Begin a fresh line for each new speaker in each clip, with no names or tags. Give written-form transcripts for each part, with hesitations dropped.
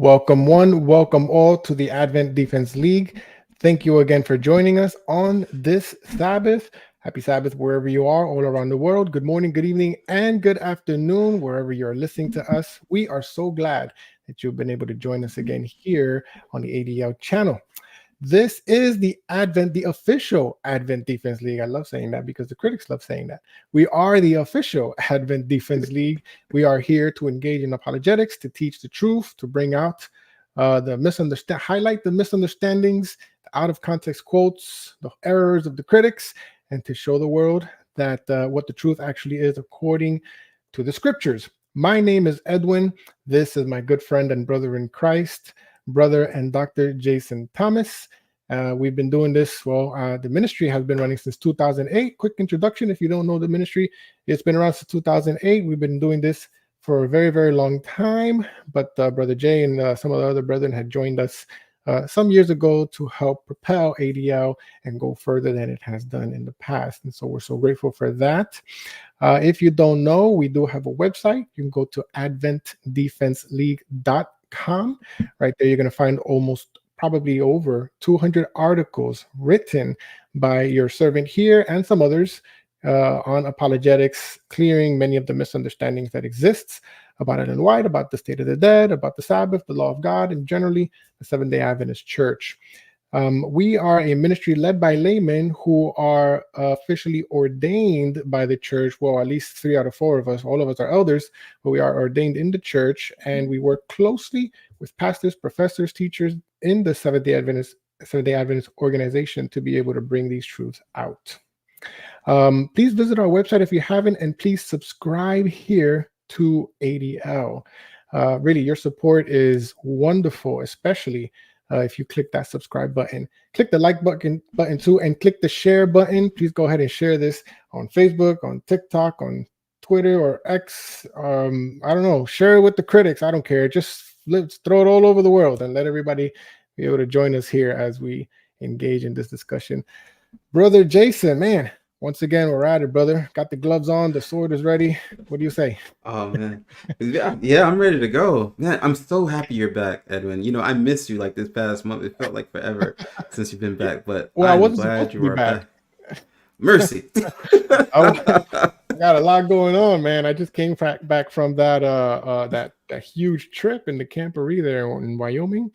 Welcome one, welcome all to the Advent Defense League. Thank you again for joining us on this Sabbath. Happy Sabbath wherever you are all around the world. Good morning, good evening, and good afternoon wherever you're listening to us. We are so glad that you've been able to join us again here on the ADL channel. This is the official Advent Defense League. I love saying that because the critics love saying that. We are the official Advent Defense League. We are here to engage in apologetics, to teach the truth, to bring out highlight the misunderstandings, the out of context quotes, the errors of the critics, and to show the world that what the truth actually is according to the scriptures. My name is Edwin. This is my good friend and brother in Christ, brother and Dr. Jason Thomas. We've been doing this, the ministry has been running since 2008. Quick introduction, if you don't know the ministry, it's been around since 2008. We've been doing this for a very, very long time, but Brother Jay and some of the other brethren had joined us some years ago to help propel ADL and go further than it has done in the past. And so we're so grateful for that. If you don't know, we do have a website. You can go to adventdefenseleague.com. Right there, you're going to find probably over 200 articles written by your servant here and some others on apologetics, clearing many of the misunderstandings that exists about Ellen White, about the state of the dead, about the Sabbath, the law of God, and generally the Seventh-day Adventist Church. We are a ministry led by laymen who are officially ordained by the church. Well, at least 3 out of 4 of us, all of us are elders, but we are ordained in the church, and we work closely with pastors, professors, teachers in the Seventh-day Adventist organization to be able to bring these truths out. Please visit our website if you haven't, and please subscribe here to ADL. Really, your support is wonderful, especially if you click that subscribe button. Click the like button too, and click the share button. Please go ahead and share this on Facebook, on TikTok, on Twitter or X. I don't know. Share it with the critics. I don't care. Just let's throw it all over the world and let everybody be able to join us here as we engage in this discussion. Brother Jason, man, once again, we're at it, brother. Got the gloves on. The sword is ready. What do you say?
Oh, man. Yeah, I'm ready to go. Man, I'm so happy you're back, Edwin. You know, I missed you like this past month. It felt like forever since you've been back, but
Well, I
I'm
wasn't
glad
supposed to
you
be
are
back.
Mercy.
I got a lot going on, man. I just came back from that huge trip in the camporee there in Wyoming.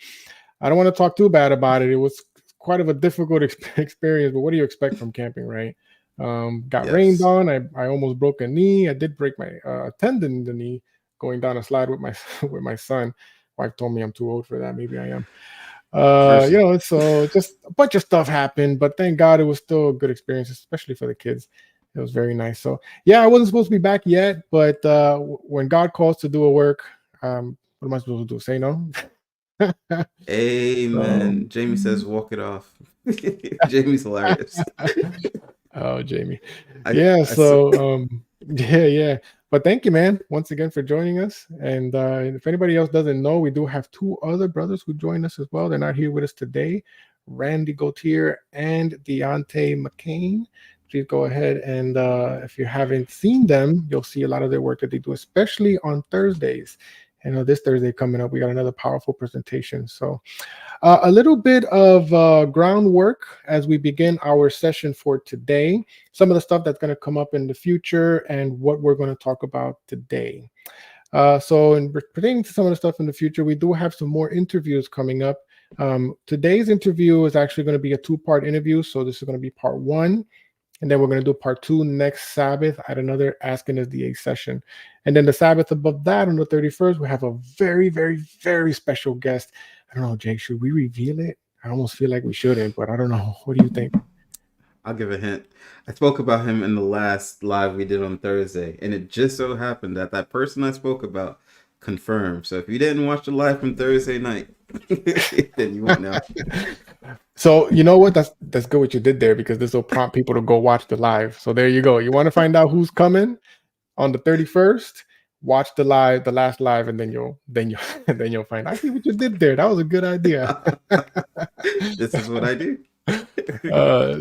I don't want to talk too bad about it. It was quite of a difficult experience, but what do you expect from camping, right? Got rained
Yes.
on. I almost broke a knee. I did break my tendon in the knee going down a slide with my son. Wife told me I'm too old for that. Maybe I am.
Mercy.
So just a bunch of stuff happened, but thank God it was still a good experience, especially for the kids. It was very nice. So yeah, I wasn't supposed to be back yet, but when God calls to do a work, what am I supposed to do? Say no?
Amen. Jamie says, walk it off. Jamie's hilarious.
Oh, Jamie.
I,
Yeah,
I, so,
yeah. But thank you, man, once again for joining us. And if anybody else doesn't know, we do have 2 other brothers who joined us as well. They're not here with us today, Randy Gautier and Deontay McCain. Please go ahead and if you haven't seen them, you'll see a lot of their work that they do, especially on Thursdays. And this Thursday coming up, we got another powerful presentation. So a little bit of groundwork as we begin our session for today, some of the stuff that's going to come up in the future and what we're going to talk about today. So in pertaining to some of the stuff in the future, we do have some more interviews coming up. Today's interview is actually going to be a 2-part interview. So this is going to be part 1. And then we're going to do part 2 next Sabbath at another Ask an SDA session. And then the Sabbath above that on the 31st, we have a very, very, very special guest. I don't know, Jake, should we reveal it? I almost feel like we shouldn't, but I don't know. What do you think?
I'll give a hint. I spoke about him in the last live we did on Thursday, and it just so happened that that person I spoke about confirmed. So if you didn't watch the live from Thursday night, then you won't know.
So you know what? That's good what you did there, because this will prompt people to go watch the live. So there you go. You want to find out who's coming on the 31st? Watch the last live, and then you'll find. I see what you did there. That was a good idea.
This is what I do.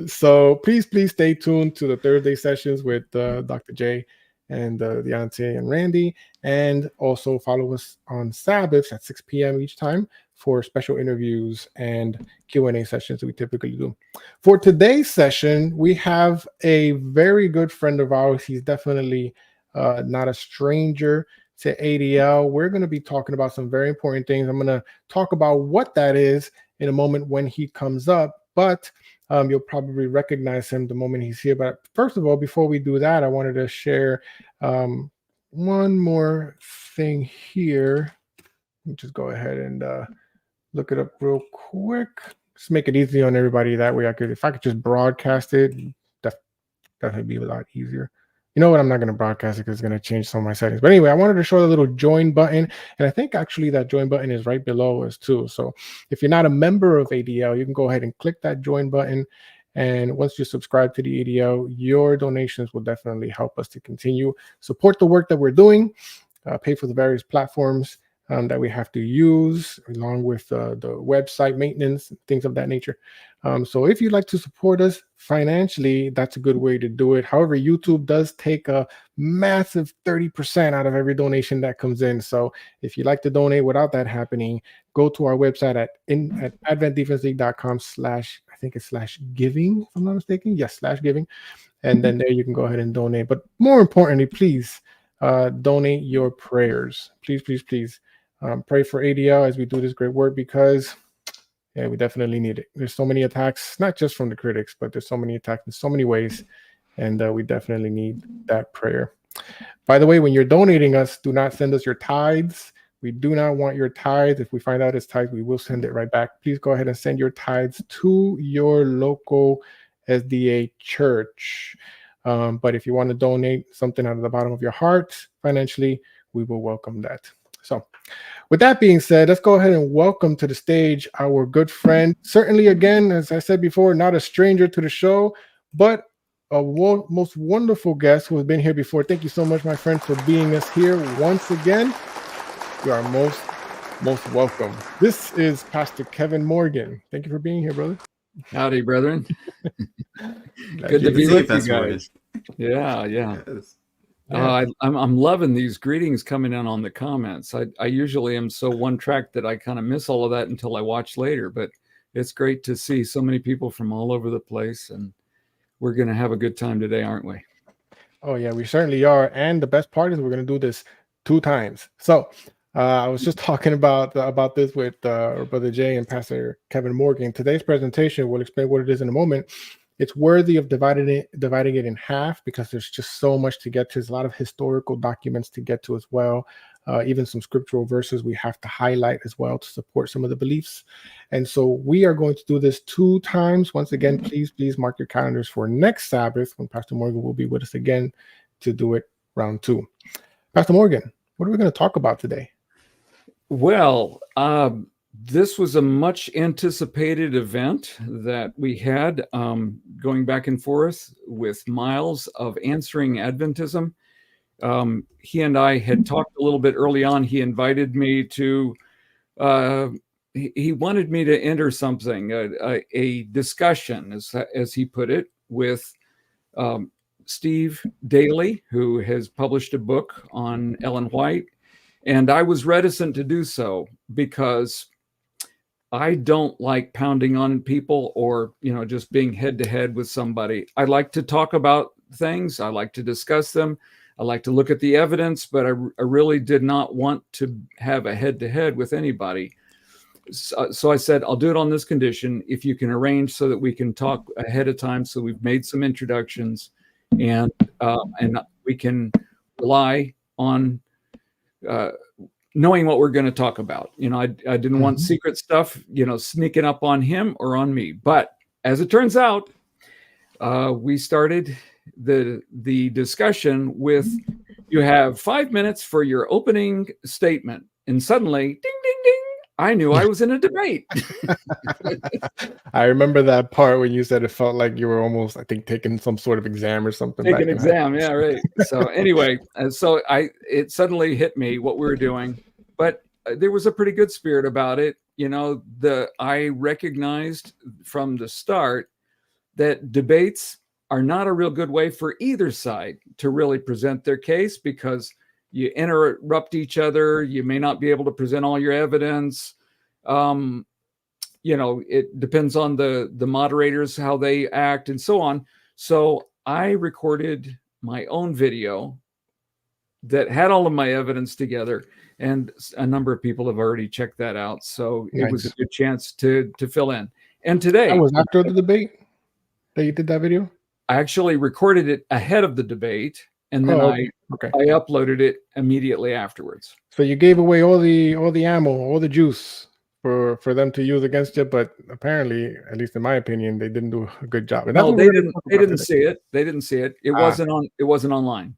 So please stay tuned to the Thursday sessions with Dr. J and Deontay and Randy. And also follow us on Sabbaths at 6 p.m. each time for special interviews and Q&A sessions that we typically do. For today's session, we have a very good friend of ours. He's definitely not a stranger to ADL. We're going to be talking about some very important things. I'm going to talk about what that is in a moment when he comes up, but you'll probably recognize him the moment he's here. But first of all, before we do that, I wanted to share one more thing here. Let me just go ahead and look it up real quick. Just make it easy on everybody. That way if I could just broadcast it, definitely be a lot easier. You know what? I'm not going to broadcast it because it's going to change some of my settings. But anyway, I wanted to show the little join button. And I think actually that join button is right below us too. So if you're not a member of ADL, you can go ahead and click that join button. And once you subscribe to the ADL, your donations will definitely help us to continue support the work that we're doing, pay for the various platforms that we have to use, along with the website maintenance, things of that nature. So if you'd like to support us financially, that's a good way to do it. However, YouTube does take a massive 30% out of every donation that comes in. So if you'd like to donate without that happening, go to our website at adventdefenseleague.com /giving, if I'm not mistaken. Yes, /giving. And then there you can go ahead and donate. But more importantly, please donate your prayers. Please, please, please. Pray for ADL as we do this great work, because we definitely need it. There's so many attacks, not just from the critics, but there's so many attacks in so many ways, and we definitely need that prayer. By the way, when you're donating us, do not send us your tithes. We do not want your tithes. If we find out it's tithes, we will send it right back. Please go ahead and send your tithes to your local SDA church. But if you want to donate something out of the bottom of your heart financially, we will welcome that. So with that being said, let's go ahead and welcome to the stage our good friend. Certainly, again, as I said before, not a stranger to the show, but a most wonderful guest who has been here before. Thank you so much, my friend, for being us here once again. You are most welcome. This is Pastor Kevin Morgan. Thank you for being here, brother.
Howdy, brethren. Good to be with you guys. Yeah.
Yes.
I'm loving these greetings coming in on the comments. I usually am so one track that I kind of miss all of that until I watch later, but it's great to see so many people from all over the place, and we're going to have a good time today, aren't we?
Oh yeah, we certainly are. And the best part is we're going to do this 2 times. So I was just talking about this with Brother Jay and Pastor Kevin Morgan. Today's presentation will explain what it is in a moment. It's worthy of dividing it in half, because there's just so much to get to. There's a lot of historical documents to get to as well. Even some scriptural verses we have to highlight as well to support some of the beliefs. And so we are going to do this 2 times. Once again, please mark your calendars for next Sabbath, when Pastor Morgan will be with us again to do it round 2. Pastor Morgan, what are we going to talk about today?
Well, this was a much anticipated event that we had going back and forth with Miles of Answering Adventism. He and I had talked a little bit early on. He invited me to, he wanted me to enter something, a discussion, as he put it, with Steve Daly, who has published a book on Ellen White. And I was reticent to do so because I don't like pounding on people or, just being head to head with somebody. I like to talk about things. I like to discuss them. I like to look at the evidence, but I really did not want to have a head to head with anybody. So I said, I'll do it on this condition. If you can arrange so that we can talk ahead of time. So we've made some introductions and we can rely on knowing what we're going to talk about. I didn't want secret stuff, sneaking up on him or on me. But as it turns out, we started the discussion with, you have 5 minutes for your opening statement. And suddenly, ding, ding, ding, I knew I was in a debate.
I remember that part when you said it felt like you were almost, I think, taking some sort of exam or something.
Take an exam, yeah, right. So anyway, it suddenly hit me what we were doing, but there was a pretty good spirit about it. I recognized from the start that debates are not a real good way for either side to really present their case, because you interrupt each other. You may not be able to present all your evidence. It depends on the moderators, how they act and so on. So I recorded my own video that had all of my evidence together, and a number of people have already checked that out. So it was a good chance to fill in. And today,
that was after the debate that you did that video.
I actually recorded it ahead of the debate, and then I uploaded it immediately afterwards.
So you gave away all the ammo, all the juice for them to use against you, but apparently, at least in my opinion, they didn't do a good job. And
no, they didn't see it. They didn't see it. It wasn't online.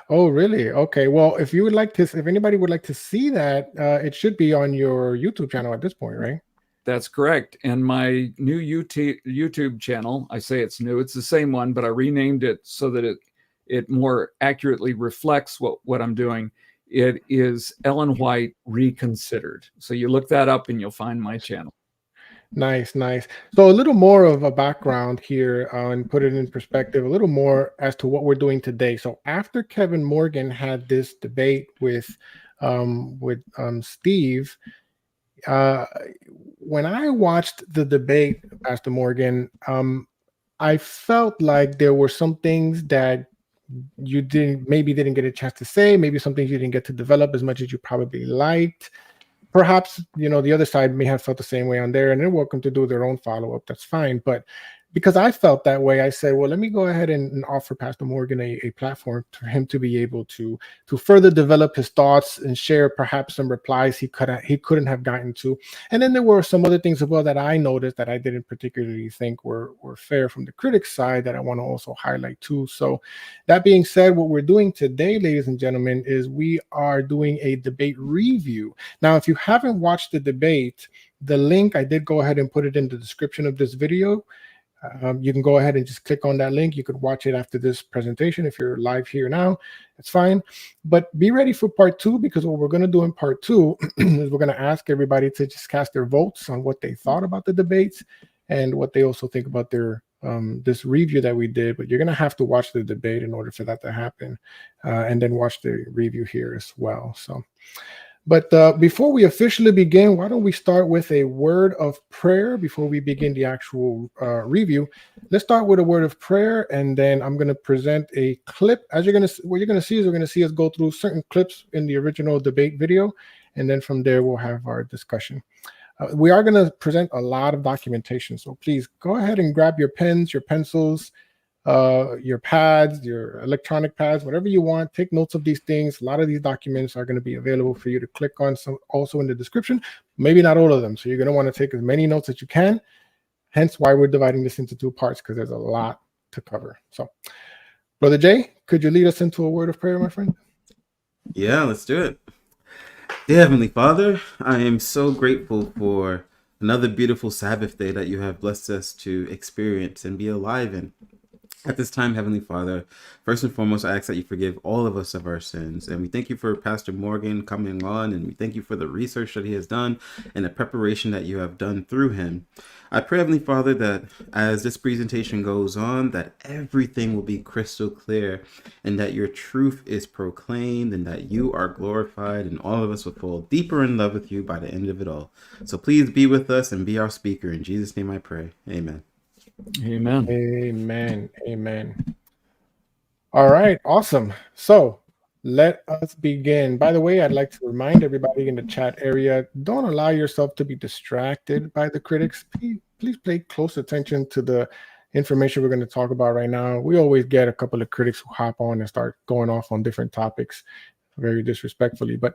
Oh, really? Okay. Well, if anybody would like to see that, it should be on your YouTube channel at this point, right?
That's correct. And my new YouTube channel, I say it's new, it's the same one, but I renamed it so that it more accurately reflects what I'm doing. It is Ellen White Reconsidered. So you look that up and you'll find my channel.
Nice. So a little more of a background here and put it in perspective, a little more as to what we're doing today. So after Kevin Morgan had this debate with Steve, when I watched the debate, Pastor Morgan, I felt like there were some things that you didn't get a chance to say, maybe some things you didn't get to develop as much as you probably liked. Perhaps, the other side may have felt the same way on there, and they're welcome to do their own follow-up. That's fine. But because I felt that way, I said, well, let me go ahead and offer Pastor Morgan a platform for him to be able to further develop his thoughts and share perhaps some replies he couldn't have gotten to. And then there were some other things as well that I noticed that I didn't particularly think were fair from the critics' side that I want to also highlight too. So that being said, what we're doing today, ladies and gentlemen, is we are doing a debate review. Now, if you haven't watched the debate, the link, I did go ahead and put it in the description of this video. You can go ahead and just click on that link. You could watch it after this presentation. If you're live here now, it's fine. But be ready for part 2, because what we're going to do in part 2 is we're going to ask everybody to just cast their votes on what they thought about the debates and what they also think about their this review that we did. But you're going to have to watch the debate in order for that to happen, and then watch the review here as well. So. But before we officially begin, why don't we start with a word of prayer before we begin the actual review? Let's start with a word of prayer, and then I'm going to present a clip. What you're going to see is we're going to see us go through certain clips in the original debate video, and then from there we'll have our discussion. We are going to present a lot of documentation, so please go ahead and grab your pens, your pencils, your pads, your electronic pads, whatever you want. Take notes of these things. A lot of these documents are going to be available for you to click on, some also in the description, maybe not all of them. So you're going to want to take as many notes as you can, hence why we're dividing this into 2 parts, because there's a lot to cover. So Brother Jay, could you lead us into a word of prayer, my friend?
Yeah, let's do it. Dear Heavenly Father, I am so grateful for another beautiful Sabbath day that you have blessed us to experience and be alive in. At this time, Heavenly Father, first and foremost, I ask that you forgive all of us of our sins. And we thank you for Pastor Morgan coming on, and we thank you for the research that he has done and the preparation that you have done through him. I pray, Heavenly Father, that as this presentation goes on, that everything will be crystal clear and that your truth is proclaimed and that you are glorified, and all of us will fall deeper in love with you by the end of it all. So please be with us and be our speaker. In Jesus' name I pray. Amen.
Amen. All right, awesome. So let us begin. By the way, I'd like to remind everybody in the chat area, don't allow yourself to be distracted by the critics. Please pay close attention to the information we're going to talk about right now. We always get a couple of critics who hop on and start going off on different topics very disrespectfully, but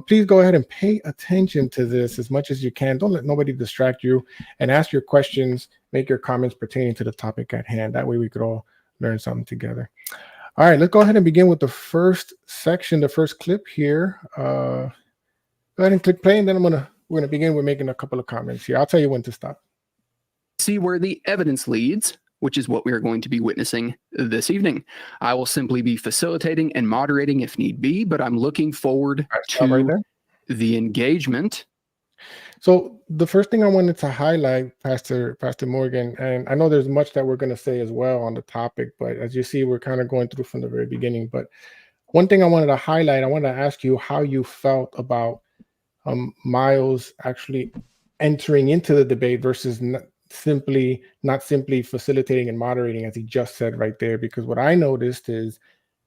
please go ahead and pay attention to this as much as you can. Don't let nobody distract you, and ask your questions, make your comments pertaining to the topic at hand. That way we could all learn something together. All right, let's go ahead and begin with the first section, the first clip here. Go ahead and click play, and then we're gonna begin with making a couple of comments here. I'll tell you when to stop.
See where the evidence leads, which is what we are going to be witnessing this evening. I will simply be facilitating and moderating if need be, but I'm looking forward to the engagement.
So the first thing I wanted to highlight, Pastor Morgan, and I know there's much that we're going to say as well on the topic, but as you see, we're kind of going through from the very beginning. But one thing I wanted to highlight, I wanted to ask you how you felt about Miles actually entering into the debate versus not simply facilitating and moderating, as he just said right there. Because what I noticed is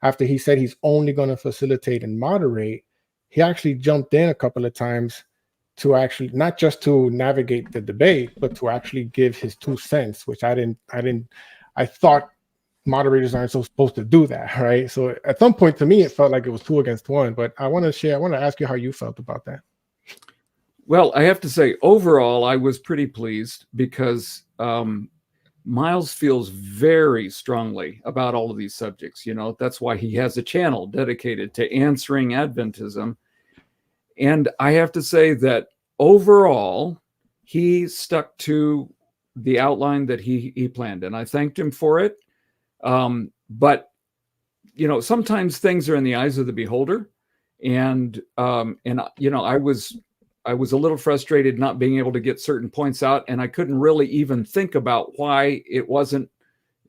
after he said he's only going to facilitate and moderate, he actually jumped in a couple of times to actually not just to navigate the debate, but to actually give his 2 cents, which I thought moderators aren't so supposed to do that, right? So at some point to me, it felt like it was 2 against 1, but I want to ask you how you felt about that.
Well, I have to say, overall, I was pretty pleased because Miles feels very strongly about all of these subjects. You know, that's why he has a channel dedicated to answering Adventism. And I have to say that overall, he stuck to the outline that he planned, and I thanked him for it. But, you know, sometimes things are in the eyes of the beholder. And you know, I was a little frustrated not being able to get certain points out, and I couldn't really even think about why it wasn't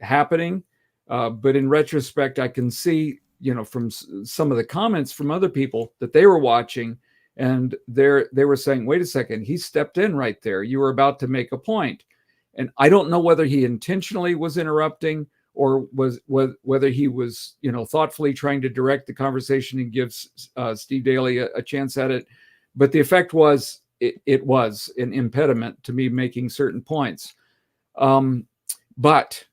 happening. But in retrospect, I can see, you know, from some of the comments from other people that they were watching, and they were saying, wait a second, he stepped in right there. You were about to make a point. And I don't know whether he intentionally was interrupting or whether he was, you know, thoughtfully trying to direct the conversation and give Steve Daly a chance at it. But the effect was it was an impediment to me making certain points. But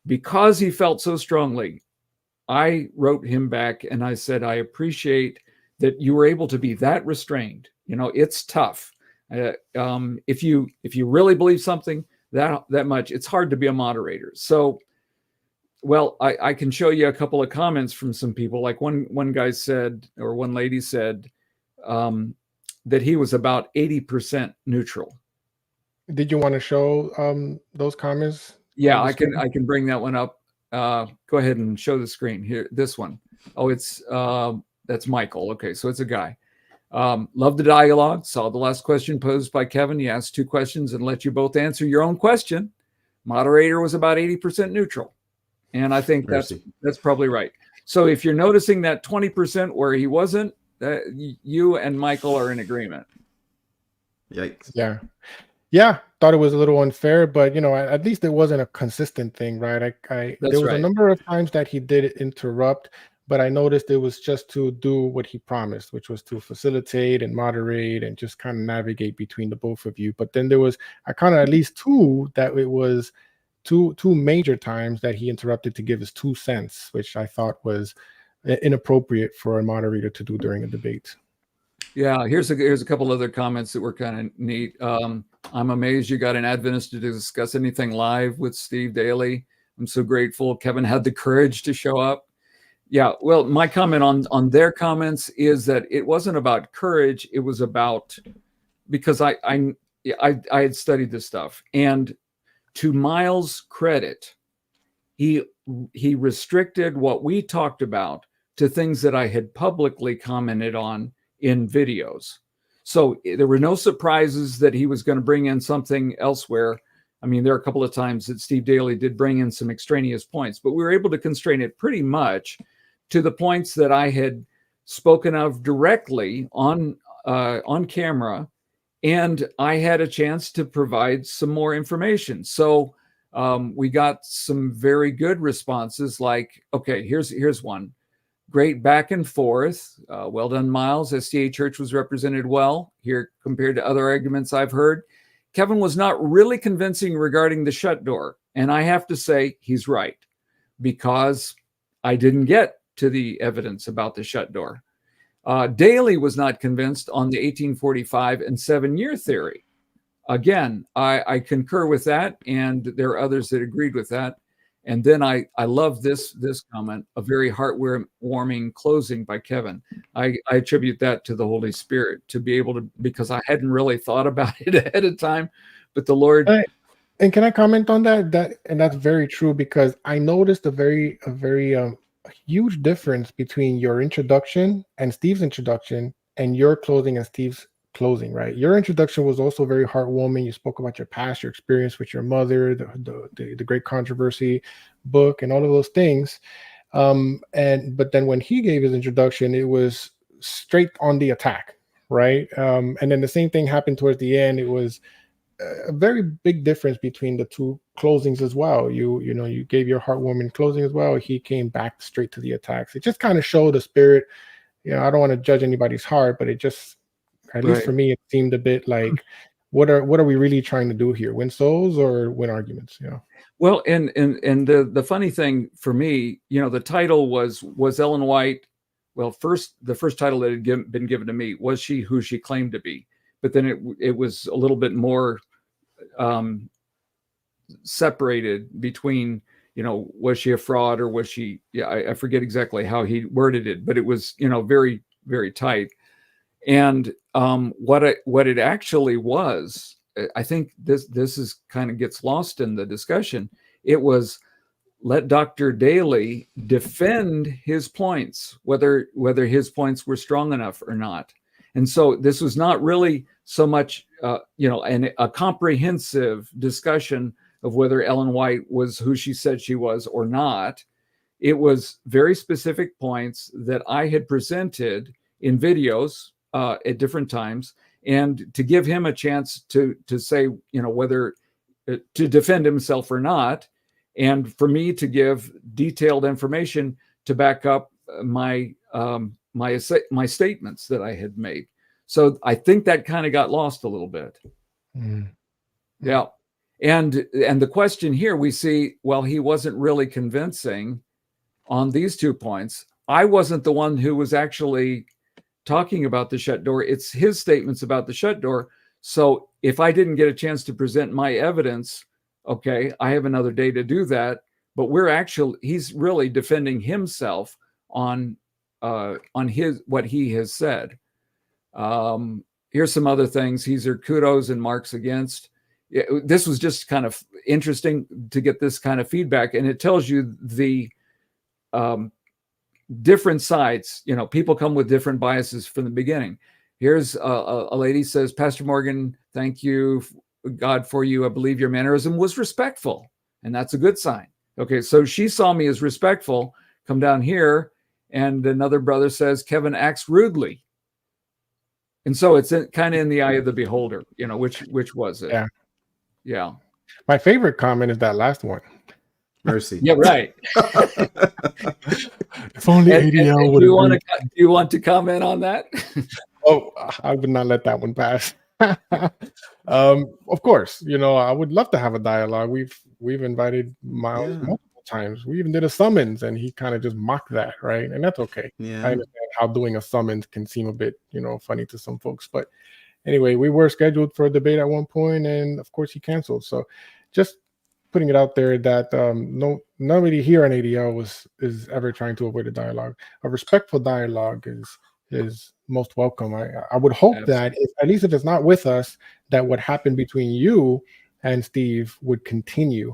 because he felt so strongly, I wrote him back and I said, I appreciate that you were able to be that restrained. You know, it's tough. If you really believe something that much, it's hard to be a moderator. So, well, I can show you a couple of comments from some people. Like one guy said, or one lady said, that he was about 80% neutral.
Did you want to show those comments?
Yeah, I can bring that one up. Go ahead and show the screen here. This one. Oh, it's that's Michael. Okay, so it's a guy. Love the dialogue. Saw the last question posed by Kevin. He asked 2 questions and let you both answer your own question. Moderator was about 80% neutral. And I think that's probably right. So if you're noticing that 20% where he wasn't, you and Michael are in agreement.
Yikes.
Yeah. Thought it was a little unfair, but you know, at least it wasn't a consistent thing, right? There was a number of times that he did interrupt, but I noticed it was just to do what he promised, which was to facilitate and moderate and just kind of navigate between the both of you. But then there was at least 2 that it was two major times that he interrupted to give his 2 cents, which I thought was inappropriate for a moderator to do during a debate.
Yeah, here's a couple other comments that were kind of neat. I'm amazed you got an Adventist to discuss anything live with Steve Daly. I'm so grateful Kevin had the courage to show up. Yeah, well, my comment on their comments is that it wasn't about courage. It was about, because I had studied this stuff, and to Miles' credit, he restricted what we talked about to things that I had publicly commented on in videos. So there were no surprises that he was going to bring in something elsewhere. I mean, there are a couple of times that Steve Daly did bring in some extraneous points, but we were able to constrain it pretty much to the points that I had spoken of directly on camera, and I had a chance to provide some more information. So we got some very good responses. Like, okay, here's one. Great back and forth. Well done, Miles. SDA Church was represented well here compared to other arguments I've heard. Kevin was not really convincing regarding the shut door. And I have to say he's right, because I didn't get to the evidence about the shut door. Daly was not convinced on the 1845 and 7-year theory. Again, I concur with that, and there are others that agreed with that. And then I love this comment, a very heartwarming closing by Kevin. I attribute that to the Holy Spirit, to be able to, because I hadn't really thought about it ahead of time, but the Lord.
And can I comment on that? And that's very true, because I noticed a very huge difference between your introduction and Steve's introduction and your closing and Steve's closing, right? Your introduction was also very heartwarming. You spoke about your past, your experience with your mother, the Great Controversy book, and all of those things. But then when he gave his introduction, it was straight on the attack, right? And then the same thing happened towards the end. It was a very big difference between the two closings as well. You gave your heartwarming closing as well. He came back straight to the attacks. It just kind of showed the spirit. I don't want to judge anybody's heart, but it just, at least for me, it seemed a bit like, what are we really trying to do here? Win souls or win arguments?
Well, and the funny thing for me, the title was Ellen White. Well, the first title that had been given to me was she who she claimed to be, but then it was a little bit more separated between, was she a fraud or was she? Yeah, I forget exactly how he worded it, but it was very, very tight. And what it actually was, I think this is kind of gets lost in the discussion. It was, let Dr. Daly defend his points, whether his points were strong enough or not. And so this was not really so much, a comprehensive discussion of whether Ellen White was who she said she was or not. It was very specific points that I had presented in videos at different times, and to give him a chance to say, whether to defend himself or not, and for me to give detailed information to back up my statements that I had made. So I think that kind of got lost a little bit. Yeah. And the question here we see, well, he wasn't really convincing on these 2 points. I wasn't the one who was actually talking about the shut door. It's his statements about the shut door. So if I didn't get a chance to present my evidence, okay, I have another day to do that. But he's really defending himself on what he has said. Here's some other things. These are kudos and marks against. This was just kind of interesting to get this kind of feedback, and it tells you the different sides. People come with different biases from the beginning. Here's a lady says, Pastor Morgan, thank you, God, for you. I believe your mannerism was respectful, and that's a good sign. Okay, so she saw me as respectful. Come down here, and another brother says, Kevin acts rudely. And so it's kind of in the eye of the beholder, which was it? Yeah.
My favorite comment is that last one.
Mercy.
Yeah, right.
If only ADL would.
Do you want to comment on that?
Oh, I would not let that one pass. Of course, I would love to have a dialogue. We've invited Miles multiple times. We even did a summons, and he kind of just mocked that, right? And that's okay.
Yeah.
I understand how doing a summons can seem a bit, funny to some folks. But anyway, we were scheduled for a debate at one point, and of course he canceled. So just putting it out there that nobody here on ADL is ever trying to avoid a dialogue. A respectful dialogue is most welcome. I would hope that at least if it's not with us, that what happened between you and Steve would continue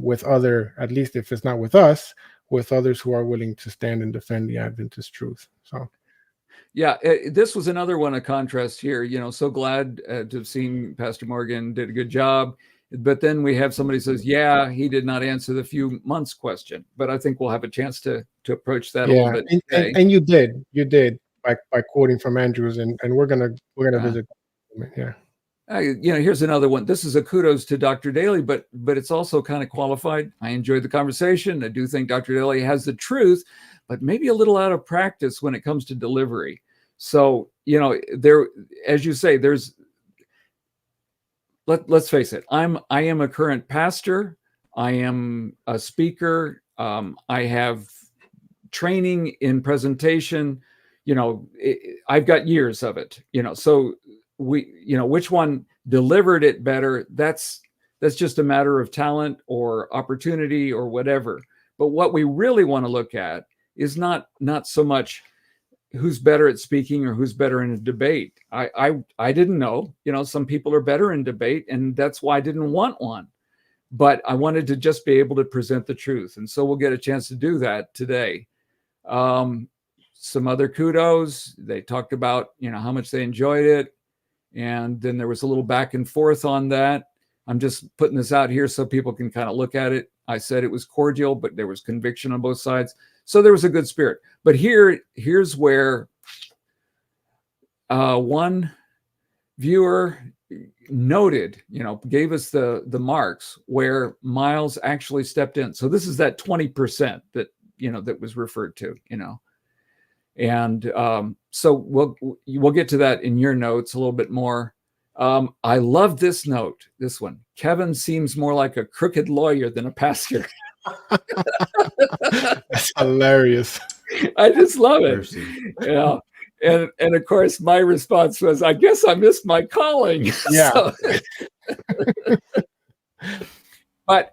with other, at least if it's not with us, with others who are willing to stand and defend the Adventist truth. So
yeah, this was another one of contrast here. So glad to have seen Pastor Morgan did a good job. But then we have somebody says, yeah, he did not answer the few months question. But I think we'll have a chance to approach that a little bit today.
And you did by quoting from Andrews, and we're gonna visit. Yeah.
Here's another one. This is a kudos to Dr. Daly, but it's also kind of qualified. I enjoyed the conversation. I do think Dr. Daly has the truth, but maybe a little out of practice when it comes to delivery. So, there, as you say, let's face it. I am a current pastor. I am a speaker. I have training in presentation. I've got years of it. So which one delivered it better? That's just a matter of talent or opportunity or whatever. But what we really want to look at is not so much who's better at speaking or who's better in a debate. I didn't know, some people are better in debate, and that's why I didn't want one. But I wanted to just be able to present the truth. And so we'll get a chance to do that today. Some other kudos. They talked about, how much they enjoyed it. And then there was a little back and forth on that. I'm just putting this out here so people can kind of look at it. I said it was cordial, but there was conviction on both sides. So there was a good spirit. But here's where one viewer noted, gave us the marks where Miles actually stepped in. So this is that 20% that, that was referred to, And so we'll get to that in your notes a little bit more. I love this note, this one. Kevin seems more like a crooked lawyer than a pastor.
That's hilarious.
I just love it. Yeah. And of course, my response was, I guess I missed my calling.
Yeah.
But,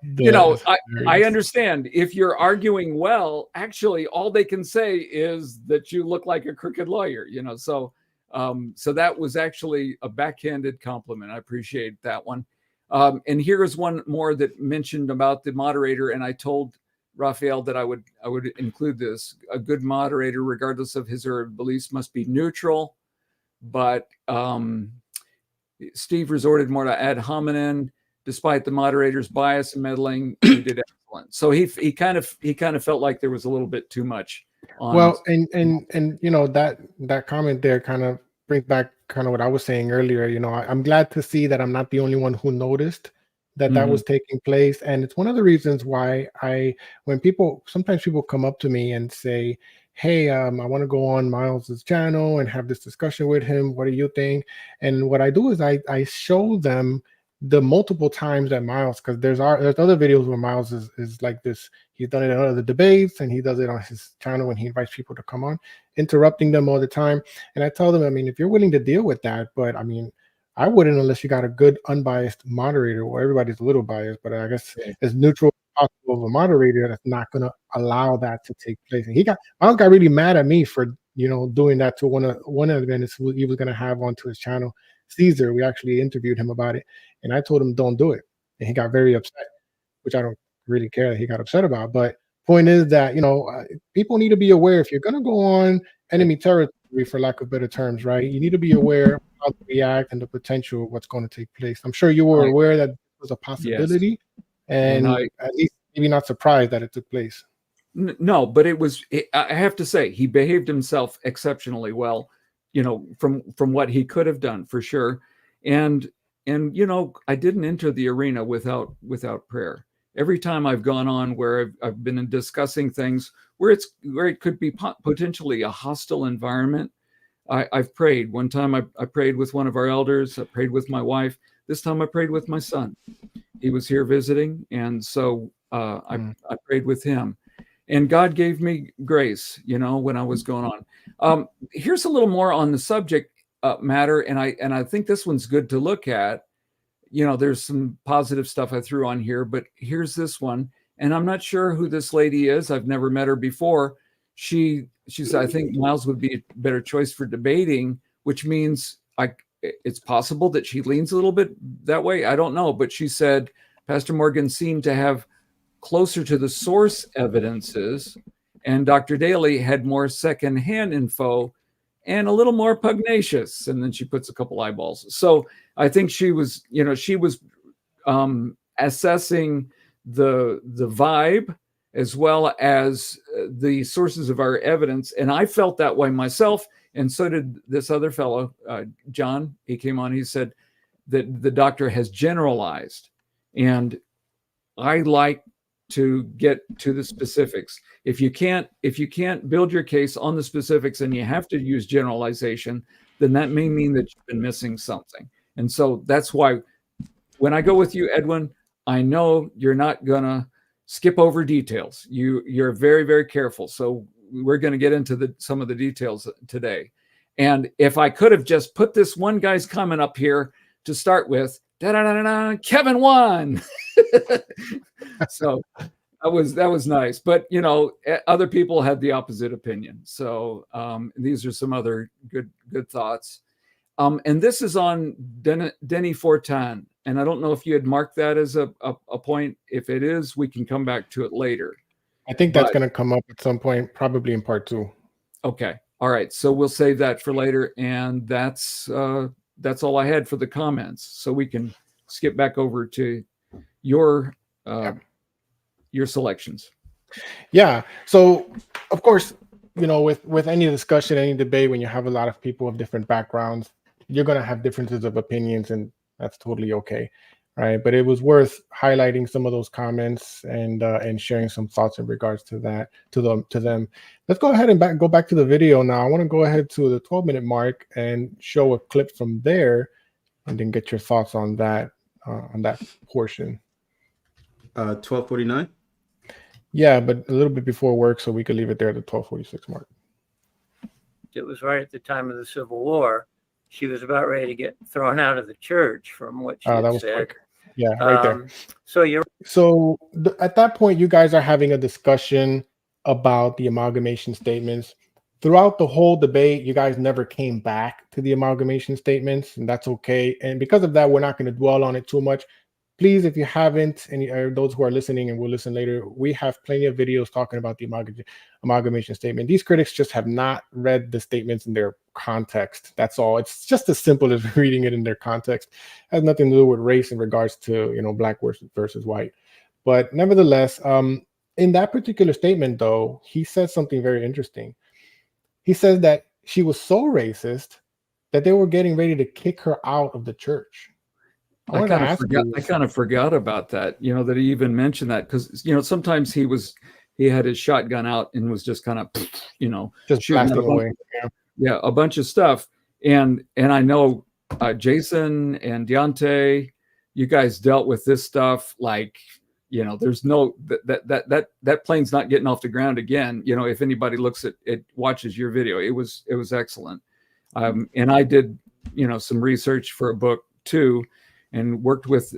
I understand if you're arguing well, actually, all they can say is that you look like a crooked lawyer, so that was actually a backhanded compliment. I appreciate that one. And here is one more that mentioned about the moderator. And I told Raphael that I would include this. A good moderator, regardless of his or her beliefs, must be neutral. But Steve resorted more to ad hominem. Despite the moderator's bias and meddling, he did excellent. So he kind of felt like there was a little bit too much.
Well, and that comment there kind of brings back kind of what I was saying earlier. I'm glad to see that I'm not the only one who noticed that was taking place, and it's one of the reasons why sometimes people come up to me and say, hey, I want to go on Miles's channel and have this discussion with him. What do you think? And what I do is I show them the multiple times that Miles, because there's other videos where Miles is like this. He's done it in other debates, and he does it on his channel when he invites people to come on, interrupting them all the time. And I tell them, if you're willing to deal with that, but I wouldn't unless you got a good unbiased moderator. Well, everybody's a little biased, but I guess as neutral as possible of a moderator that's not going to allow that to take place. And Miles got really mad at me for doing that to one of the events he was going to have onto his channel. Caesar, we actually interviewed him about it, and I told him don't do it, and he got very upset, which I don't really care that he got upset about. But point is that people need to be aware if you're going to go on enemy territory, for lack of better terms, right? You need to be aware of how to react and the potential of what's going to take place. I'm sure you were aware that it was a possibility, and at least maybe not surprised that it took place.
No, but I have to say, he behaved himself exceptionally well. From what he could have done, for sure. And I didn't enter the arena without prayer. Every time I've gone on where I've been discussing things where it could be potentially a hostile environment, I've prayed. One time I prayed with one of our elders. I prayed with my wife. This time I prayed with my son. He was here visiting, and so I prayed with him. And God gave me grace, when I was going on. Here's a little more on the subject matter, and I think this one's good to look at. There's some positive stuff I threw on here, but here's this one, and I'm not sure who this lady is. I've never met her before. She said, I think Miles would be a better choice for debating, which means it's possible that she leans a little bit that way. I don't know, but she said Pastor Morgan seemed to have closer to the source evidences, and Dr. Daly had more secondhand info and a little more pugnacious. And then she puts a couple eyeballs. So I think she was assessing the vibe as well as the sources of our evidence. And I felt that way myself. And so did this other fellow, John. He came on, he said that the doctor has generalized. And I like to get to the specifics. If you can't build your case on the specifics and you have to use generalization, then that may mean that you've been missing something. And so that's why when I go with you, Edwin, I know you're not gonna skip over details. You're very, very careful. So we're going to get into some of the details today. And if I could have just put this one guy's comment up here to start with, Kevin won. So that was nice. But other people had the opposite opinion. So these are some other good thoughts. And this is on Denny Fortan. And I don't know if you had marked that as a point. If it is, we can come back to it later.
I think that's going to come up at some point, probably in part 2.
Okay. All right. So we'll save that for later. And that's that's all I had for the comments. So we can skip back over to your selections.
Yeah. So, of course, with any discussion, any debate, when you have a lot of people of different backgrounds, you're going to have differences of opinions, and that's totally okay, right? But it was worth highlighting some of those comments and sharing some thoughts in regards to that to them. Let's go ahead and go back to the video now. I want to go ahead to the 12-minute mark and show a clip from there, and then get your thoughts on that portion.
12:49.
Yeah, but a little bit before work, so we could leave it there at the 12:46 mark.
It was right at the time of the Civil War. She was about ready to get thrown out of the church from what she had said.
Quick. Yeah, right there.
So
at that point, you guys are having a discussion about the amalgamation statements. Throughout the whole debate, you guys never came back to the amalgamation statements, and that's okay. And because of that, we're not going to dwell on it too much. Please, if you haven't, and those who are listening and will listen later, we have plenty of videos talking about the amalgamation statement. These critics just have not read the statements in their context. That's all. It's just as simple as reading it in their context. It has nothing to do with race in regards to black versus white. But nevertheless, in that particular statement, though, he said something very interesting. He says that she was so racist that they were getting ready to kick her out of the church.
I kind of forgot about that, that he even mentioned that, because, sometimes he had his shotgun out and was just kind of,
just shooting away.
Yeah, a bunch of stuff. And I know Jason and Deontay, you guys dealt with this stuff. Like, there's no, that plane's not getting off the ground again. If anybody looks at it, watches your video, it was excellent. And I did, some research for a book too, and worked with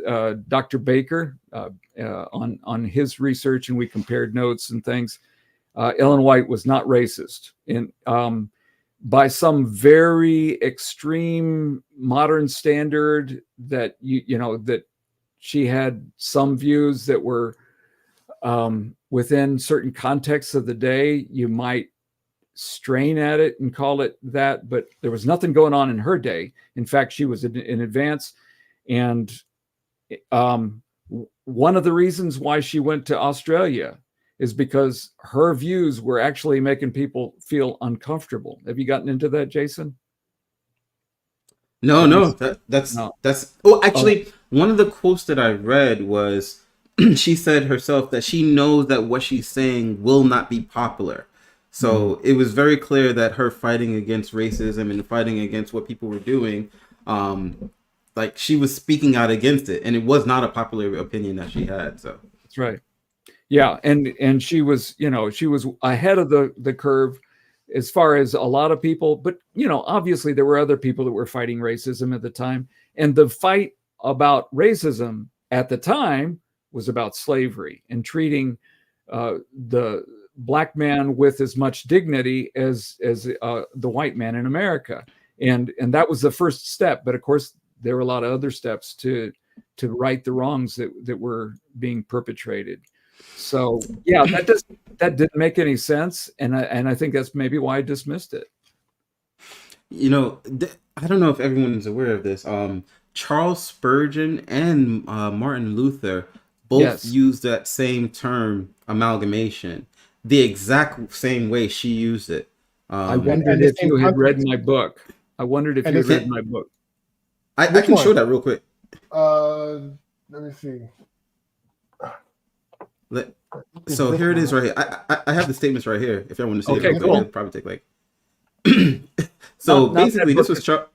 Dr. Baker on his research, and we compared notes and things. Ellen White was not racist, and by some very extreme modern standard, that that she had some views that were within certain contexts of the day. You might strain at it and call it that, but there was nothing going on in her day. In fact, she was in advance. And one of the reasons why she went to Australia is because her views were actually making people feel uncomfortable. Have you gotten into that, Jason?
No. That's. Oh, actually, one of the quotes that I read was she said herself that she knows that what she's saying will not be popular. So it was very clear that her fighting against racism and fighting against what people were doing, like she was speaking out against it, and it was not a popular opinion that she had. So
that's right. Yeah, and she was, she was ahead of the curve as far as a lot of people. But obviously there were other people that were fighting racism at the time, and the fight about racism at the time was about slavery and treating the black man with as much dignity as the white man in America, and that was the first step. But of course, there were a lot of other steps to right the wrongs that were being perpetrated. So yeah, that didn't make any sense, and I think that's maybe why I dismissed it.
I don't know if everyone is aware of this. Charles Spurgeon and Martin Luther both used that same term, amalgamation, the exact same way she used it.
I wondered if you had read my book.
I can show that real quick.
Let me see.
So here it is right here. I have the statements right here. If y'all want to see it,
cool.
It'll probably take like. So basically, this was Charles.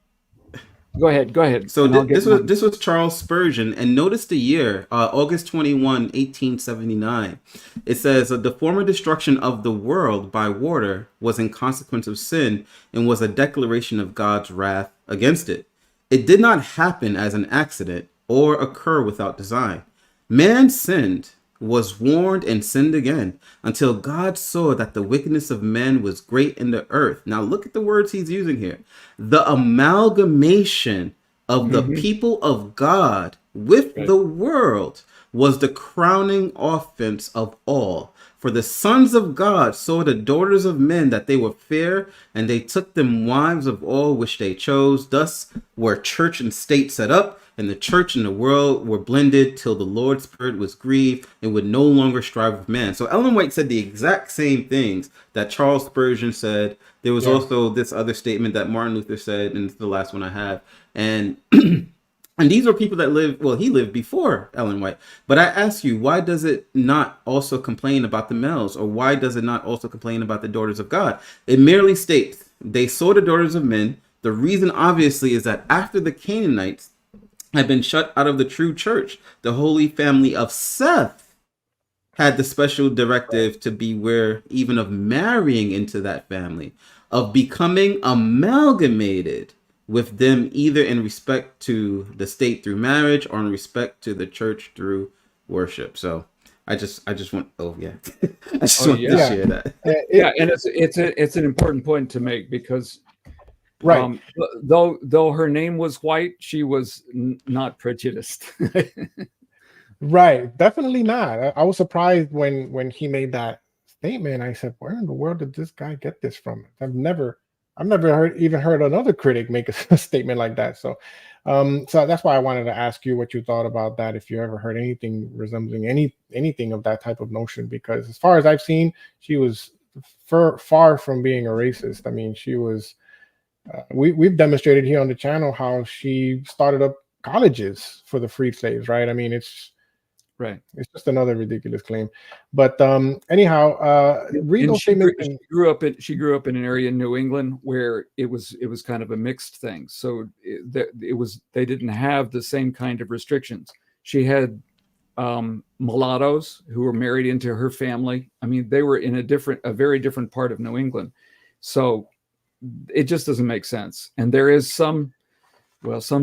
Go ahead.
So this was Charles Spurgeon, and notice the year, August 21, 1879. It says the former destruction of the world by water was in consequence of sin and was a declaration of God's wrath against it. It did not happen as an accident or occur without design. Man sinned, was warned, and sinned again until God saw that the wickedness of men was great in the earth. Now look at the words he's using here. The amalgamation of the people of God with the world was the crowning offense of all. For the sons of God saw the daughters of men that they were fair, and they took them wives of all which they chose. Thus were church and state set up, and the church and the world were blended till the Lord's spirit was grieved and would no longer strive with man. So Ellen White said the exact same things that Charles Spurgeon said. There was also this other statement that Martin Luther said, and it's the last one I have. And and these are people that he lived before Ellen White. But I ask you, why does it not also complain about the males? Or why does it not also complain about the daughters of God? It merely states, they saw the daughters of men. The reason, obviously, is that after the Canaanites had been shut out of the true church, the holy family of Seth had the special directive to beware even of marrying into that family, of becoming amalgamated with them, either in respect to the state through marriage or in respect to the church through worship. So I just want to share that.
And it's an important point to make, because though her name was White, she was not prejudiced.
Right, definitely not. I was surprised when he made that statement. I said, where in the world did this guy get this from? I've never heard another critic make a statement like that. So that's why I wanted to ask you what you thought about that, if you ever heard anything resembling anything of that type of notion, because as far as I've seen, she was far from being a racist. I mean, she was we've demonstrated here on the channel how she started up colleges for the freed slaves, right? I mean, it's just another ridiculous claim. But anyhow, read those statements.
She grew up in an area in New England where it was kind of a mixed thing. So they didn't have the same kind of restrictions. She had mulattoes who were married into her family. I mean, they were in a very different part of New England. So it just doesn't make sense. And there is some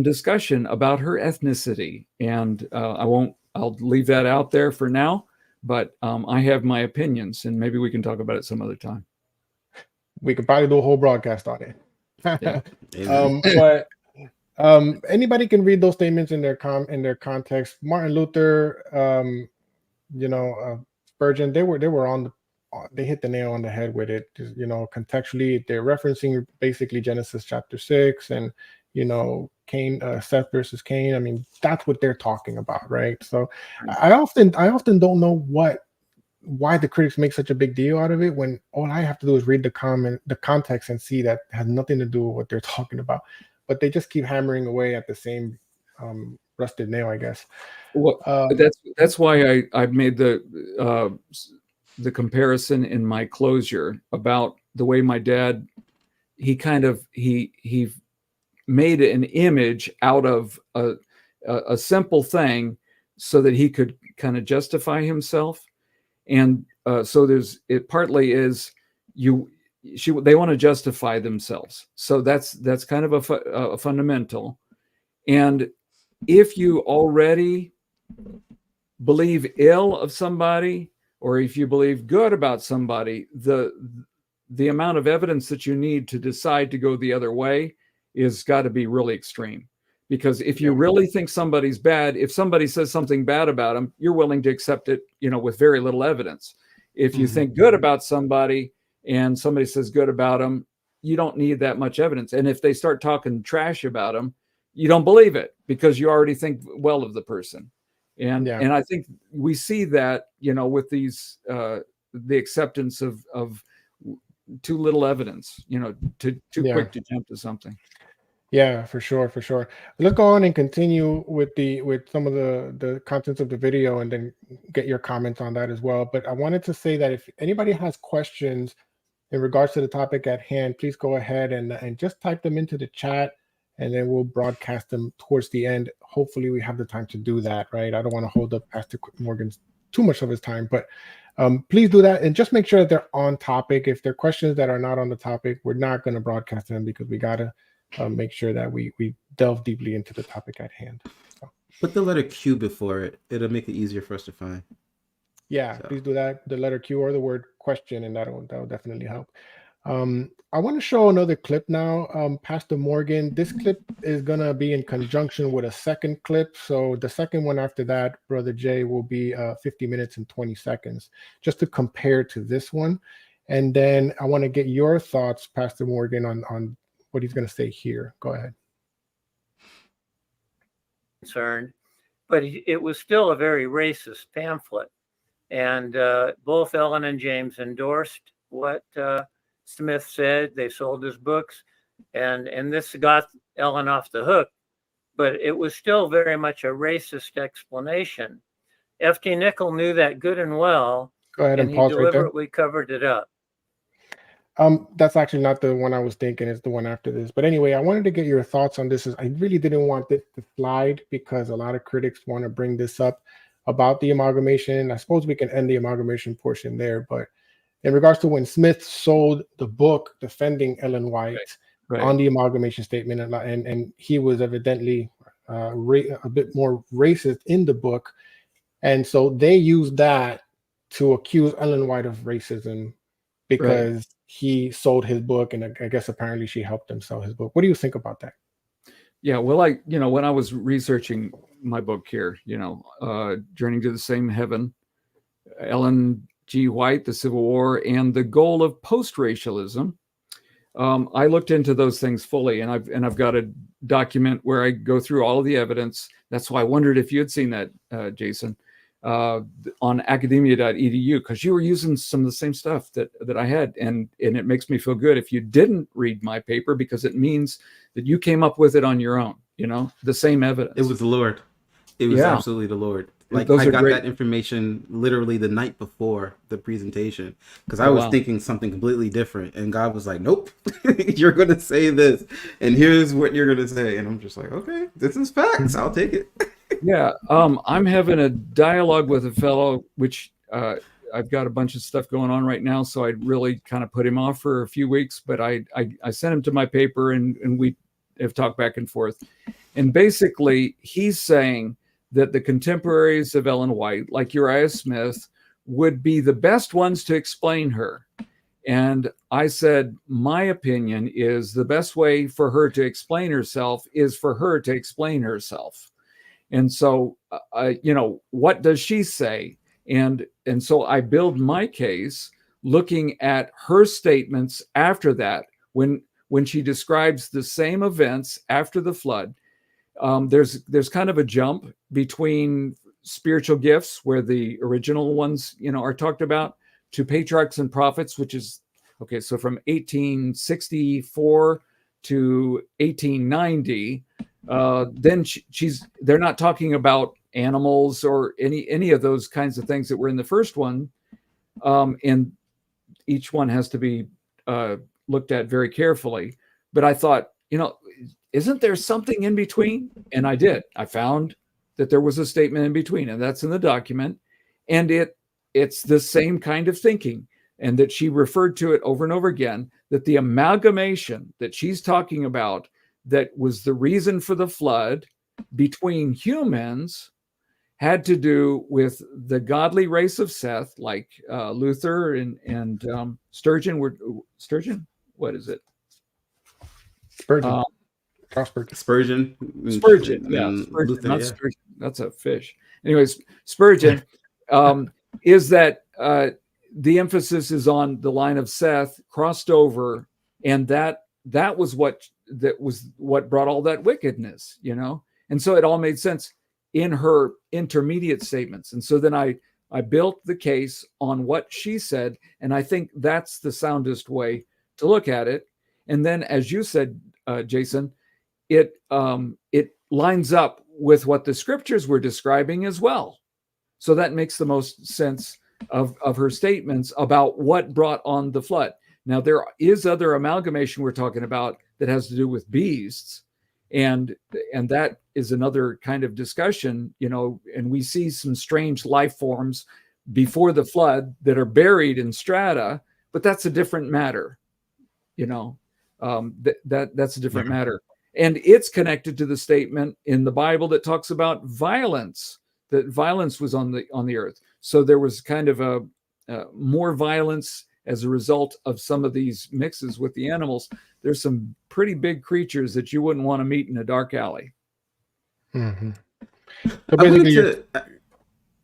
discussion about her ethnicity, and I'll leave that out there for now, but I have my opinions, and maybe we can talk about it some other time.
We could probably do a whole broadcast on it. But anybody can read those statements in their context. Martin Luther, Spurgeon, they hit the nail on the head with it. Contextually, they're referencing basically Genesis chapter 6 and Cain, Seth versus Cain. I mean, that's what they're talking about, right? So I often don't know why the critics make such a big deal out of it, when all I have to do is read the context and see that has nothing to do with what they're talking about. But they just keep hammering away at the same rusted nail, I guess.
Well, that's why I made the comparison in my closure about the way my dad, he made an image out of a simple thing so that he could kind of justify himself. And so partly is they want to justify themselves. So that's kind of a fundamental. And if you already believe ill of somebody, or if you believe good about somebody, the amount of evidence that you need to decide to go the other way is got to be really extreme. Because if you really think somebody's bad, if somebody says something bad about them, you're willing to accept it, with very little evidence. If you think good about somebody and somebody says good about them, you don't need that much evidence. And if they start talking trash about them, you don't believe it because you already think well of the person. And I think we see that, with these the acceptance of too little evidence, too quick to jump to something.
Yeah, for sure. Let's go on and continue with some of the contents of the video, and then get your comments on that as well. But I wanted to say that if anybody has questions in regards to the topic at hand, please go ahead and just type them into the chat, and then we'll broadcast them towards the end. Hopefully we have the time to do that, right? I don't want to hold up Pastor Morgan too much of his time, but please do that, and just make sure that they're on topic. If there are questions that are not on the topic, we're not going to broadcast them, because we got to make sure that we delve deeply into the topic at hand. So.
Put the letter Q before it. It'll make it easier for us to find.
Yeah, please do that. The letter Q or the word question, and that'll definitely help. I want to show another clip now, Pastor Morgan. This clip is going to be in conjunction with a second clip. So the second one after that, Brother Jay, will be 50 minutes and 20 seconds, just to compare to this one. And then I want to get your thoughts, Pastor Morgan, on what he's going to say here. Go ahead.
Concerned, but it was still a very racist pamphlet. And both Ellen and James endorsed what Smith said. They sold his books, and this got Ellen off the hook. But it was still very much a racist explanation. F.T. Nickel knew that good and well.
Go ahead and
he
pause right there.
deliberately covered it up.
That's actually not the one I was thinking. It's the one after this. But anyway, I wanted to get your thoughts on this. I really didn't want this to slide because a lot of critics want to bring this up about the amalgamation. I suppose we can end the amalgamation portion there. But in regards to when Smith sold the book defending Ellen White on the amalgamation statement, and he was evidently a bit more racist in the book. And so they used that to accuse Ellen White of racism because he sold his book, and I guess apparently she helped him sell his book. What do you think about that?
Yeah, well, when I was researching my book here, Journeying to the Same Heaven, Ellen G. White, the Civil War, and the goal of post-racialism, I looked into those things fully, and I've got a document where I go through all of the evidence. That's why I wondered if you had seen that, Jason, on academia.edu, because you were using some of the same stuff that I had, and it makes me feel good if you didn't read my paper, because it means that you came up with it on your own, the same evidence.
It was the Lord. It was absolutely the Lord. Like, I got that information literally the night before the presentation, because I was thinking something completely different, and God was like, nope, you're going to say this, and here's what you're going to say. And I'm just like, okay, this is facts. I'll take it.
Yeah, I'm having a dialogue with a fellow, which I've got a bunch of stuff going on right now, so I really kind of put him off for a few weeks, but I sent him to my paper, and we have talked back and forth. And basically, he's saying that the contemporaries of Ellen White, like Uriah Smith, would be the best ones to explain her. And I said, my opinion is the best way for her to explain herself is for her to explain herself. And so, what does she say? And so I build my case looking at her statements after that, when she describes the same events after the flood. There's kind of a jump between spiritual gifts, where the original ones, are talked about, to patriarchs and prophets, which is, okay, so from 1864 to 1890, then they're not talking about animals or any of those kinds of things that were in the first one, and each one has to be looked at very carefully. But I thought, isn't there something in between? And I did. I found that there was a statement in between, and that's in the document, and it's the same kind of thinking, and that she referred to it over and over again, that the amalgamation that she's talking about, that was the reason for the flood between humans, had to do with the godly race of Seth, like Luther and Sturgeon. Sturgeon? What is it?
Spurgeon.
Spurgeon.
Yeah. Spurgeon, not Sturgeon. That's a fish. Anyways, Spurgeon is that the emphasis is on the line of Seth crossed over, and that was what brought all that wickedness, and so it all made sense in her intermediate statements. And so then I built the case on what she said, and I think that's the soundest way to look at it. And then, as you said, Jason, it lines up with what the scriptures were describing as well. So that makes the most sense of her statements about what brought on the flood. Now, there is other amalgamation we're talking about that has to do with beasts, and that is another kind of discussion, and we see some strange life forms before the flood that are buried in strata, but that's a different matter, that's a different matter. And it's connected to the statement in the Bible that talks about violence, that violence was on the earth. So there was kind of a more violence as a result of some of these mixes with the animals, there's some pretty big creatures that you wouldn't want to meet in a dark alley.
So
I
basically,
wanted to.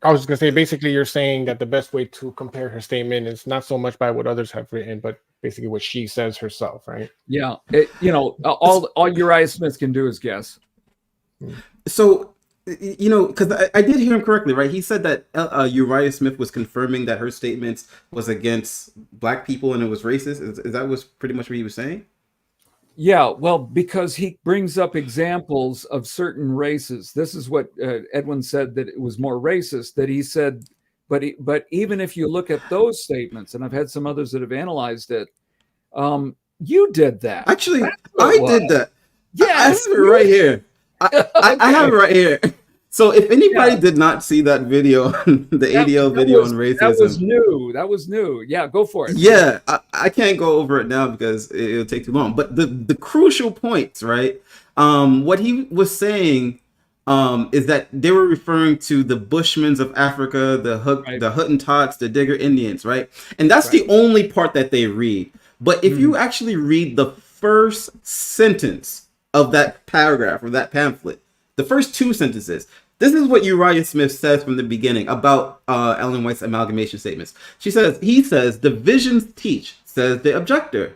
I was going to say, basically, you're saying that the best way to compare her statement is not so much by what others have written, but basically what she says herself, right?
Yeah, all Uriah Smith can do is guess.
So, because I did hear him correctly, right? He said that Uriah Smith was confirming that her statements was against Black people and it was racist. Is that was pretty much what he was saying?
Yeah, well, because he brings up examples of certain races. This is what Edwin said, that it was more racist, that he said, but even if you look at those statements, and I've had some others that have analyzed it, you did that.
Actually, I did that.
Yes,
I have it right here. I have it right here. So if anybody did not see that video, the ADL video on racism.
That was new. Yeah, go for it.
Yeah, I can't go over it now because it'll take too long. But the crucial points, right? What he was saying is that they were referring to the Bushmen of Africa, the Hottentots, the Digger Indians, right? And that's the only part that they read. But if you actually read the first sentence of that paragraph or that pamphlet, the first two sentences, this is what Uriah Smith says from the beginning about Ellen White's amalgamation statements. He says, the visions teach, says the objector,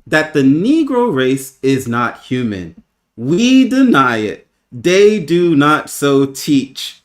that the Negro race is not human. We deny it. They do not so teach.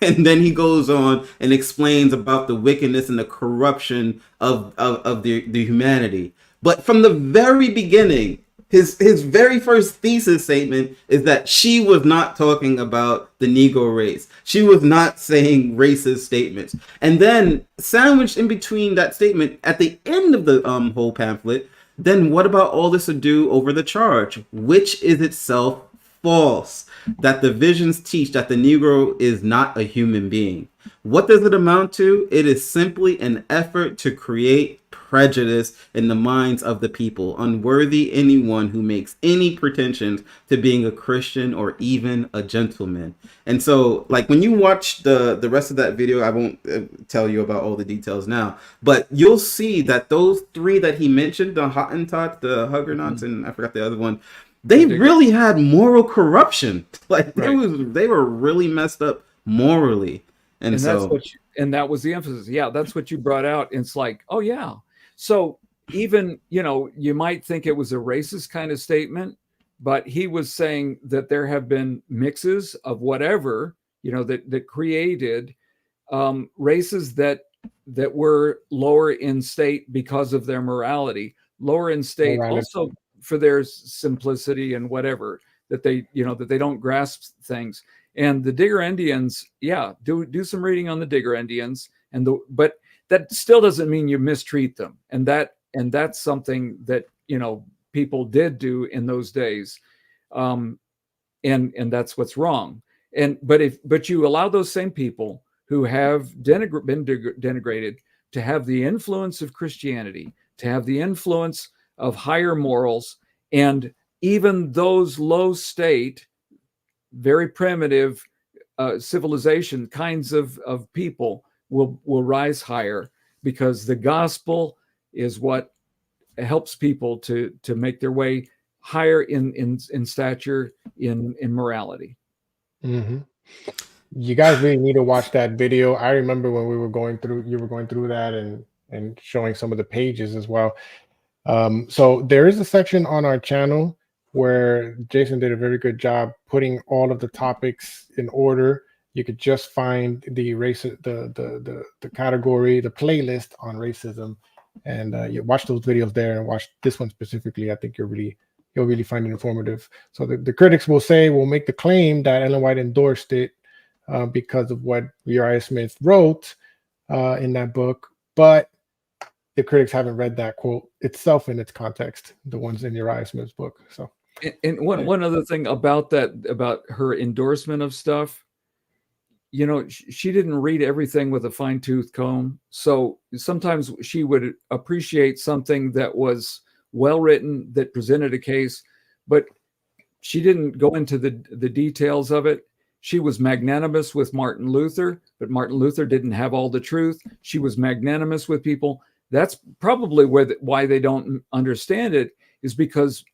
And then he goes on and explains about the wickedness and the corruption of the humanity. But from the very beginning, his very first thesis statement is that she was not talking about the Negro race. She was not saying racist statements. And then sandwiched in between that statement at the end of the whole pamphlet, then what about all this ado over the charge, which is itself false, that the visions teach that the Negro is not a human being. What does it amount to? It is simply an effort to create prejudice in the minds of the people, unworthy anyone who makes any pretensions to being a Christian or even a gentleman. And so, like, when you watch the rest of that video, I won't tell you about all the details now, but you'll see that those three that he mentioned, the Hottentots, the Huguenots, and I forgot the other one, they really had moral corruption. Like, they were really messed up morally. And so
that was the emphasis. Yeah, that's what you brought out. It's like, oh yeah. So even, you might think it was a racist kind of statement, but he was saying that there have been mixes of whatever, that created races that were lower in state because of their morality, lower in state also for their simplicity and whatever, that they don't grasp things. And the Digger Indians, do some reading on the Digger Indians, but that still doesn't mean you mistreat them. And that's something that, people did do in those days. And that's what's wrong. But you allow those same people who have been denigrated to have the influence of Christianity, to have the influence of higher morals, and even those low state, very primitive civilization kinds of people will rise higher, because the gospel is what helps people to make their way higher in stature, in morality.
Mm-hmm. You guys really need to watch that video. I remember when you were going through that and showing some of the pages as well. So there is a section on our channel where Jason did a very good job putting all of the topics in order. You could just find the category, the playlist on racism, and you watch those videos there and watch this one specifically. I think you'll really find it informative. So the critics will make the claim that Ellen White endorsed it because of what Uriah Smith wrote in that book, but the critics haven't read that quote itself in its context, the ones in Uriah Smith's book. So,
and one other thing about her endorsement of stuff, she didn't read everything with a fine-tooth comb. So sometimes she would appreciate something that was well written, that presented a case, but she didn't go into the details of it. She was magnanimous with Martin Luther, but Martin Luther didn't have all the truth. She was magnanimous with people. That's probably why they don't understand it, is because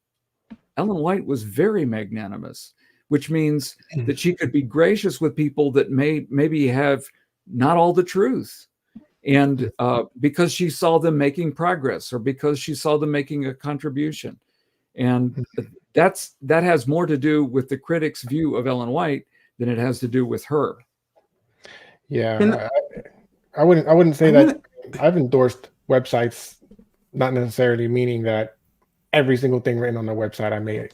Ellen White was very magnanimous, which means that she could be gracious with people that maybe have not all the truth. And because she saw them making progress, or because she saw them making a contribution. And that has more to do with the critics' view of Ellen White than it has to do with her.
Yeah, I wouldn't say that. I've endorsed websites, not necessarily meaning that every single thing written on the website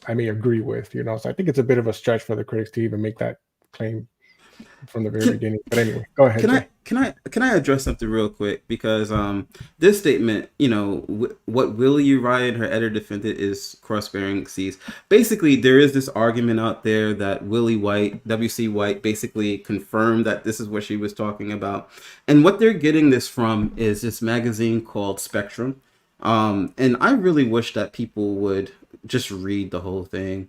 I may agree with, you know. So I think it's a bit of a stretch for the critics to even make that claim from the very beginning. But anyway, go ahead.
Can I address something real quick? Because this statement, you know, what Willie Uriah and her editor defended is cross-bearing C's. Basically, there is this argument out there that Willie White, W.C. White, basically confirmed that this is what she was talking about. And what they're getting this from is this magazine called Spectrum. And I really wish that people would just read the whole thing,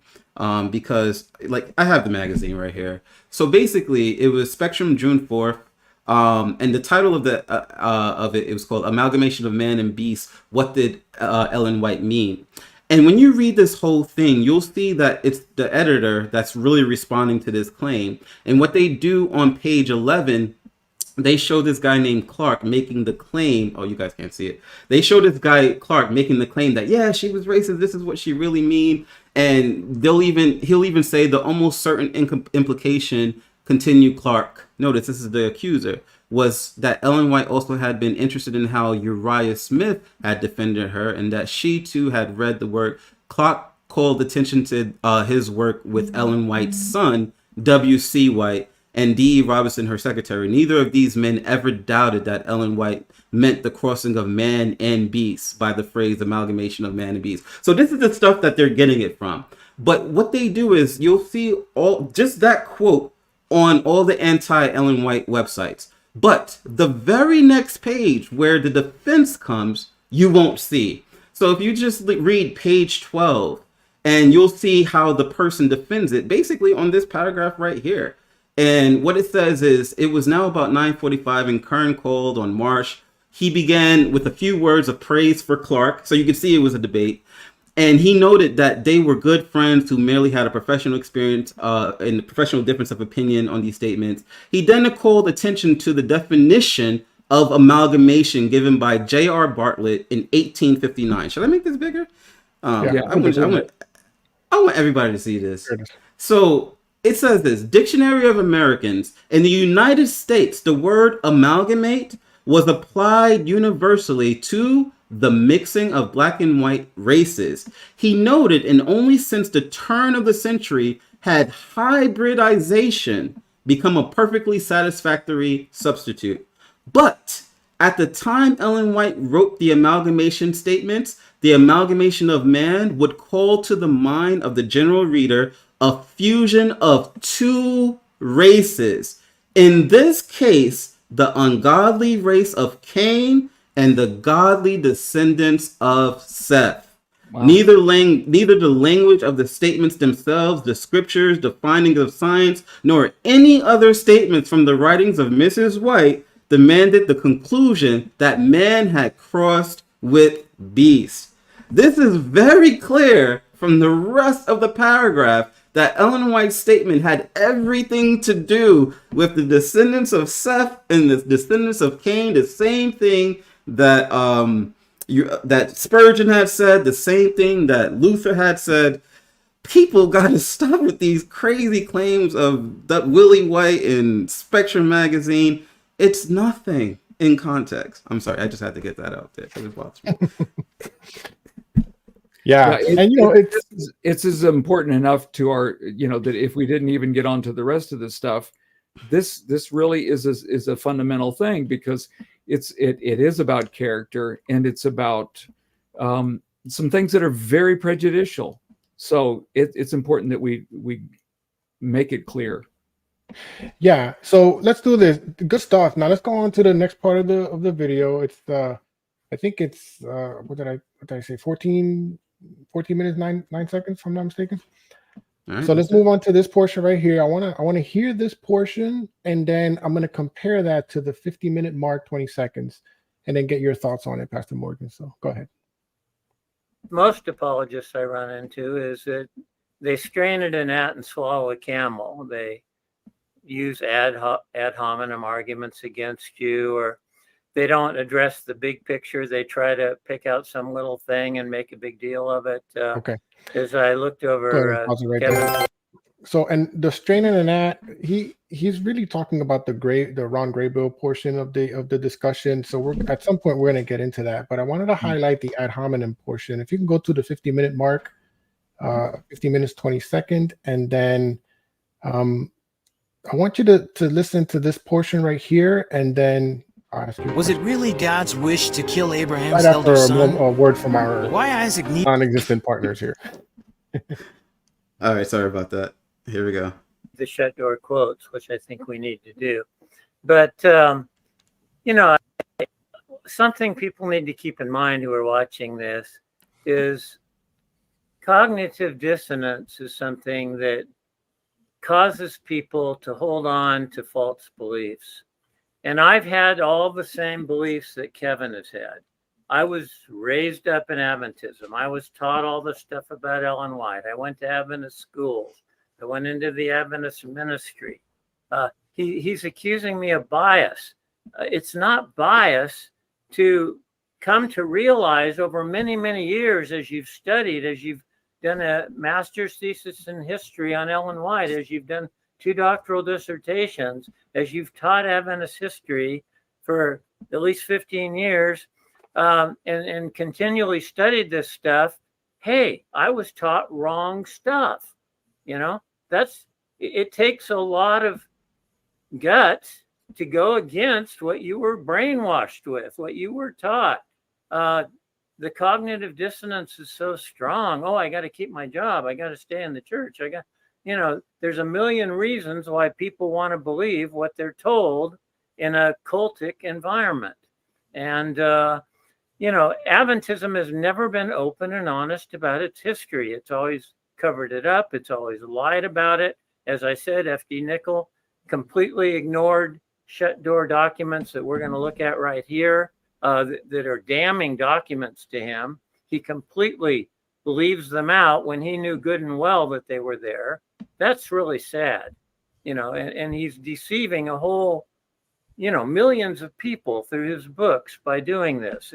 because, like, I have the magazine right here. So basically, it was Spectrum June 4th. And the title of it was called Amalgamation of Man and Beast. What did Ellen White mean? And when you read this whole thing, you'll see that it's the editor that's really responding to this claim. And what they do on page 11, they show this guy named Clark making the claim. Oh, you guys can't see it. They show this guy Clark making the claim that, yeah, she was racist. This is what she really mean. And he'll even say the almost certain implication, continue Clark. Notice this is the accuser, was that Ellen White also had been interested in how Uriah Smith had defended her, and that she too had read the work. Clark called attention to his work with Ellen White's son, W.C. White, and D.E. Robinson, her secretary. Neither of these men ever doubted that Ellen White meant the crossing of man and beast by the phrase amalgamation of man and beast. So this is the stuff that they're getting it from. But what they do is, you'll see just that quote on all the anti-Ellen White websites. But the very next page where the defense comes, you won't see. So if you just read page 12, and you'll see how the person defends it, basically on this paragraph right here. And what it says is, it was now about 9:45 and Kern called on Marsh. He began with a few words of praise for Clark. So you can see it was a debate. And he noted that they were good friends who merely had a professional experience and professional difference of opinion on these statements. He then called attention to the definition of amalgamation given by J.R. Bartlett in 1859. Should I make this bigger? I want everybody to see this. So it says this: Dictionary of Americans. In the United States, the word amalgamate was applied universally to the mixing of black and white races. He noted, and only since the turn of the century had hybridization become a perfectly satisfactory substitute. But at the time Ellen White wrote the amalgamation statements, the amalgamation of man would call to the mind of the general reader a fusion of two races. In this case, the ungodly race of Cain and the godly descendants of Seth. Wow. Neither the language of the statements themselves, the scriptures, the findings of science, nor any other statements from the writings of Mrs. White demanded the conclusion that man had crossed with beast. This is very clear from the rest of the paragraph that Ellen White's statement had everything to do with the descendants of Seth and the descendants of Cain, the same thing that that Spurgeon had said, the same thing that Luther had said. People got to stop with these crazy claims of that Willie White in Spectrum magazine. It's nothing in context. I'm sorry, I just had to get that out there.
Yeah, and you know,
it's as important enough to our, you know, that if we didn't even get onto the rest of the stuff, this really is a fundamental thing, because it is about character, and it's about some things that are very prejudicial. So it's important that we make it clear.
Yeah. So let's do this. Good stuff. Now let's go on to the next part of the video. It's I think it's what did I say? 14 minutes 9 seconds, if I'm not mistaken. Right. So let's move on to this portion right here. I want to hear this portion, and then I'm going to compare that to the 50-minute mark, 20 seconds. and then get your thoughts on it, Pastor Morgan. So go ahead.
Most apologists I run into is that they strain at a gnat and swallow a camel. They use ad hominem arguments against you, or they don't address the big picture. They try to pick out some little thing and make a big deal of it.
Okay.
As I looked over Kevin.
So, and the strain and the gnat, he's really talking about the Ron Graybill portion of the discussion. So we're at some point we're going to get into that, but I wanted to highlight the ad hominem portion. If you can go to the 50-minute mark, 50 minutes 20 seconds, and then I want you to listen to this portion right here, and then
was it really God's wish to kill Abraham's
right after
elder son?
A word from our
Why Isaac
non-existent partners here.
All right, sorry about that. Here we go.
The shut door quotes, which I think we need to do. But, something people need to keep in mind who are watching this is cognitive dissonance is something that causes people to hold on to false beliefs. And I've had all the same beliefs that Kevin has had. I was raised up in Adventism. I was taught all the stuff about Ellen White. I went to Adventist schools. I went into the Adventist ministry. He's accusing me of bias. It's not bias to come to realize over many, many years as you've studied, as you've done a master's thesis in history on Ellen White, as you've done 2 doctoral dissertations, as you've taught Adventist history for at least 15 years, and continually studied this stuff. Hey, I was taught wrong stuff. It takes a lot of guts to go against what you were brainwashed with, what you were taught. The cognitive dissonance is so strong. Oh, I got to keep my job. I got to stay in the church. There's a million reasons why people want to believe what they're told in a cultic environment. And, Adventism has never been open and honest about its history. It's always covered it up. It's always lied about it. As I said, F.D. Nickel completely ignored shut door documents that we're going to look at right here. That are damning documents to him. He completely leaves them out when he knew good and well that they were there. That's really sad, and he's deceiving a whole, millions of people through his books by doing this.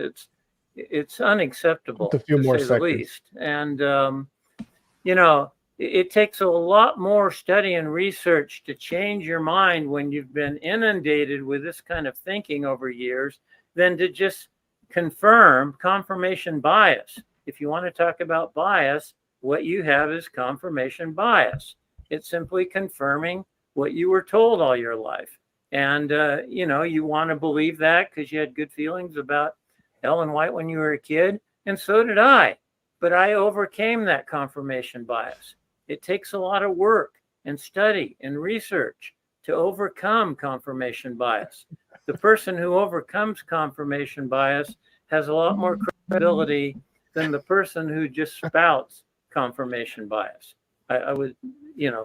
It's unacceptable, to say the least. And, it takes a lot more study and research to change your mind when you've been inundated with this kind of thinking over years than to just confirmation bias. If you want to talk about bias, what you have is confirmation bias. It's simply confirming what you were told all your life. And, you want to believe that because you had good feelings about Ellen White when you were a kid. And so did I. But I overcame that confirmation bias. It takes a lot of work and study and research to overcome confirmation bias. The person who overcomes confirmation bias has a lot more credibility than the person who just spouts confirmation bias. I would,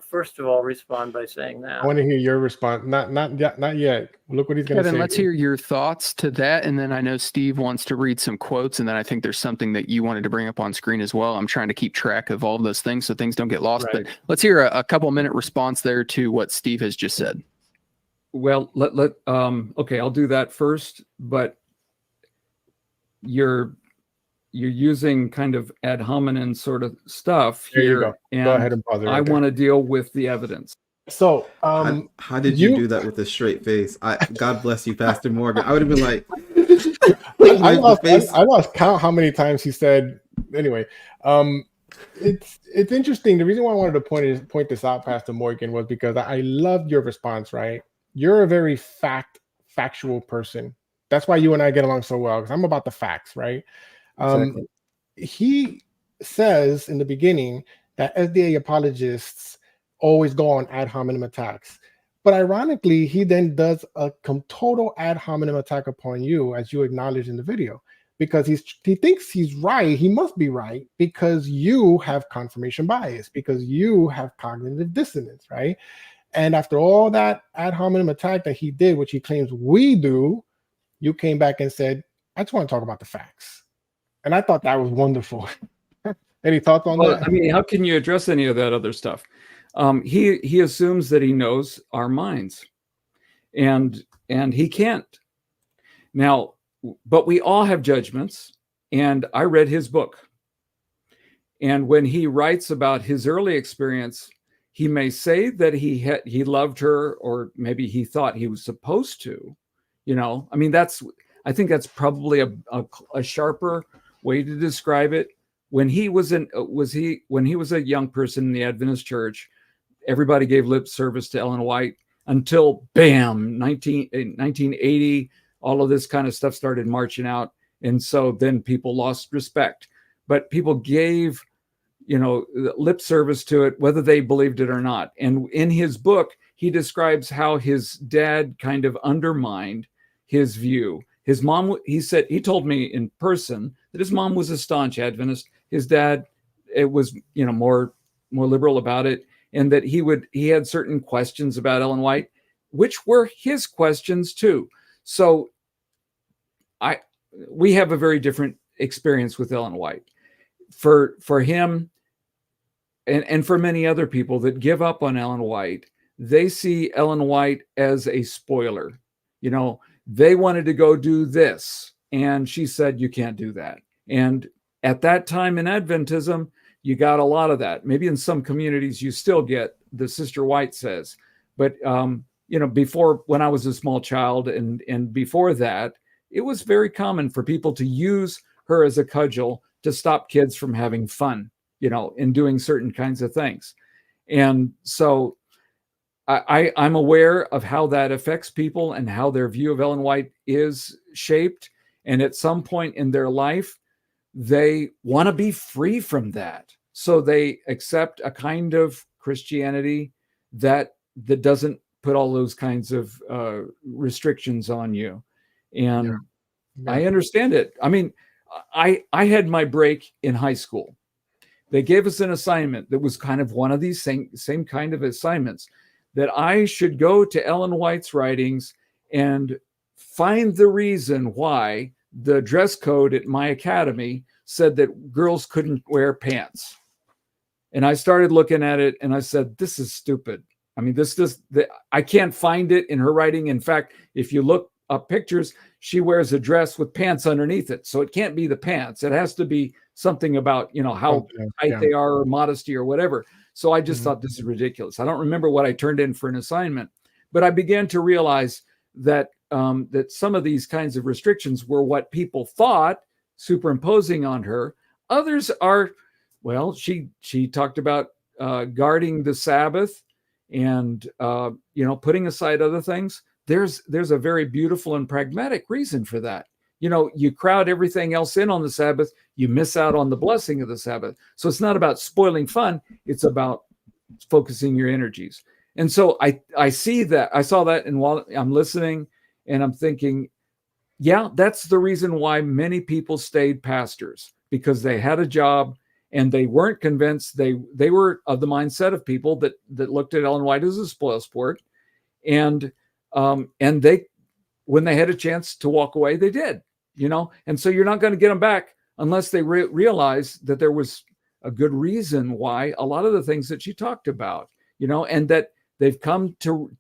first of all, respond by saying that.
I want to hear your response. Not yet. Look what he's going to say.
Kevin, let's hear your thoughts to that. And then I know Steve wants to read some quotes. And then I think there's something that you wanted to bring up on screen as well. I'm trying to keep track of all of those things so things don't get lost. Right. But let's hear a couple minute response there to what Steve has just said.
Well, okay, I'll do that first, but you're using kind of ad hominem sort of stuff here.
There you go.
And
go ahead and pause it.
I want to deal with the evidence.
So,
how did you do that with a straight face? God bless you, Pastor Morgan. I would have been like,
I lost count how many times he said. Anyway, it's interesting. The reason why I wanted to point this out, Pastor Morgan, was because I loved your response. Right, you're a very factual person. That's why you and I get along so well, because I'm about the facts, right? Exactly. He says in the beginning that SDA apologists always go on ad hominem attacks. But ironically, he then does a total ad hominem attack upon you, as you acknowledged in the video, because he thinks he's right. He must be right because you have confirmation bias, because you have cognitive dissonance, right? And after all that ad hominem attack that he did, which he claims we do, you came back and said, I just want to talk about the facts. And I thought that was wonderful. Any thoughts on
Well,
that?
I mean, how can you address any of that other stuff? He assumes that he knows our minds, and he can't. Now, but we all have judgments, and I read his book. And when he writes about his early experience, he may say that he loved her, or maybe he thought he was supposed to. You know, I mean, I think that's probably a sharper way to describe it. When he was a young person in the Adventist church, everybody gave lip service to Ellen White until bam, 1980, all of this kind of stuff started marching out. And so then people lost respect, but people gave, lip service to it, whether they believed it or not. And in his book, he describes how his dad kind of undermined his view. His mom, he told me in person that his mom was a staunch Adventist. His dad, it was, more liberal about it. And that he had certain questions about Ellen White, which were his questions too. So we have a very different experience with Ellen White. For him, and for many other people that give up on Ellen White, they see Ellen White as a spoiler. They wanted to go do this, and she said, you can't do that. And at that time in Adventism, you got a lot of that. Maybe in some communities you still get the Sister White says, but before, when I was a small child and before that, it was very common for people to use her as a cudgel to stop kids from having fun, in doing certain kinds of things. And so I'm aware of how that affects people and how their view of Ellen White is shaped. And at some point in their life, they want to be free from that. So they accept a kind of Christianity that doesn't put all those kinds of restrictions on you. And yeah. I understand it. I mean, I had my break in high school. They gave us an assignment that was kind of one of these same kind of assignments, that I should go to Ellen White's writings and find the reason why the dress code at my academy said that girls couldn't wear pants. And I started looking at it and I said, this is stupid. I mean, I can't find it in her writing. In fact, if you look up pictures, she wears a dress with pants underneath it. So it can't be the pants. It has to be something about, how tight they are, or modesty or whatever. So I just thought, this is ridiculous. I don't remember what I turned in for an assignment, but I began to realize that that some of these kinds of restrictions were what people thought superimposing on her. Others are, well, she talked about guarding the Sabbath and putting aside other things. There's a very beautiful and pragmatic reason for that. You crowd everything else in on the Sabbath, you miss out on the blessing of the Sabbath. So it's not about spoiling fun, it's about focusing your energies. And so I see that, I saw that, and while I'm listening and I'm thinking, yeah, that's the reason why many people stayed pastors, because they had a job and they weren't convinced. They were of the mindset of people that looked at Ellen White as a spoil sport, and they, when they had a chance to walk away, they did, and so you're not going to get them back unless they realize that there was a good reason why a lot of the things that she talked about, and that they've come to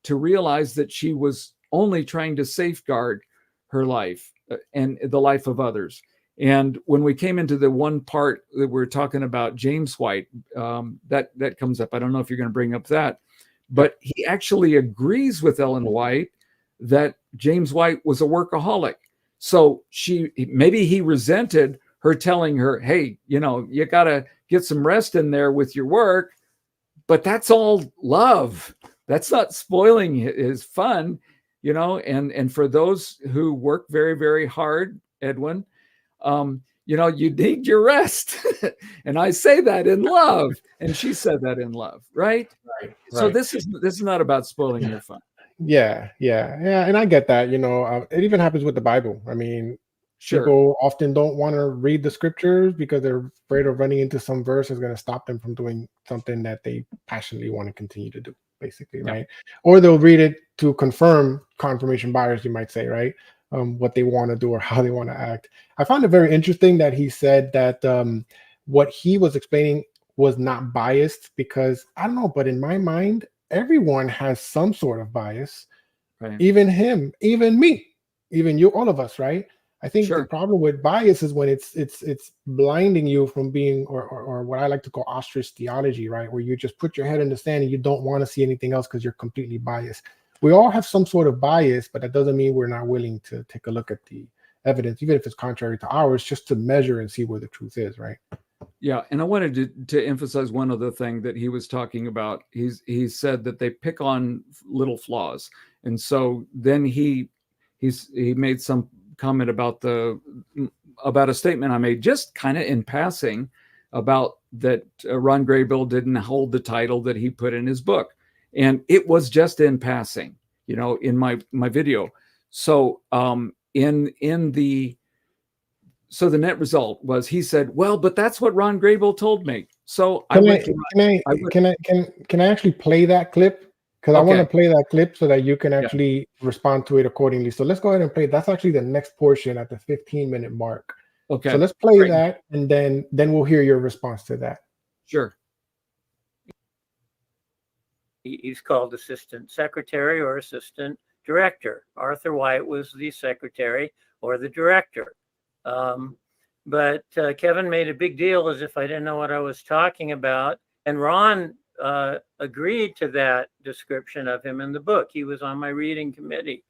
realize that she was only trying to safeguard her life and the life of others. And when we came into the one part that we're talking about James White, that comes up. I don't know if you're going to bring up that, but he actually agrees with Ellen White that James White was a workaholic. So maybe he resented her telling her, hey, you got to get some rest in there with your work, but that's all love. That's not spoiling his fun, and for those who work very, very hard, Edwin, you need your rest. And I say that in love. And she said that in love, right? Right. So this is not about spoiling your fun.
Yeah. And I get that, it even happens with the Bible. I mean, sure. People often don't want to read the scriptures because they're afraid of running into some verse that's going to stop them from doing something that they passionately want to continue to do, basically, right? Or they'll read it to confirmation bias, you might say, right? what they want to do or how they want to act. I found it very interesting that he said that what he was explaining was not biased, because I don't know, but in my mind, everyone has some sort of bias.
Right.
Even him, even me, even you, all of us, right? I think
Sure.
the problem with bias is when it's blinding you from being, or what I like to call ostrich theology, right? Where you just put your head in the sand and you don't want to see anything else because you're completely biased. We all have some sort of bias, but that doesn't mean we're not willing to take a look at the evidence, even if it's contrary to ours, just to measure and see where the truth is, right?
Yeah, and I wanted to emphasize one other thing that he was talking about. He said that they pick on little flaws, and so then he made some comment about a statement I made just kind of in passing about that Ron Graybill didn't hold the title that he put in his book, and it was just in passing, in my video. So So the net result was he said, "Well, but that's what Ron Graybill told me." So
Can I actually play that clip? Because I want to play that clip so that you can actually respond to it accordingly. So let's go ahead and play. That's actually the next portion at the 15-minute mark.
Okay.
So let's play that, and then we'll hear your response to that.
Sure.
He's called assistant secretary or assistant director. Arthur White was the secretary or the director. But Kevin made a big deal as if I didn't know what I was talking about. And Ron agreed to that description of him in the book. He was on my reading committee.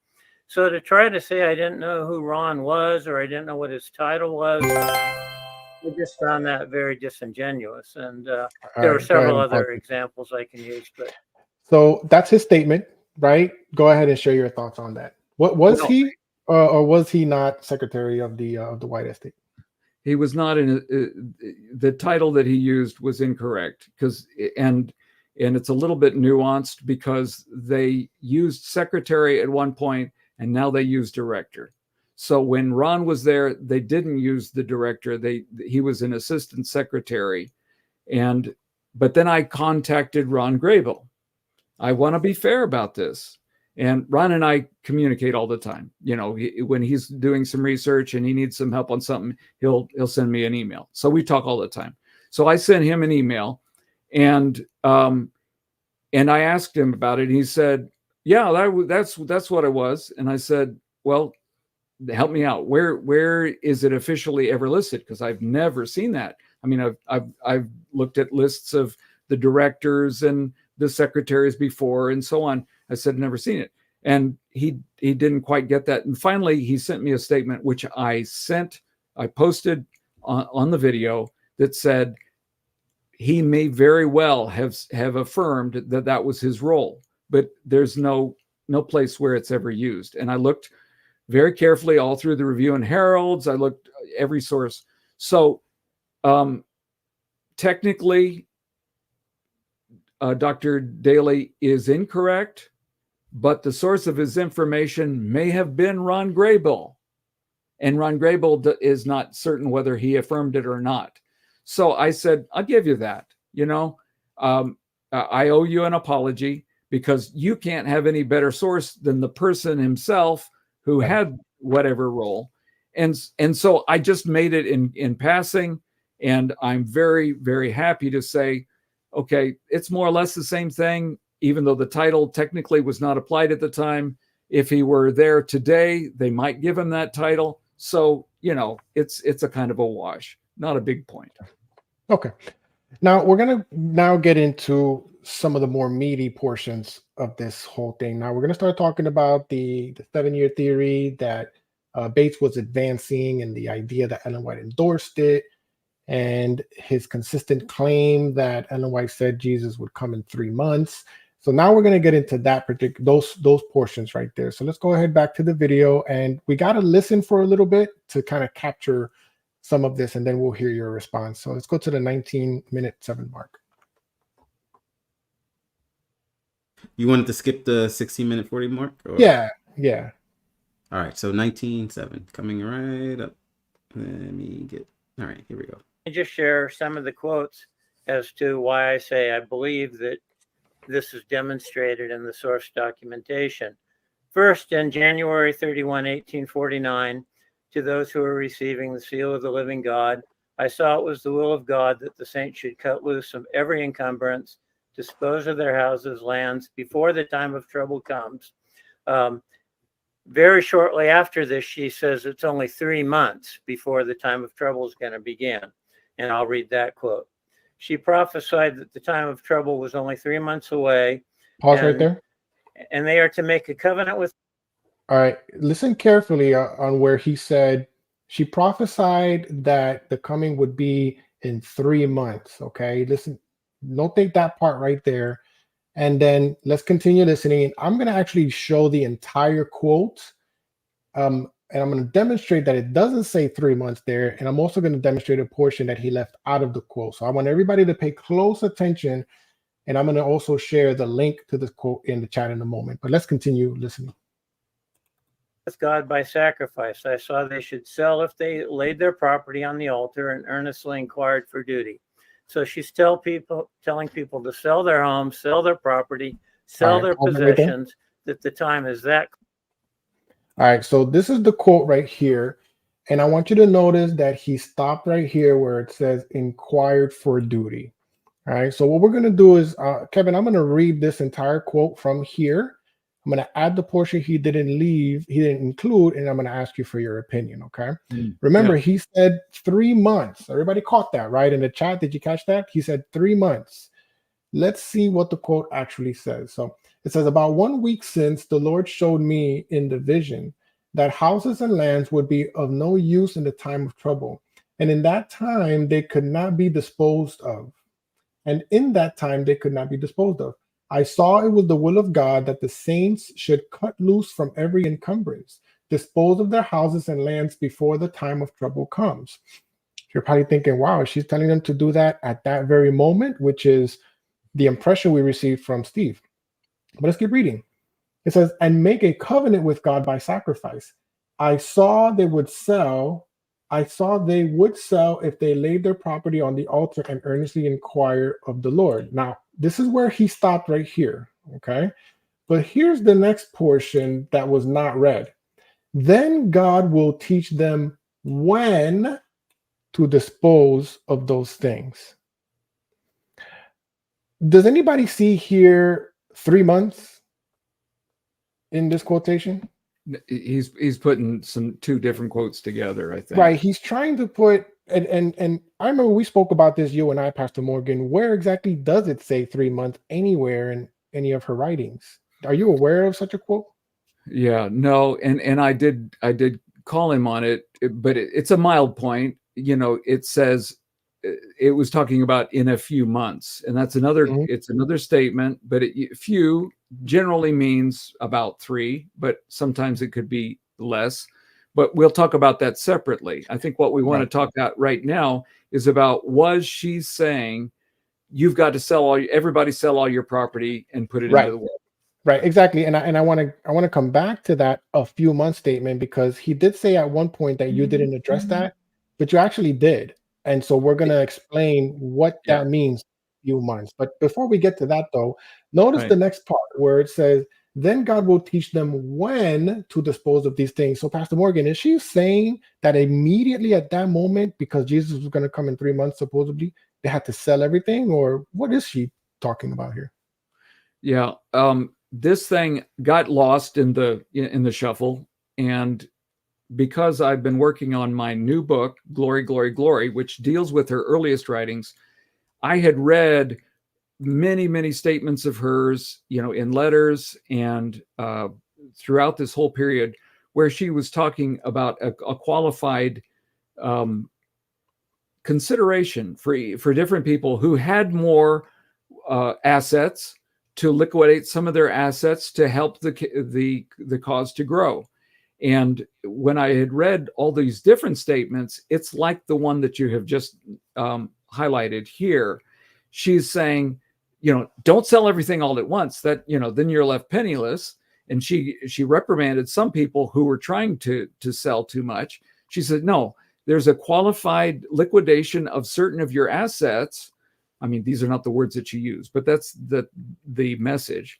So to try to say I didn't know who Ron was or I didn't know what his title was, I just found that very disingenuous. And there are several other examples I can use. But
so that's his statement, right? Go ahead and share your thoughts on that. What was he? Or was he not secretary of the White Estate?
He was not the title that he used was incorrect, and it's a little bit nuanced because they used secretary at one point and now they use director. So when Ron was there, they didn't use the director. He was an assistant secretary, but then I contacted Ron Graybill. I want to be fair about this. And Ron and I communicate all the time. When he's doing some research and he needs some help on something, he'll send me an email. So we talk all the time. So I sent him an email, and I asked him about it. And he said, "Yeah, that's what it was." And I said, "Well, help me out. Where is it officially ever listed? Because I've never seen that. I mean, I've looked at lists of the directors and the secretaries before and so on." I said, "Never seen it." And he didn't quite get that. And finally, he sent me a statement, which I posted on the video, that said he may very well have affirmed that was his role, but there's no place where it's ever used. And I looked very carefully all through the Review and Heralds. I looked every source. So technically, Dr. Daly is incorrect, but the source of his information may have been Ron Graybill. And Ron Graybill is not certain whether he affirmed it or not. So I said, "I'll give you that. I owe you an apology because you can't have any better source than the person himself who had whatever role." And so I just made it in passing. And I'm very, very happy to say, okay, it's more or less the same thing, even though the title technically was not applied at the time. If he were there today, they might give him that title. So, it's a kind of a wash, not a big point.
Okay. Now we're going to get into some of the more meaty portions of this whole thing. Now we're going to start talking about the 7-year theory that Bates was advancing, and the idea that Ellen White endorsed it, and his consistent claim that Ellen White said Jesus would come in 3 months. So now we're going to get into that those portions right there. So let's go ahead back to the video, and we got to listen for a little bit to kind of capture some of this, and then we'll hear your response. So let's go to the 19-minute 7 mark.
You wanted to skip the 16-minute 40 mark? Or?
Yeah.
All right, so 19:7 coming right up. All right, here we go.
I just share some of the quotes as to why I say I believe that this is demonstrated in the source documentation. First, in January 31, 1849, to those who are receiving the seal of the living God, I saw it was the will of God that the saints should cut loose from every encumbrance, dispose of their houses, lands, before the time of trouble comes. Very shortly after this, she says it's only 3 months before the time of trouble is going to begin. And I'll read that quote. She prophesied that the time of trouble was only 3 months away.
Pause right there.
And they are to make a covenant with.
All right. Listen carefully on where he said she prophesied that the coming would be in 3 months. Okay. Listen, notate that part right there. And then let's continue listening. I'm going to actually show the entire quote. And I'm going to demonstrate that it doesn't say 3 months there. And I'm also going to demonstrate a portion that he left out of the quote. So I want everybody to pay close attention. And I'm going to also share the link to this quote in the chat in a moment. But let's continue listening.
With God by sacrifice. I saw they should sell if they laid their property on the altar and earnestly inquired for duty. So she's telling people to sell their homes, sell their property, sell their possessions, that the time is that.
All right, so this is the quote right here. And I want you to notice that he stopped right here where it says inquired for duty. All right, so what we're going to do is, Kevin, I'm going to read this entire quote from here. I'm going to add the portion he didn't include, and I'm going to ask you for your opinion, okay? Remember, he said 3 months. Everybody caught that, right? In the chat, did you catch that? He said 3 months. Let's see what the quote actually says. So it says, about 1 week since, the Lord showed me in the vision that houses and lands would be of no use in the time of trouble. And in that time, they could not be disposed of. And in that time, they could not be disposed of. I saw it was the will of God that the saints should cut loose from every encumbrance, dispose of their houses and lands before the time of trouble comes. You're probably thinking, wow, she's telling them to do that at that very moment, which is the impression we received from Steve. But let's keep reading. It says, and make a covenant with God by sacrifice. I saw they would sell if they laid their property on the altar and earnestly inquire of the Lord. Now, this is where he stopped right here, okay? But here's the next portion that was not read. Then God will teach them when to dispose of those things. Does anybody see here 3 months in this quotation?
He's putting two different quotes together, I think.
Right. He's trying to put, and I remember we spoke about this, you and I, Pastor Morgan. Where exactly does it say 3 months anywhere in any of her writings? Are you aware of such a quote?
Yeah, no, and I did call him on it, but it's a mild point. You know, it says it was talking about in a few months, and that's another. It's another statement, but few generally means about 3, but sometimes it could be less. But we'll talk about that separately. I think what we want to talk about right now is about, was she saying you've got to everybody sell all your property and put it into the world?
Right, exactly. And I want to come back to that a few months statement, because he did say at one point that you didn't address that, but you actually did. And so we're going to explain what that means, few months. But before we get to that, though, notice the next part where it says, then God will teach them when to dispose of these things. So Pastor Morgan, is she saying that immediately at that moment, because Jesus was going to come in 3 months, supposedly, they had to sell everything? Or what is she talking about here?
Yeah, this thing got lost in the shuffle. And because I've been working on my new book, Glory, Glory, Glory, which deals with her earliest writings, I had read many, many statements of hers, in letters and throughout this whole period, where she was talking about a qualified consideration for different people who had more assets, to liquidate some of their assets to help the cause to grow. And when I had read all these different statements, it's like the one that you have just highlighted here. She's saying, don't sell everything all at once. That, then you're left penniless. And she reprimanded some people who were trying to sell too much. She said, no, there's a qualified liquidation of certain of your assets. I mean, these are not the words that she used, but that's the message.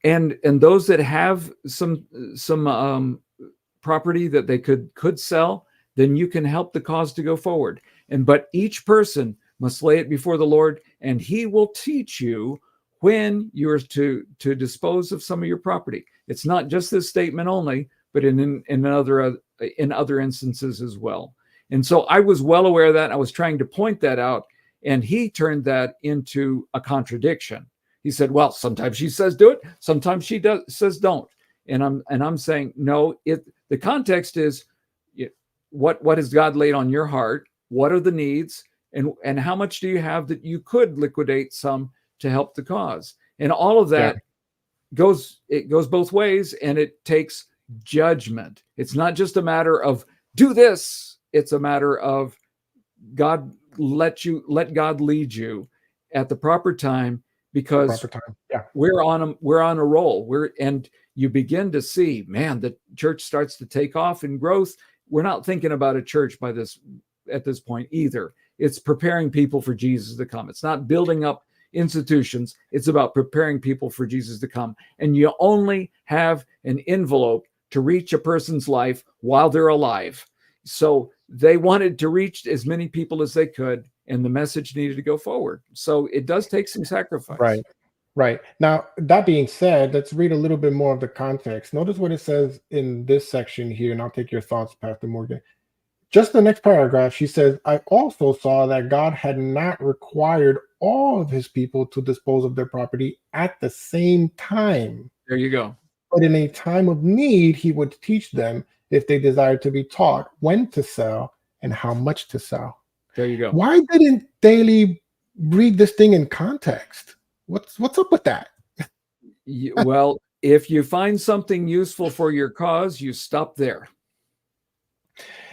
and those that have some property that they could sell, then you can help the cause to go forward. But each person must lay it before the Lord, and He will teach you when you're to dispose of some of your property. It's not just this statement only, but in other instances as well. And so I was well aware of that. I was trying to point that out, and he turned that into a contradiction. He said, well, sometimes she says do it, sometimes she says don't. And I'm saying, no, the context is what has God laid on your heart? What are the needs? And how much do you have that you could liquidate some to help the cause? And all of that goes both ways, and it takes judgment. It's not just a matter of do this. It's a matter of God let God lead you at the proper time, because we're on a roll. And you begin to see, man, the church starts to take off in growth. We're not thinking about a church at this point either. It's preparing people for Jesus to come. It's not building up institutions. It's about preparing people for Jesus to come. And you only have an envelope to reach a person's life while they're alive. So they wanted to reach as many people as they could, and the message needed to go forward. So it does take some sacrifice.
Right. Now, that being said, let's read a little bit more of the context. Notice what it says in this section here, and I'll take your thoughts, Pastor Morgan. Just the next paragraph, she says, I also saw that God had not required all of his people to dispose of their property at the same time.
There you go.
But in a time of need, he would teach them, if they desired to be taught, when to sell and how much to sell.
There you go.
Why didn't Daly read this thing in context? What's up with that?
Well, if you find something useful for your cause, you stop there.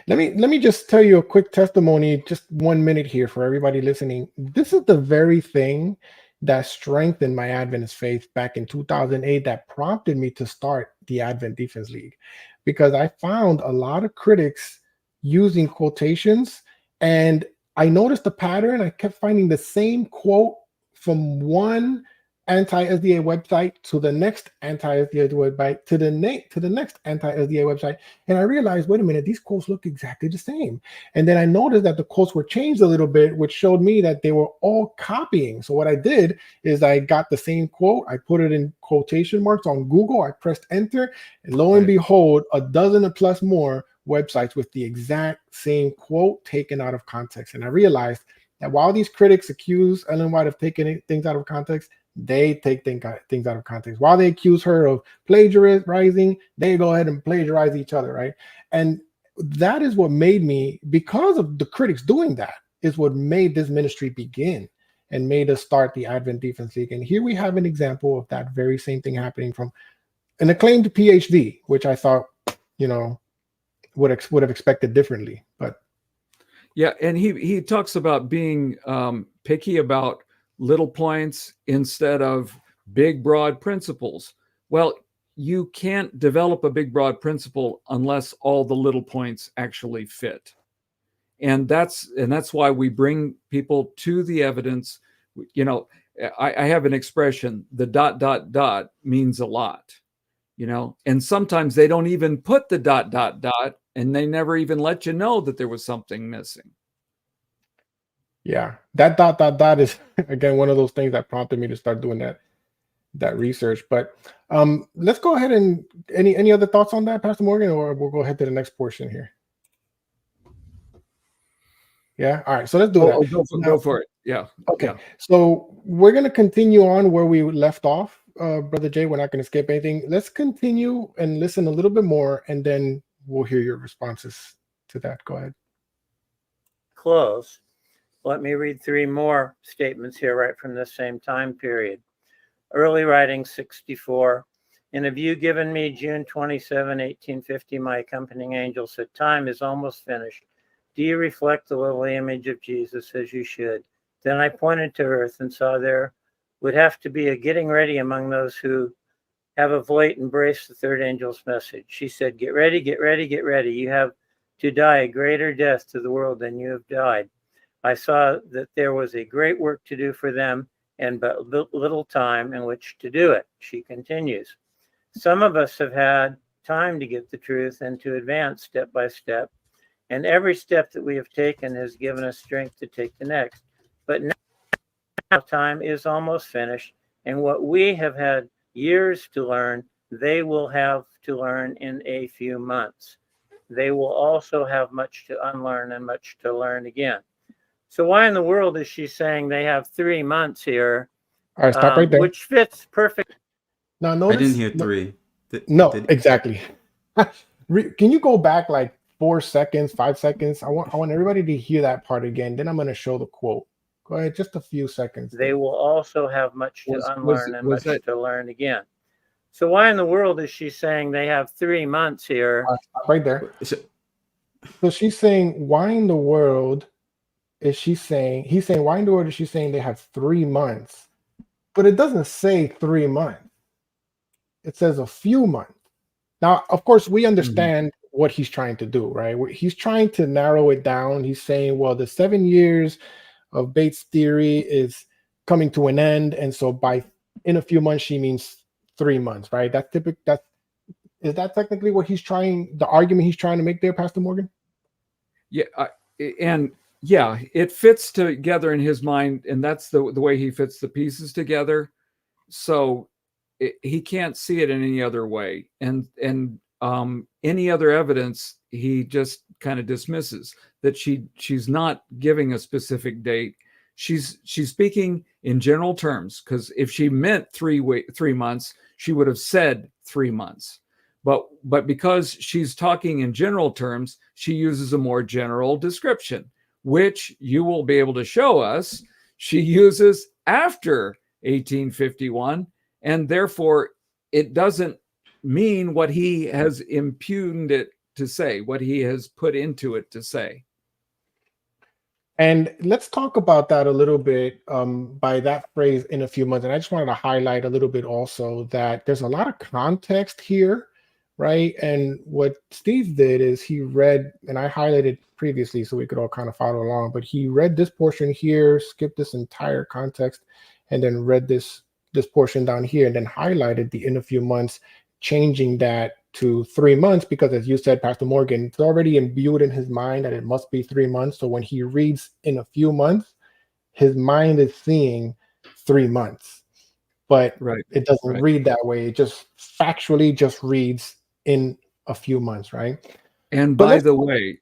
Let me just tell you a quick testimony, just 1 minute here for everybody listening. This is the very thing that strengthened my Adventist faith back in 2008, that prompted me to start the Advent Defense League, because I found a lot of critics using quotations, and I noticed a pattern. I kept finding the same quote from one anti-SDA website to the next anti-SDA website to the next anti-SDA website, and I realized, wait a minute, these quotes look exactly the same. And then I noticed that the quotes were changed a little bit, which showed me that they were all copying. So what I did is I got the same quote, I put it in quotation marks on Google, I pressed enter, and lo and behold, a dozen or plus more websites with the exact same quote taken out of context. And I realized that while these critics accuse Ellen White of taking things out of context, they take things out of context. While they accuse her of plagiarizing, they go ahead and plagiarize each other, right? And that is what made me, because of the critics doing that, is what made this ministry begin and made us start the Advent Defense League. And here we have an example of that very same thing happening from an acclaimed PhD, which I thought, would have expected differently. But
yeah, and he talks about being picky about little points instead of big, broad principles. Well, you can't develop a big, broad principle unless all the little points actually fit. And that's why we bring people to the evidence. I have an expression, the ... means a lot, and sometimes they don't even put the ... and they never even let you know that there was something missing.
Yeah, that ... is again one of those things that prompted me to start doing that research. But let's go ahead and any other thoughts on that, Pastor Morgan, or we'll go ahead to the next portion here. Yeah, all right. So let's do that.
Go for it. Yeah.
Okay.
Yeah.
So we're gonna continue on where we left off, Brother Jay. We're not gonna skip anything. Let's continue and listen a little bit more, and then we'll hear your responses to that. Go ahead.
Close. Let me read 3 more statements here right from the same time period. Early writing 64. In a view given me June 27, 1850, my accompanying angel said, time is almost finished. Do you reflect the lovely image of Jesus as you should? Then I pointed to earth and saw there would have to be a getting ready among those who have of late embraced the third angel's message. She said, get ready, get ready, get ready. You have to die a greater death to the world than you have died. I saw that there was a great work to do for them, and but little time in which to do it. She continues. Some of us have had time to get the truth and to advance step by step, and every step that we have taken has given us strength to take the next. But now time is almost finished, and what we have had years to learn, they will have to learn in a few months. They will also have much to unlearn and much to learn again. So why in the world is she saying they have 3 months here?
All right, stop right there.
Which fits perfect.
Now notice.
I didn't hear 3.
Exactly. Can you go back like 4 seconds, 5 seconds? I want everybody to hear that part again. Then I'm going to show the quote. Go ahead, just a few seconds.
They will also have much to unlearn and much to learn again. So why in the world is she saying they have 3 months here?
Stop right there. So she's saying, why in the world is she saying, he's saying, why in the world is she saying they have 3 months? But it doesn't say 3 months. It says a few months. Now, of course, we understand what he's trying to do, right? He's trying to narrow it down. He's saying, well, the 7 years of Bates' theory is coming to an end. And so in a few months, she means 3 months, right? That's typical. Is that technically what the argument he's trying to make there, Pastor Morgan?
Yeah. It fits together in his mind. And that's the way he fits the pieces together. So he can't see it in any other way. And any other evidence, he just kind of dismisses that she's not giving a specific date. She's speaking in general terms, because if she meant 3 months, she would have said 3 months. But because she's talking in general terms, she uses a more general description, which you will be able to show us she uses after 1851, and therefore it doesn't mean what he has impugned it to say, what he has put into it to say.
And let's talk about that a little bit by that phrase, in a few months. And I just wanted to highlight a little bit also that there's a lot of context here, right? And what Steve did is he read, and I highlighted previously so we could all kind of follow along, but he read this portion here, skipped this entire context, and then read this portion down here, and then highlighted the in a few months, changing that to 3 months, because as you said, Pastor Morgan, it's already imbued in his mind that it must be 3 months. So when he reads in a few months, his mind is seeing 3 months, but it doesn't read that way. It just factually just reads in a few months, right?
And by the way,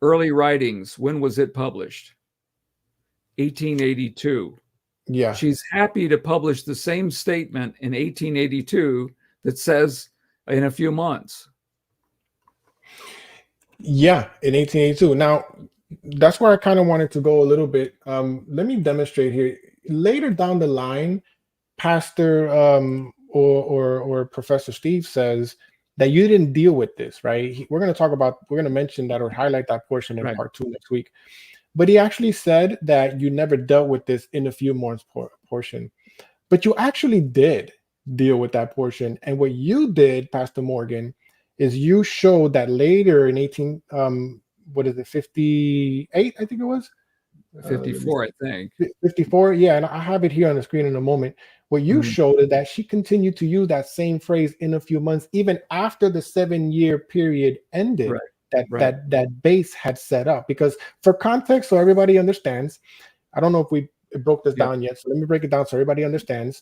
early writings, when was it published? 1882.
Yeah.
She's happy to publish the same statement in 1882 that says in a few months.
Yeah, in 1882. Now, that's where I kind of wanted to go a little bit. Let me demonstrate here. Later down the line, Pastor or Professor Steve says that you didn't deal with this, right? We're going to mention that or highlight that portion in part 2 next week. But he actually said that you never dealt with this in a few months portion. But you actually did deal with that portion. And what you did, Pastor Morgan, is you showed that later in 58, I think it was?
54, I think.
54, yeah, and I have it here on the screen in a moment. What you showed is that she continued to use that same phrase in a few months, even after the 7-year period ended.
Right.
That base had set up. Because for context, so everybody understands, I don't know if we broke this down yet, so let me break it down so everybody understands.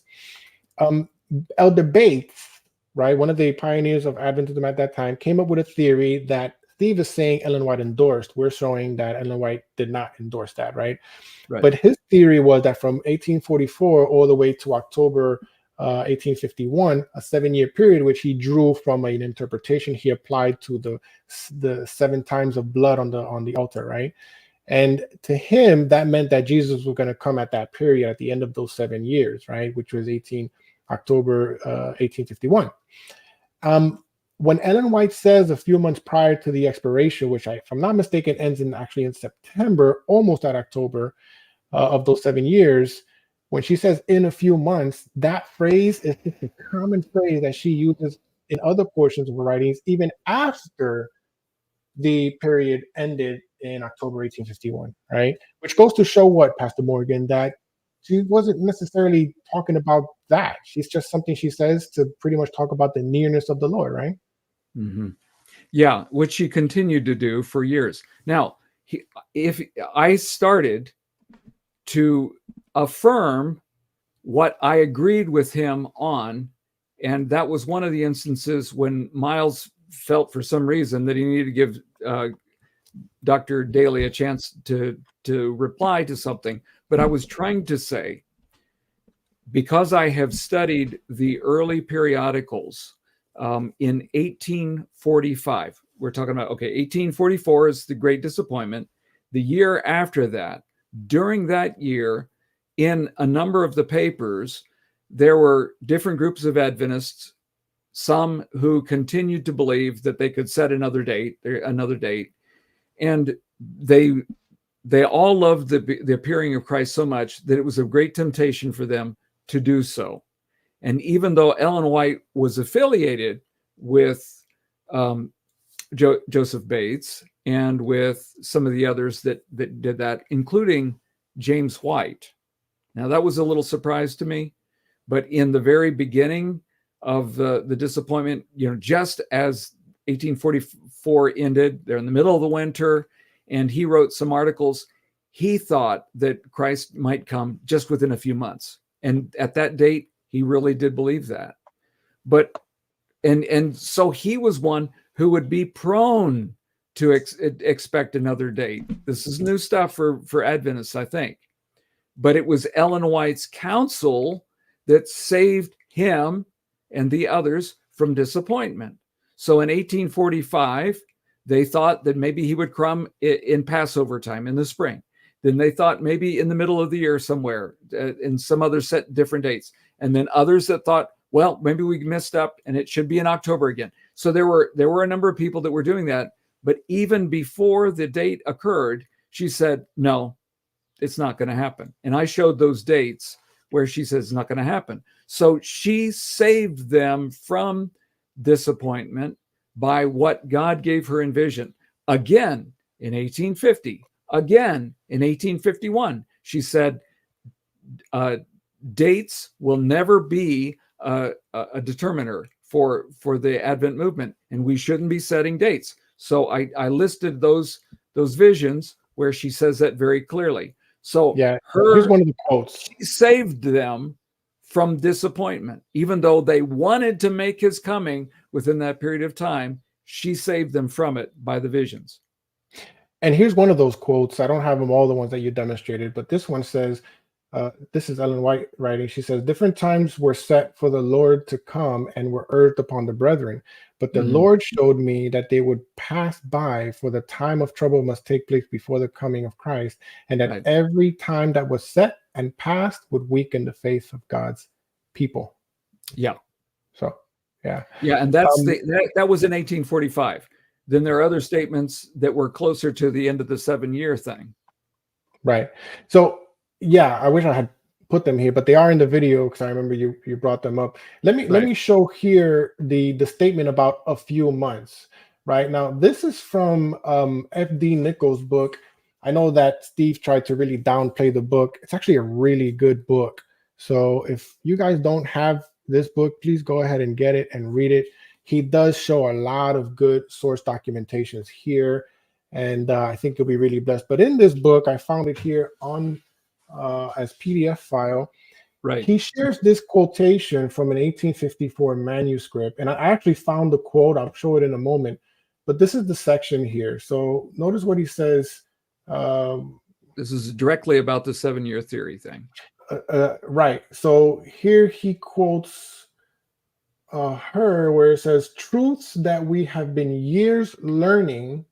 Elder Bates, right, one of the pioneers of Adventism at that time, came up with a theory that Steve is saying Ellen White endorsed. We're showing that Ellen White did not endorse that, right? But his theory was that from 1844 all the way to October 1851, a 7-year period, which he drew from an interpretation he applied to the 7 times of blood on the altar, right? And to him, that meant that Jesus was going to come at that period at the end of those 7 years, right? Which was October 1851. When Ellen White says a few months prior to the expiration, which if I'm not mistaken, ends actually in September, almost at October of those 7 years, when she says in a few months, that phrase is just a common phrase that she uses in other portions of her writings, even after the period ended in October 1851, right? Which goes to show what, Pastor Morgan, that she wasn't necessarily talking about that. She's just something she says to pretty much talk about the nearness of the Lord, right?
Mm-hmm. Yeah, which she continued to do for years. Now, if I started to affirm what I agreed with him on, and that was one of the instances when Miles felt for some reason that he needed to give Dr. Daly a chance to reply to something. But I was trying to say, because I have studied the early periodicals in 1845, we're talking about, okay, 1844 is the Great Disappointment. The year after that, during that year, in a number of the papers, there were different groups of Adventists, some who continued to believe that they could set another date, and they all loved the appearing of Christ so much that it was a great temptation for them to do so. And even though Ellen White was affiliated with Joseph Bates and with some of the others that did that, including James White. Now, that was a little surprise to me, but in the very beginning of the disappointment, just as 1844 ended, they're in the middle of the winter, and he wrote some articles. He thought that Christ might come just within a few months. And at that date, he really did believe that. But, and so he was one who would be prone to expect another date. This is new stuff for Adventists, I think. But it was Ellen White's counsel that saved him and the others from disappointment. So in 1845, they thought that maybe he would come in Passover time in the spring. Then they thought maybe in the middle of the year somewhere, in some other set different dates. And then others that thought, well, maybe we messed up and it should be in October again. So there were a number of people that were doing that. But even before the date occurred, she said, no, it's not going to happen. And I showed those dates where she says it's not going to happen. So she saved them from disappointment by what God gave her in vision. Again, in 1850, again, in 1851, she said, dates will never be a determiner for the Advent movement, and we shouldn't be setting dates. So I listed those visions where she says that very clearly. So
yeah, here's one of the quotes.
She saved them from disappointment, even though they wanted to make his coming within that period of time. She saved them from it by the visions.
And here's one of those quotes. I don't have them all, the ones that you demonstrated, but this one says, this is Ellen White writing. She says, different times were set for the Lord to come and were urged upon the brethren. But the Lord showed me that they would pass by, for the time of trouble must take place before the coming of Christ, and that every time that was set and passed would weaken the faith of God's people.
Yeah.
So, yeah.
Yeah, and that was in 1845. Then there are other statements that were closer to the end of the 7-year thing.
Right. So, yeah, I wish I had put them here, but they are in the video because I remember you brought them up. Let me show here the statement about a few months. Right now, this is from F.D. Nichols' book. I know that Steve tried to really downplay the book. It's actually a really good book. So if you guys don't have this book, please go ahead and get it and read it. He does show a lot of good source documentations here, and I think you'll be really blessed. But in this book, I found it here on as PDF file.
Right.
He shares this quotation from an 1854 manuscript, and I actually found the quote. I'll show it in a moment, but this is the section here. So notice what he says.
This is directly about the 7-year theory thing.
Right. So here he quotes her where it says, truths that we have been years learning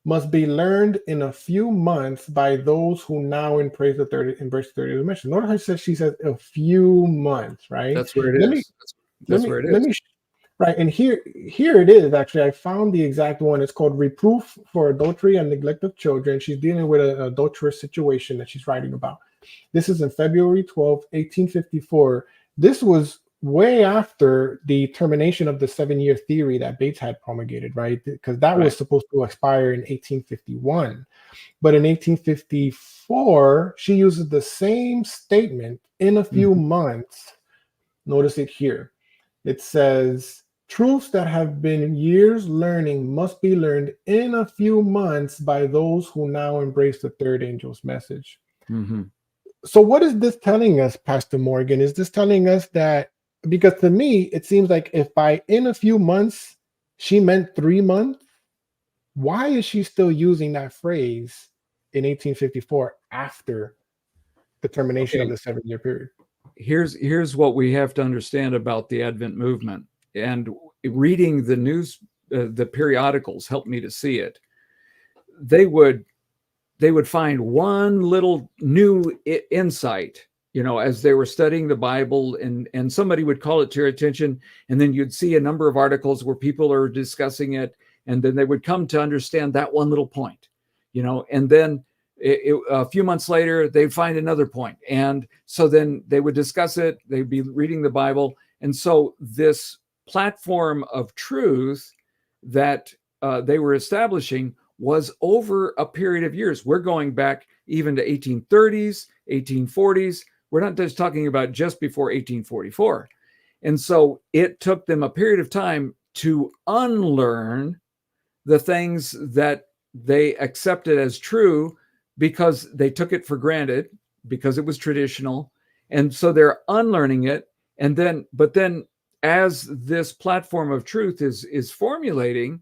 must be learned in a few months by those who now embrace the 30th dimension. Notice how she says a few months, right?
That's where it is. That's where it is.
Right, and here it is. Actually, I found the exact one. It's called Reproof for Adultery and Neglect of Children. She's dealing with an adulterous situation that she's writing about. This is in February 12, 1854. This was way after the termination of the 7-year theory that Bates had promulgated, right? Because that was supposed to expire in 1851. But in 1854, she uses the same statement in a few months. Notice it here. It says, truths that have been years learning must be learned in a few months by those who now embrace the third angel's message. So what is this telling us, Pastor Morgan? Is this telling us that, because to me, it seems like if by in a few months, she meant 3 months, why is she still using that phrase in 1854 after the termination of the 7-year period?
Here's what we have to understand about the Advent movement, and reading the news, the periodicals helped me to see it. They would find one little new insight, as they were studying the Bible, and somebody would call it to your attention, and then you'd see a number of articles where people are discussing it, and then they would come to understand that one little point, and then a few months later, they'd find another point. And so then they would discuss it. They'd be reading the Bible. And so this platform of truth that they were establishing was over a period of years. We're going back even to 1830s, 1840s. We're not just talking about just before 1844. And so it took them a period of time to unlearn the things that they accepted as true, because they took it for granted, because it was traditional. And so they're unlearning it. But then as this platform of truth is formulating,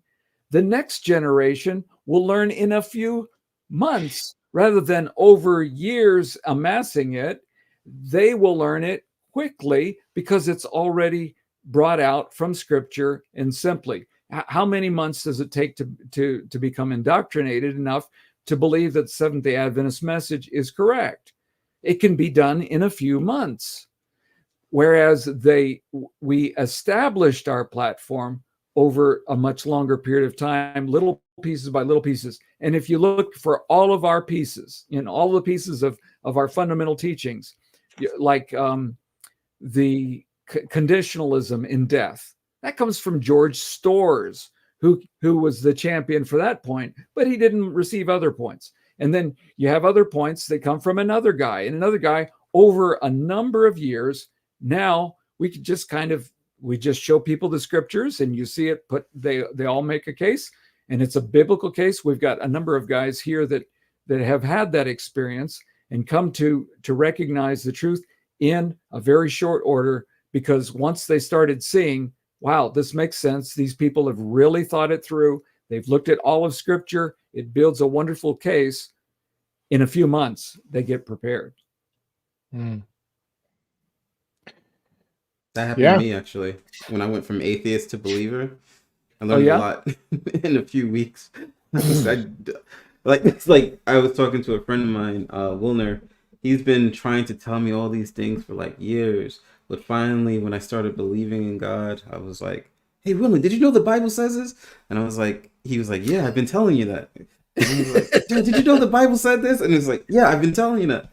the next generation will learn in a few months rather than over years amassing it. They will learn it quickly because it's already brought out from Scripture and simply. How many months does it take to become indoctrinated enough to believe that the Seventh-day Adventist message is correct? It can be done in a few months. Whereas we established our platform over a much longer period of time, little pieces by little pieces. And if you look for all of our pieces, all the pieces of our fundamental teachings, like the conditionalism in death, that comes from George Storrs, who was the champion for that point, but he didn't receive other points. And then you have other points that come from another guy and another guy over a number of years. Now we can just we just show people the Scriptures, and you see it they all make a case, and it's a biblical case. We've got a number of guys here that have had that experience and come to recognize the truth in a very short order, because once they started seeing, wow, this makes sense. These people have really thought it through. They've looked at all of Scripture. It builds a wonderful case. In a few months, they get prepared.
That happened to me, actually. When I went from atheist to believer, I learned a lot in a few weeks. It's like I was talking to a friend of mine, Wilner. He's been trying to tell me all these things for like years. But finally, when I started believing in God, I was like, hey, Willie, did you know the Bible says this? And I was like, he was like, yeah, I've been telling you that. And he was like, did you know the Bible said this? And it's like, yeah, I've been telling you that.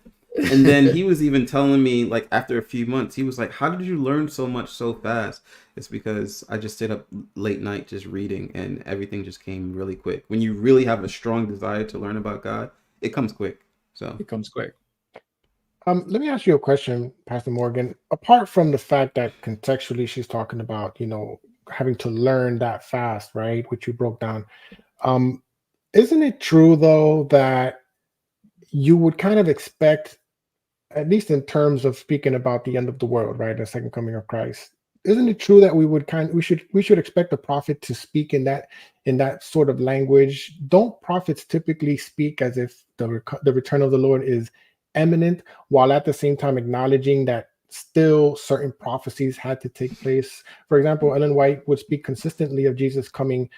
And then he was even telling me, like, after a few months, he was like, how did you learn so much so fast? It's because I just stayed up late night just reading, and everything just came really quick. When you really have a strong desire to learn about God, it comes quick. So
it comes quick.
Let me ask you a question, Pastor Morgan. Apart from the fact that contextually she's talking about, having to learn that fast, right, which you broke down, isn't it true, though, that you would kind of expect, at least in terms of speaking about the end of the world, right, the second coming of Christ, isn't it true that we should expect the prophet to speak in that sort of language? Don't prophets typically speak as if the return of the Lord is imminent, while at the same time acknowledging that still certain prophecies had to take place? For example, Ellen White would speak consistently of Jesus coming,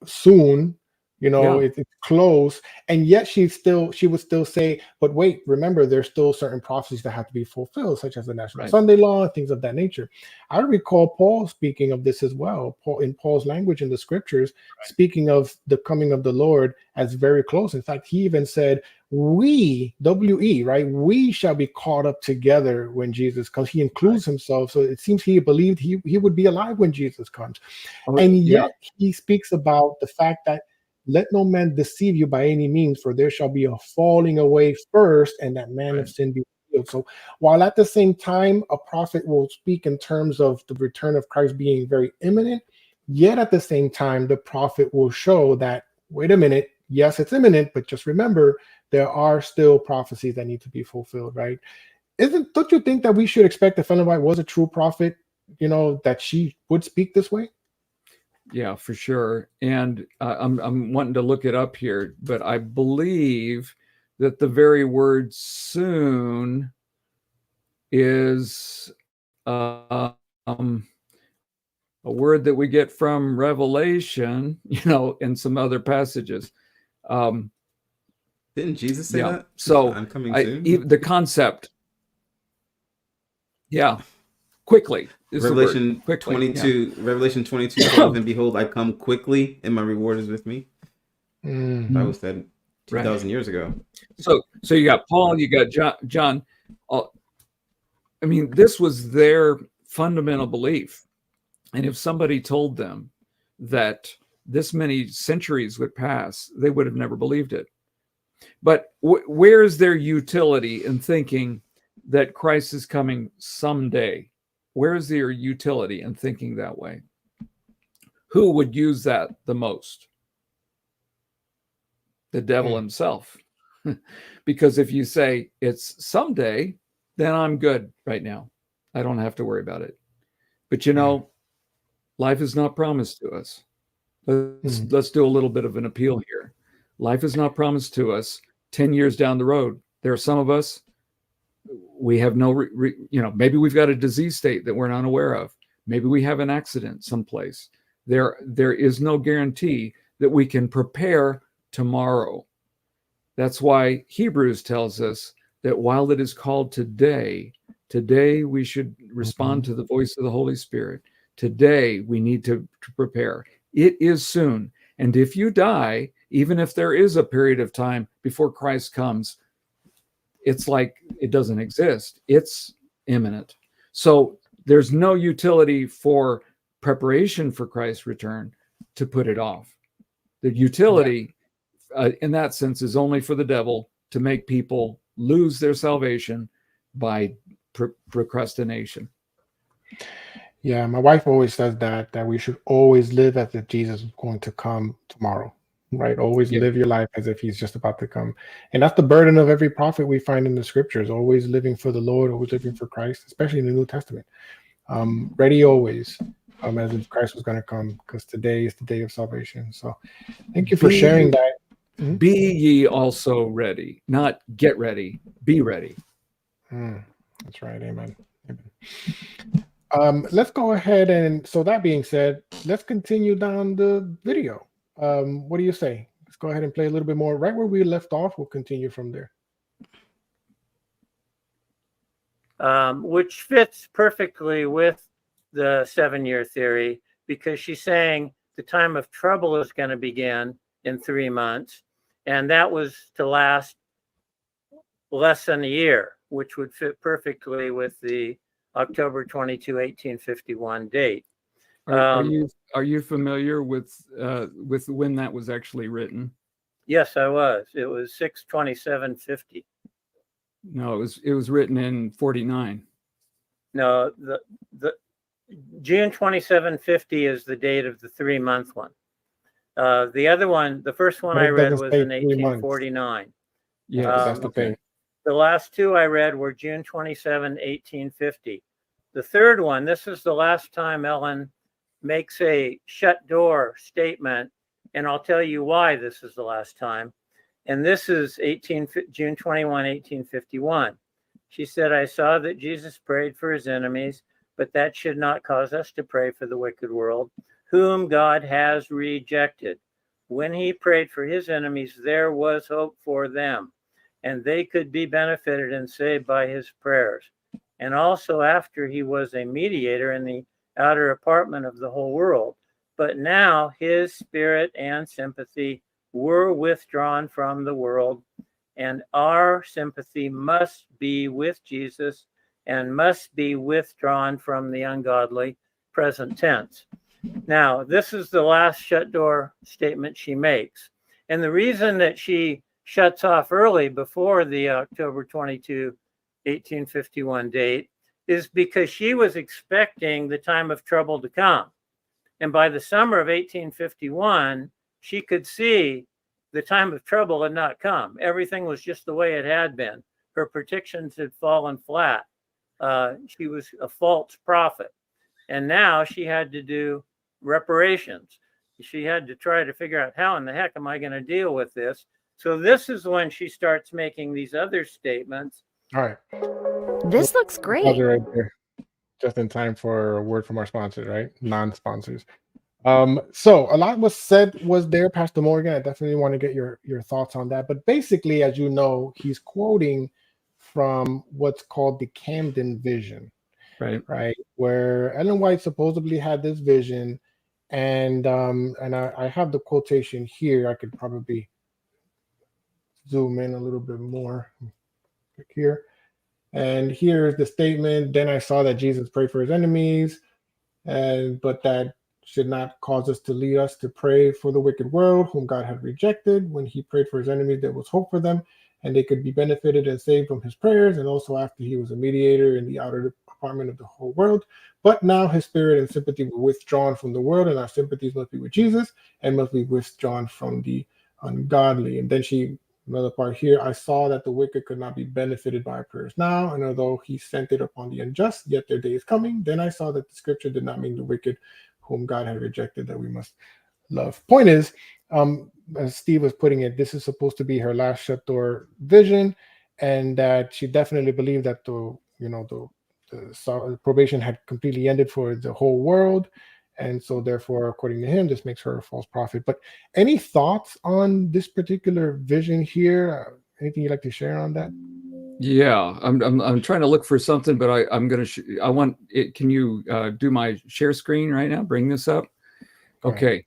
soon. It's close, and yet she would still say, but wait, remember, there's still certain prophecies that have to be fulfilled, such as the National Sunday Law, things of that nature. I recall Paul speaking of this as well. In Paul's language in the Scriptures, speaking of the coming of the Lord as very close. In fact, he even said, we, W-E, right? We shall be caught up together when Jesus comes. He includes himself. So it seems he believed he would be alive when Jesus comes. And yet he speaks about the fact that let no man deceive you by any means, for there shall be a falling away first, and that man of sin be revealed. So while at the same time a prophet will speak in terms of the return of Christ being very imminent, yet at the same time the prophet will show that, wait a minute, yes, it's imminent, but just remember there are still prophecies that need to be fulfilled, right? Don't you think that we should expect if Ellen White was a true prophet, that she would speak this way?
Yeah, for sure. And I'm wanting to look it up here, but I believe that the very word soon is a word that we get from Revelation, in some other passages.
Didn't Jesus say that?
So
I'm coming soon.
Even the concept. Yeah. Quickly.
Revelation
quickly,
22, yeah. Revelation 22:12, and behold, I come quickly, and my reward is with me. That was said 2,000 years ago.
So you got Paul, you got John. I mean, this was their fundamental belief. And if somebody told them that this many centuries would pass, they would have never believed it. But where's their utility in thinking that Christ is coming someday? Where's their utility in thinking that way? Who would use that the most? The devil himself. Because if you say it's someday, then I'm good right now. I don't have to worry about it. But life is not promised to us. Let's do a little bit of an appeal here. Life is not promised to us 10 years down the road. There are some of us, we have no, maybe we've got a disease state that we're not aware of. Maybe we have an accident someplace. There is no guarantee that we can prepare tomorrow. That's why Hebrews tells us that while it is called today we should respond to the voice of the Holy Spirit. Today we need to prepare. It is soon. And if you die, even if there is a period of time before Christ comes, it's like it doesn't exist. It's imminent. So there's no utility for preparation for Christ's return to put it off. The utility in that sense is only for the devil to make people lose their salvation by procrastination.
Yeah, my wife always says that we should always live as if Jesus is going to come tomorrow, right? Always live your life as if he's just about to come. And that's the burden of every prophet we find in the scriptures, always living for the Lord, always living for Christ, especially in the New Testament. Ready always, as if Christ was going to come, because today is the day of salvation. So thank you for sharing that.
Be ye also ready, not get ready, be ready.
That's right. Amen. Let's go ahead, and so that being said, let's continue down the video. What do you say? Let's go ahead and play a little bit more. Right where we left off, we'll continue from there.
Which fits perfectly with the 7-year theory, because she's saying the time of trouble is going to begin in 3 months, and that was to last less than a year, which would fit perfectly with the October 22, 1851 date.
Are you familiar with when that was actually written?
Yes, I was. It was 6/27/50.
No, it was written in 49.
No, the June 27/50 is the date of the 3-month one. The other one, the first one I read was in 1849.
Yeah,
that's the thing.
The last two I read were June 27, 1850. The third one, this is the last time Ellen makes a shut door statement, and I'll tell you why this is the last time. And this is June 21, 1851. She said, I saw that Jesus prayed for his enemies, but that should not cause us to pray for the wicked world, whom God has rejected. When he prayed for his enemies, there was hope for them, and they could be benefited and saved by his prayers. And also after he was a mediator in the outer apartment of the whole world. But now his spirit and sympathy were withdrawn from the world, and our sympathy must be with Jesus and must be withdrawn from the ungodly, present tense. Now, this is the last shut door statement she makes. And the reason that she shuts off early before the October 22, 1851 date is because she was expecting the time of trouble to come. And by the summer of 1851, she could see the time of trouble had not come. Everything was just the way it had been. Her predictions had fallen flat. She was a false prophet. And now she had to do reparations. She had to try to figure out, how in the heck am I going to deal with this? So this is when she starts making these other statements.
All right.
This looks great.
Pause it right there. Just in time for a word from our sponsors, right? Non-sponsors. So a lot was said was there, Pastor Morgan. I definitely want to get your thoughts on that. But basically, as you know, he's quoting from what's called the Camden Vision, right? Where Ellen White supposedly had this vision, and I have the quotation here. I could probably zoom in a little bit more. Click here. And here's the statement. Then I saw that Jesus prayed for his enemies, but that should not cause us to lead us to pray for the wicked world, whom God had rejected. When he prayed for his enemies, there was hope for them, and they could be benefited and saved from his prayers, and also after he was a mediator in the outer department of the whole world. But now his spirit and sympathy were withdrawn from the world, and our sympathies must be with Jesus and must be withdrawn from the ungodly. And then another part here, I saw that the wicked could not be benefited by our prayers now, and although he sent it upon the unjust, yet their day is coming. Then I saw that the scripture did not mean the wicked whom God had rejected, that we must love. Point is, as Steve was putting it, this is supposed to be her last shut door vision, and that she definitely believed that the probation had completely ended for the whole world. And so therefore, according to him, this makes her a false prophet. But any thoughts on this particular vision here? Anything you'd like to share on that?
Yeah, I'm trying to look for something, but I'm going to, I want it. Can you do my share screen right now? Bring this up. Okay.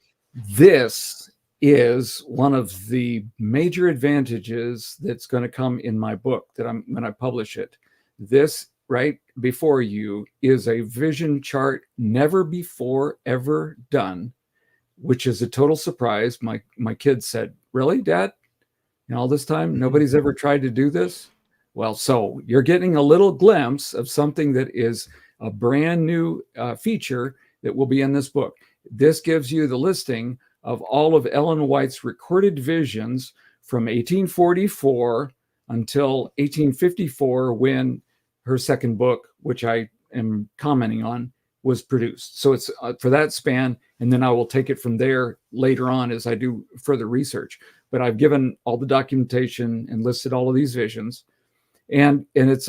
This is one of the major advantages that's going to come in my book when I publish it. This right before you is a vision chart never before ever done, which is a total surprise. My kids said, "Really, Dad? In all this time, nobody's ever tried to do this?" Well, so you're getting a little glimpse of something that is a brand new feature that will be in this book. This gives you the listing of all of Ellen White's recorded visions from 1844 until 1854, when her second book, which I am commenting on, was produced. So it's for that span, and then I will take it from there later on as I do further research. But I've given all the documentation and listed all of these visions, and it's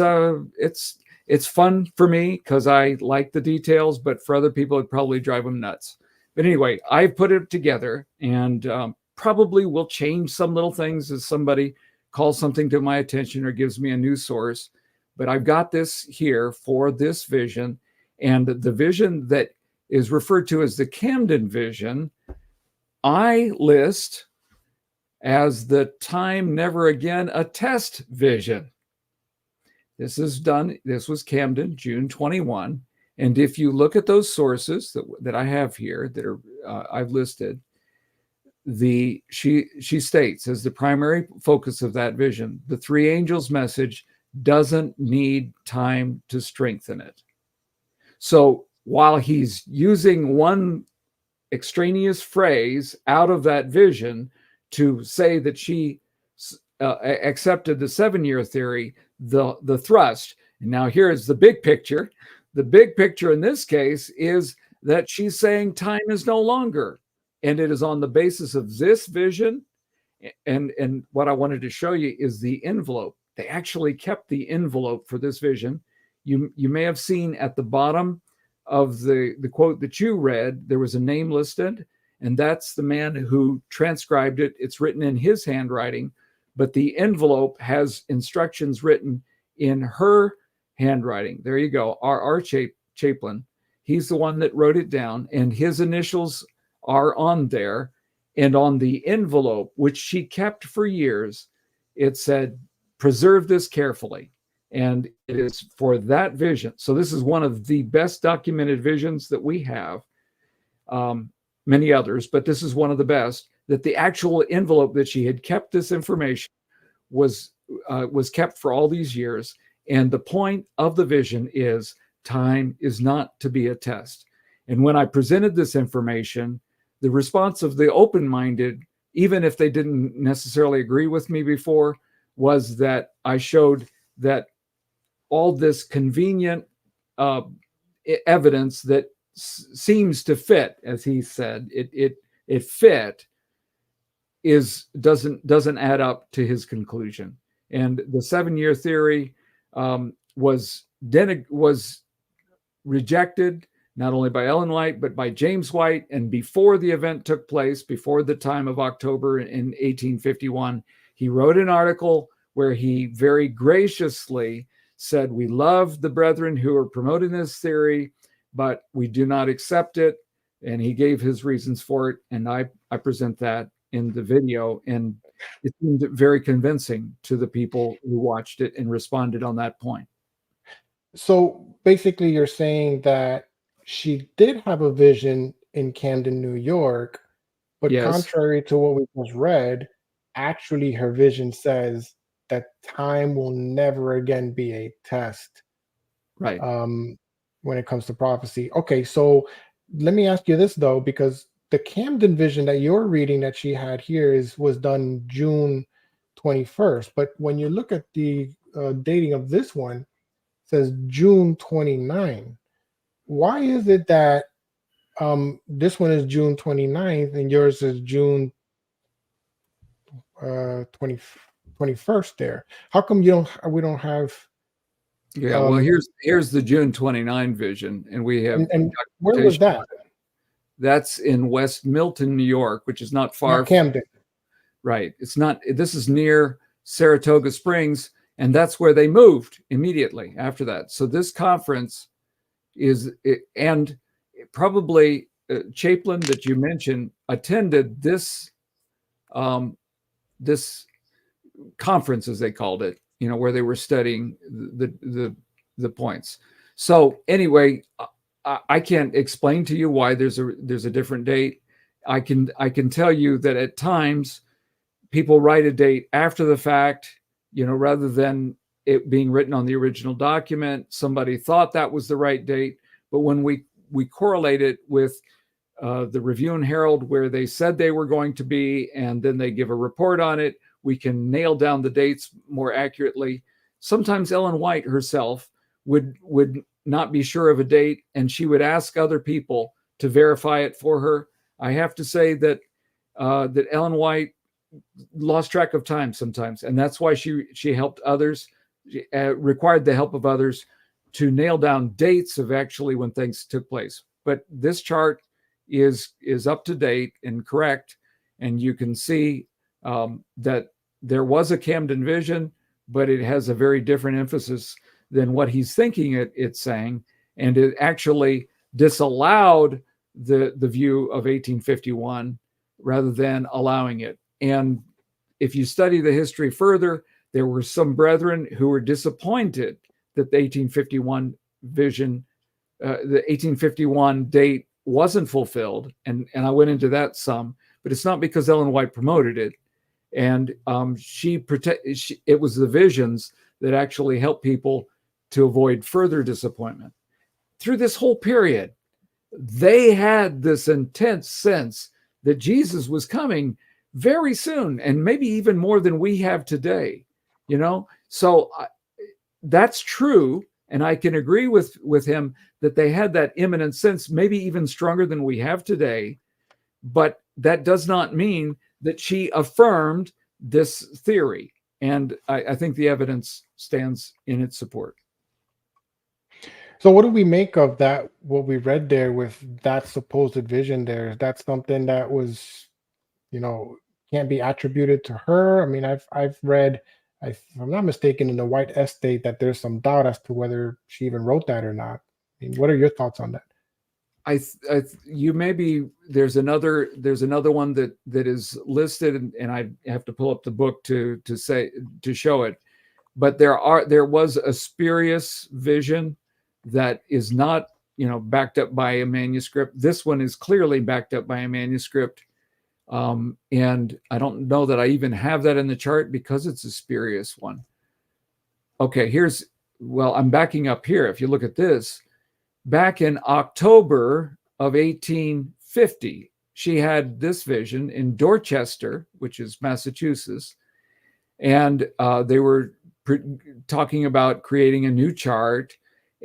fun for me because I like the details, but for other people it probably drive them nuts. But anyway, I've put it together, and probably will change some little things as somebody calls something to my attention or gives me a new source. But I've got this here for this vision, and the vision that is referred to as the Camden Vision, I list as the Time Never Again a Test Vision. This was Camden, June 21. And if you look at those sources that I have here that are I've listed, she states as the primary focus of that vision, the three angels' message doesn't need time to strengthen it. So while he's using one extraneous phrase out of that vision to say that she accepted the 7-year theory, the thrust, and now here's the big picture. The big picture in this case is that she's saying time is no longer, and it is on the basis of this vision. And what I wanted to show you is the envelope. They actually kept the envelope for this vision. You may have seen at the bottom of the quote that you read, there was a name listed, and that's the man who transcribed it. It's written in his handwriting, but the envelope has instructions written in her handwriting. There you go, R.R. Chaplin. He's the one that wrote it down, and his initials are on there. And on the envelope, which she kept for years, it said, preserve this carefully. And it is for that vision. So this is one of the best documented visions that we have. Many others, but this is one of the best, that the actual envelope that she had kept this information was kept for all these years. And the point of the vision is time is not to be a test. And when I presented this information, the response of the open-minded, even if they didn't necessarily agree with me before, was that I showed that all this convenient evidence that seems to fit, as he said, it fit, doesn't add up to his conclusion. And the 7-year theory was rejected not only by Ellen White but by James White. And before the event took place, before the time of October in 1851, he wrote an article where he very graciously said, "We love the brethren who are promoting this theory, but we do not accept it." And he gave his reasons for it. And I present that in the video. And it seemed very convincing to the people who watched it and responded on that point.
So basically, you're saying that she did have a vision in Camden, New York, but
Yes.
contrary to what we just read, actually her vision says that time will never again be a test.
Right.
When it comes to prophecy. Okay, so let me ask you this though, because the Camden vision that you're reading that she had here was done June 21st, but when you look at the dating of this one, it says June 29. Why is it that this one is June 29th and yours is June 21st there? How come we don't have?
Yeah, well, here's the June 29 vision, and we have.
And where was that?
That's in West Milton, New York, which is not far
from Camden.
Right. It's not. This is near Saratoga Springs, and that's where they moved immediately after that. So this conference is, and probably Chaplin that you mentioned attended this this conference, as they called it, where they were studying the points. So anyway, I can't explain to you why there's a different date. I can tell you that at times people write a date after the fact, rather than it being written on the original document. Somebody thought that was the right date, but when we correlate it with the Review and Herald, where they said they were going to be, and then they give a report on it, we can nail down the dates more accurately. Sometimes Ellen White herself would not be sure of a date, and she would ask other people to verify it for her. I have to say that that Ellen White lost track of time sometimes, and that's why she helped others, required the help of others to nail down dates of actually when things took place. But this chart is up to date and correct, and you can see that there was a Camden vision, but it has a very different emphasis than what he's thinking it's saying, and it actually disallowed the view of 1851 rather than allowing it. And if you study the history further, there were some brethren who were disappointed that the 1851 vision, the 1851 date wasn't fulfilled, and I went into that some, but it's not because Ellen White promoted it. And it was the visions that actually helped people to avoid further disappointment. Through this whole period, they had this intense sense that Jesus was coming very soon, and maybe even more than we have today, So that's true, and I can agree with him that they had that imminent sense, maybe even stronger than we have today. But that does not mean that she affirmed this theory. And I think the evidence stands in its support.
So what do we make of that, what we read there with that supposed vision there? Is that something that was, can't be attributed to her? I mean, I've read, if I'm not mistaken, in the White Estate that there's some doubt as to whether she even wrote that or not. I mean, what are your thoughts on that?
you maybe there's another one that is listed, and I have to pull up the book to show it. But there was a spurious vision that is not, backed up by a manuscript. This one is clearly backed up by a manuscript. And I don't know that I even have that in the chart because it's a spurious one. Okay, I'm backing up here. If you look at this, back in October of 1850, she had this vision in Dorchester, which is Massachusetts. And they were talking about creating a new chart.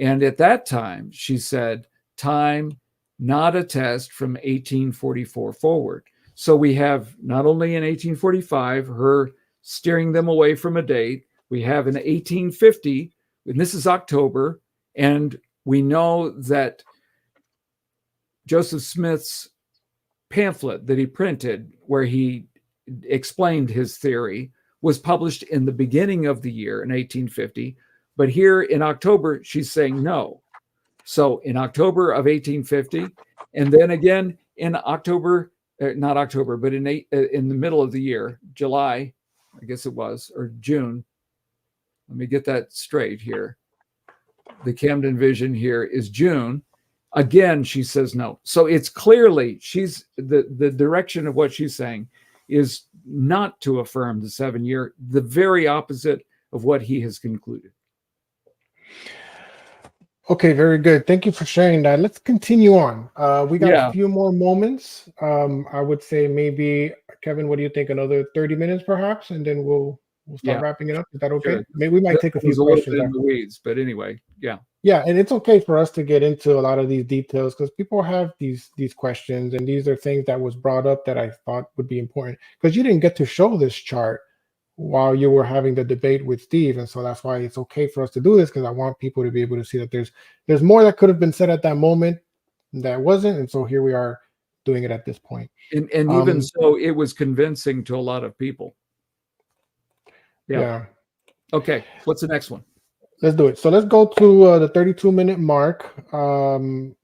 And at that time, she said, time not a test from 1844 forward. So we have not only in 1845, her steering them away from a date, we have in 1850, and this is October, and we know that Joseph Smith's pamphlet that he printed, where he explained his theory, was published in the beginning of the year in 1850. But here in October, she's saying no. So in October of 1850, and then again in October, not October, but in the middle of the year, July, I guess it was, or June. Let me get that straight here. The Camden Vision here is June. Again, she says no. So it's clearly the direction of what she's saying is not to affirm the 7-year, the very opposite of what he has concluded.
Okay, very good. Thank you for sharing that. Let's continue on. We got a few more moments. I would say maybe, Kevin, what do you think? Another 30 minutes perhaps, and then we'll start wrapping it up. Is that okay?
Sure.
Maybe we might take a few questions.
In the weeds, but anyway, yeah.
Yeah, and it's okay for us to get into a lot of these details because people have these questions, and these are things that was brought up that I thought would be important because you didn't get to show this chart while you were having the debate with Steve, and so that's why it's okay for us to do this, because I want people to be able to see that there's more that could have been said at that moment that wasn't, and so here we are doing it at this point.
And even so, it was convincing to a lot of people. Yeah. Okay, what's the next one?
Let's do it. So let's go to the 32-minute mark. 40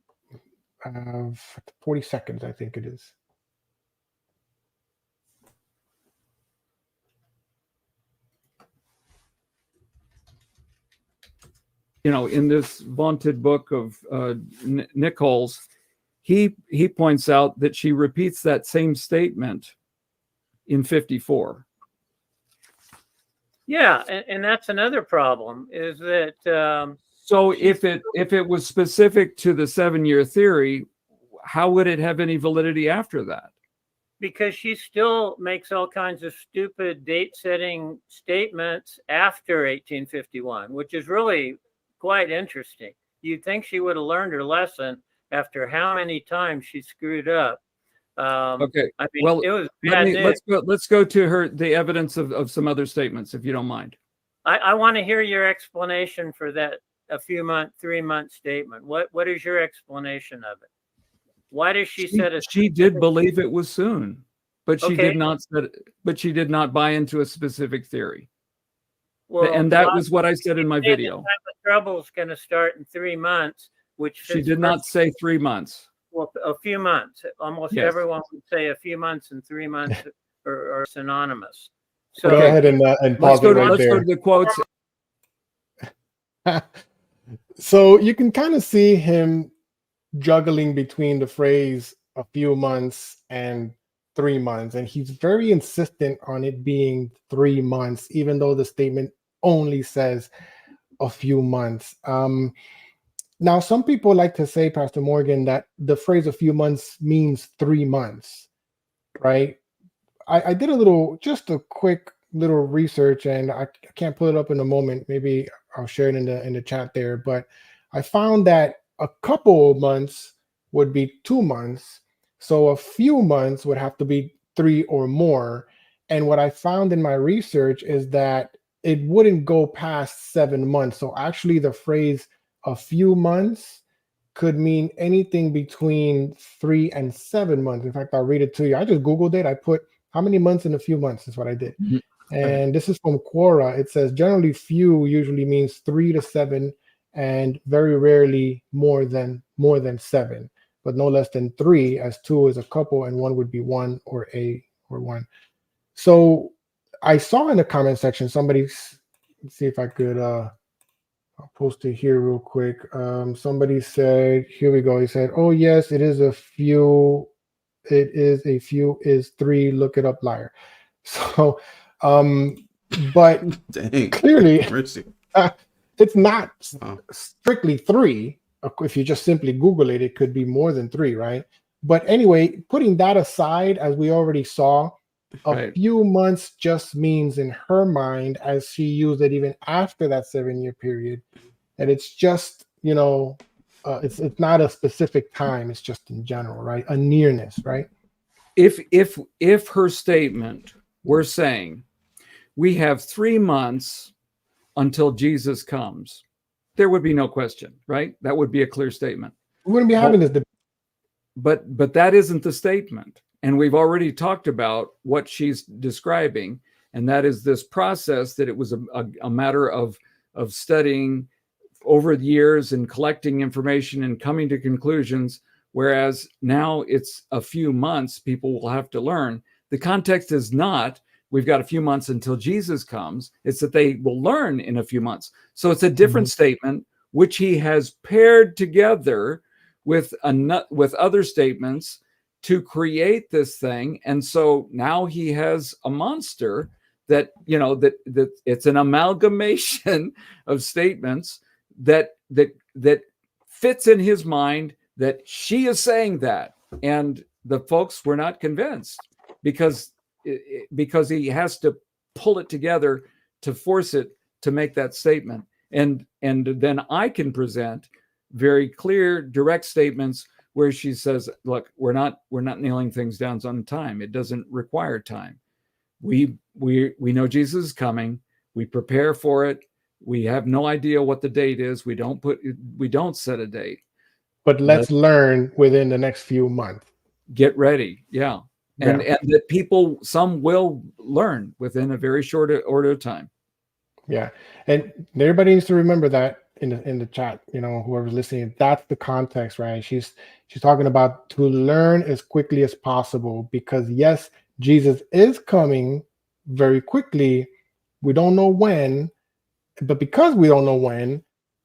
seconds, I think it is.
In this vaunted book of Nichols, he points out that she repeats that same statement in 54.
Yeah, and that's another problem, is that
so if it was specific to the 7-year theory, how would it have any validity after that?
Because she still makes all kinds of stupid date-setting statements after 1851, which is really quite interesting. You'd think she would have learned her lesson after how many times she screwed up.
Okay.
I mean, well, it was
let's go to the evidence of some other statements, if you don't mind.
I want to hear your explanation for that 3-month statement. What is your explanation of it? Why does she set a?
She did believe it was soon, but she did not. But she did not buy into a specific theory. Well, and that was what I said in my video.
The trouble is going to start in 3 months, which
she did not say 3 months.
Well, a few months. Almost everyone would say a few months and 3 months are synonymous. So
go ahead and pause it right there.
Let's go to the quotes.
So you can kind of see him juggling between the phrase a few months and 3 months, and he's very insistent on it being 3 months, even though the statement only says a few months. Now, some people like to say, Pastor Morgan, that the phrase a few months means 3 months, right? I did just a quick little research, and I can't pull it up in a moment. Maybe I'll share it in the chat there. But I found that a couple of months would be 2 months. So a few months would have to be 3 or more. And what I found in my research is that it wouldn't go past 7 months. So actually the phrase a few months could mean anything between 3 and 7 months. In fact, I'll read it to you. I just Googled it. I put how many months in a few months is what I did. Mm-hmm. And this is from Quora. It says generally few usually means 3 to 7 and very rarely more than 7. but no less than 3, as 2 is a couple and 1 would be 1 or a or 1. So I saw in the comment section somebody, let's see if I could I'll post it here real quick. Somebody said, here we go. He said, oh yes, it is a few. It is a few is 3. Look it up, liar. So, but
Dang.
clearly it's not
Wow.
strictly 3. If you just simply Google it, it could be more than 3, right? But anyway, putting that aside, as we already saw, a few months just means in her mind, as she used it even after that 7-year period, and it's just, you know, it's not a specific time, it's just in general, right? A nearness, right?
If her statement were saying we have 3 months until Jesus comes, there would be no question, right? That would be a clear statement.
We wouldn't be having this debate.
But that isn't the statement. And we've already talked about what she's describing, and that is this process that it was a matter of studying over the years and collecting information and coming to conclusions, whereas now it's a few months people will have to learn. The context is not we've got a few months until Jesus comes. It's that they will learn in a few months. So it's a different statement, which he has paired together with other statements to create this thing. And so now he has a monster that, you know, that it's an amalgamation of statements that fits in his mind, that she is saying that. And the folks were not convinced because he has to pull it together to force it to make that statement. And then I can present very clear, direct statements where she says, look, we're not nailing things down on time. It doesn't require time. We know Jesus is coming. We prepare for it. We have no idea what the date is. We don't set a date.
But let's learn within the next few months.
Get ready. Yeah. And that people, some will learn within a very short order of time.
Yeah. And everybody needs to remember that in the chat, you know, whoever's listening, that's the context, right? She's talking about to learn as quickly as possible, because yes, Jesus is coming very quickly. We don't know when, but because we don't know when,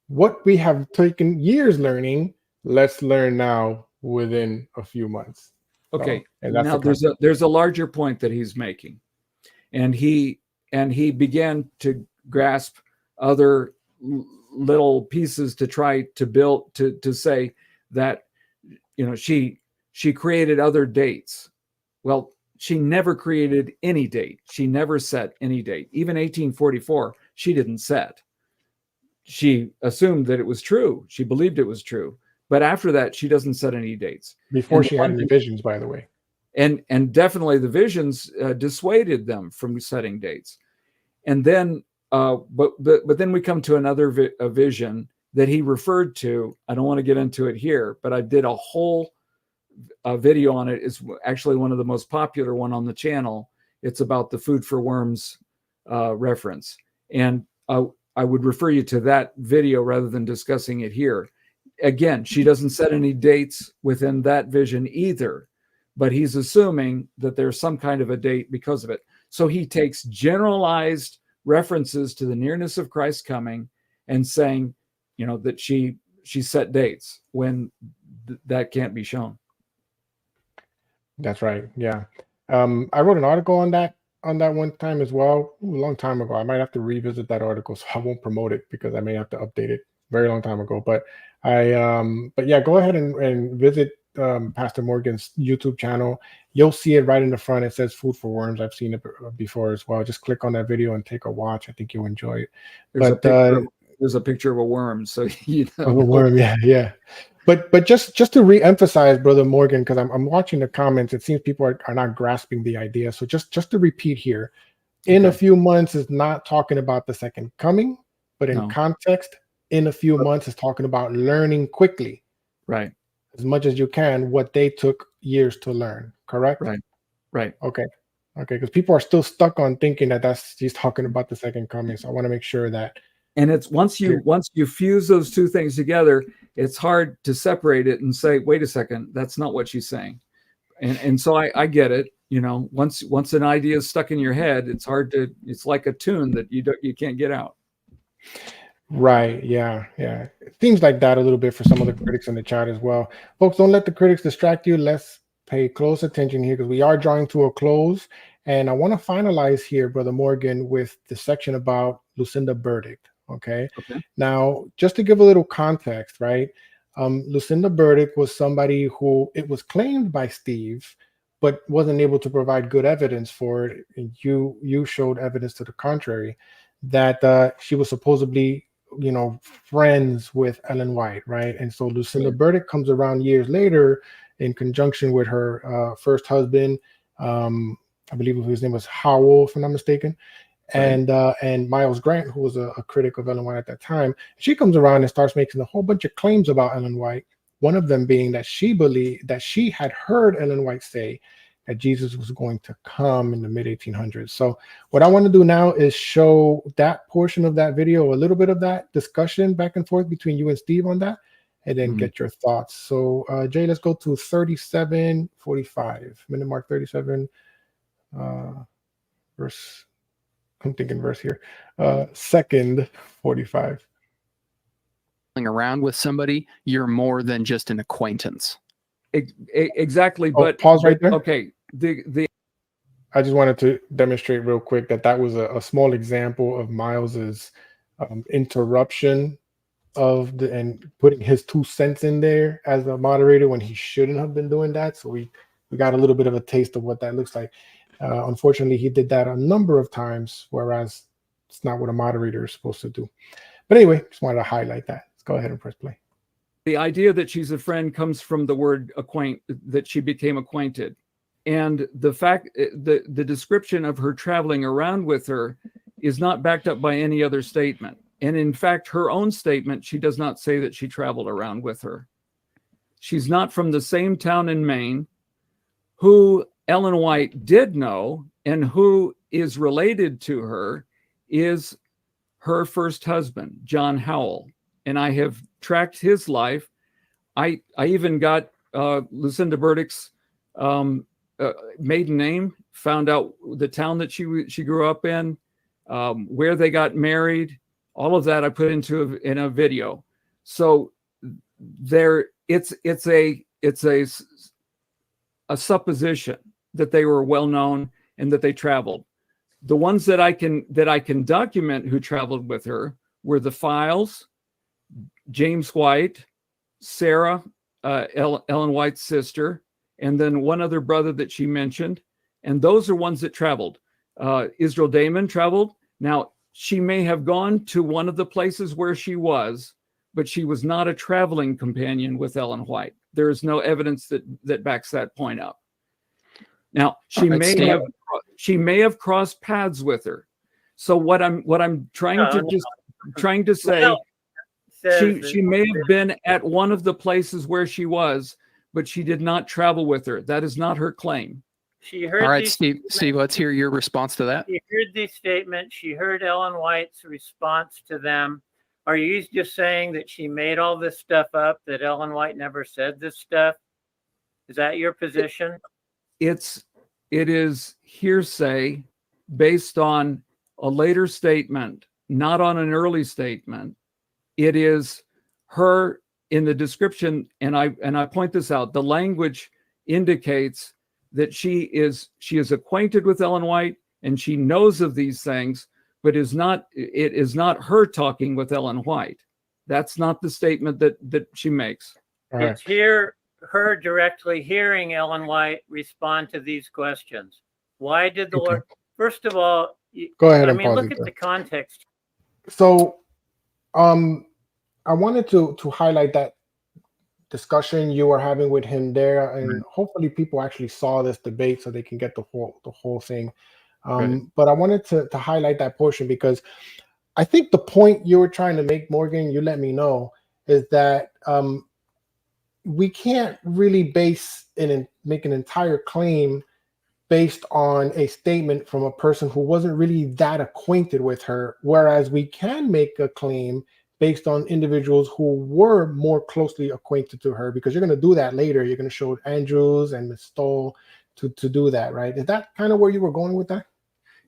what we have taken years learning, let's learn now within a few months.
Okay.
So, and that's
now there's a larger point that he's making, and he began to grasp other little pieces to try to build to say that, you know, she created other dates. Well, she never created any date. She never set any date. Even 1844, she didn't set. She assumed that it was true. She believed it was true. But after that, she doesn't set any dates.
Before she had any visions, by the way.
And definitely the visions dissuaded them from setting dates. And then, but then we come to another vision that he referred to. I don't want to get into it here, but I did a whole video on it. It's actually one of the most popular one on the channel. It's about the food for worms reference. And I would refer you to that video rather than discussing it here. Again, she doesn't set any dates within that vision either, but he's assuming that there's some kind of a date because of it. So he takes generalized references to the nearness of Christ coming and saying, you know, that she set dates when that can't be shown.
That's right. Yeah. I wrote an article on that one time as well, a long time ago. I might have to revisit that article, so I won't promote it because I may have to update it very long time ago. But but yeah, go ahead and visit Pastor Morgan's YouTube channel. You'll see it right in the front. It says Food for Worms. I've seen it before as well. Just click on that video and take a watch. I think you'll enjoy it.
There's a picture of a worm, so you know.
Of a worm, yeah. But just to re-emphasize, Brother Morgan, because I'm watching the comments, it seems people are not grasping the idea. So just to repeat here, in a few months is not talking about the second coming, but in context, in a few months is talking about learning quickly.
Right.
As much as you can, what they took years to learn. Correct?
Right.
Okay. Because people are still stuck on thinking that she's talking about the second coming. So I want to make sure that.
And it's once you fuse those two things together, it's hard to separate it and say, wait a second, that's not what she's saying. And so I get it. You know, once an idea is stuck in your head, it's hard to, it's like a tune that you can't get out.
Right. Yeah. Yeah. It seems like that a little bit for some of the critics in the chat as well. Folks, don't let the critics distract you. Let's pay close attention here because we are drawing to a close. And I want to finalize here, Brother Morgan, with the section about Lucinda Burdick. Okay. Now, just to give a little context, right? Lucinda Burdick was somebody who it was claimed by Steve, but wasn't able to provide good evidence for it. And you showed evidence to the contrary, that she was supposedly, you know, friends with Ellen White, right? And so Lucinda Burdick comes around years later in conjunction with her first husband. I believe his name was Howell, if I'm not mistaken. And Miles Grant, who was a critic of Ellen White at that time. She comes around and starts making a whole bunch of claims about Ellen White. One of them being that she believed that she had heard Ellen White say that Jesus was going to come in the mid-1800s. So what I want to do now is show that portion of that video, a little bit of that discussion back and forth between you and Steve on that, and then get your thoughts. So Jay, let's go to 37:45, minute mark 37, verse, I'm thinking verse here, second 45.
Around with somebody, you're more than just an acquaintance.
Exactly.
Oh,
but
pause right there.
Okay.
I just wanted to demonstrate real quick that was a small example of Miles's interruption of and putting his 2 cents in there as a moderator when he shouldn't have been doing that. So we got a little bit of a taste of what that looks like. Unfortunately, he did that a number of times, whereas it's not what a moderator is supposed to do. But anyway, just wanted to highlight that. Let's go ahead and press play.
The idea that she's a friend comes from the word acquaint, that she became acquainted. And the fact, the description of her traveling around with her is not backed up by any other statement. And in fact, her own statement, she does not say that she traveled around with her. She's not from the same town in Maine. Who Ellen White did know and who is related to her is her first husband, John Howell. And I have tracked his life. I even got Lucinda Burdick's maiden name, found out the town that she grew up in, where they got married. All of that I put into in a video. So there, it's a supposition that they were well known and that they traveled. The ones that I can document who traveled with her were the Files, James White, Sarah, Ellen White's sister, and then one other brother that she mentioned. And those are ones that traveled. Israel Damon traveled. Now, she may have gone to one of the places where she was, but she was not a traveling companion with Ellen White. There is no evidence that backs that point up. Now, she may have crossed paths with her. So what I'm trying to say, she may have been at one of the places where she was, but she did not travel with her. That is not her claim.
She heard.
All right, Steve, let's hear your response to that.
She heard these statements. She heard Ellen White's response to them. Are you just saying that she made all this stuff up, that Ellen White never said this stuff? Is that your position? It
is hearsay based on a later statement, not on an early statement. It is her in the description, and I point this out. The language indicates that she is acquainted with Ellen White and she knows of these things, but it is not her talking with Ellen White. That's not the statement that she makes.
It's her directly hearing Ellen White respond to these questions. Why did the Lord? First of all,
go ahead.
Look at the context.
So, I wanted to highlight that discussion you were having with him there, and hopefully people actually saw this debate so they can get the whole thing. But I wanted to highlight that portion because I think the point you were trying to make, Morgan, you let me know, is that we can't really make an entire claim based on a statement from a person who wasn't really that acquainted with her, whereas we can make a claim based on individuals who were more closely acquainted to her, because you're going to do that later. You're going to show Andrews and Miss Stoll to do that, right? Is that kind of where you were going with that?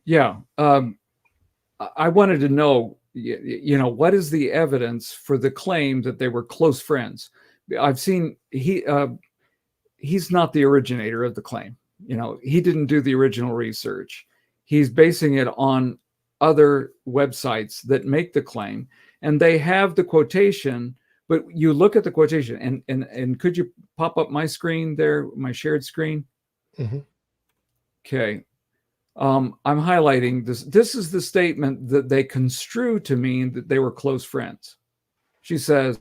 Yeah. I wanted to know, what is the evidence for the claim that they were close friends? I've seen he's not the originator of the claim. He didn't do the original research. He's basing it on other websites that make the claim, and they have the quotation, but you look at the quotation and could you pop up my screen there, my shared screen?
Mm-hmm.
Okay. I'm highlighting this. This is the statement that they construe to mean that they were close friends. She says,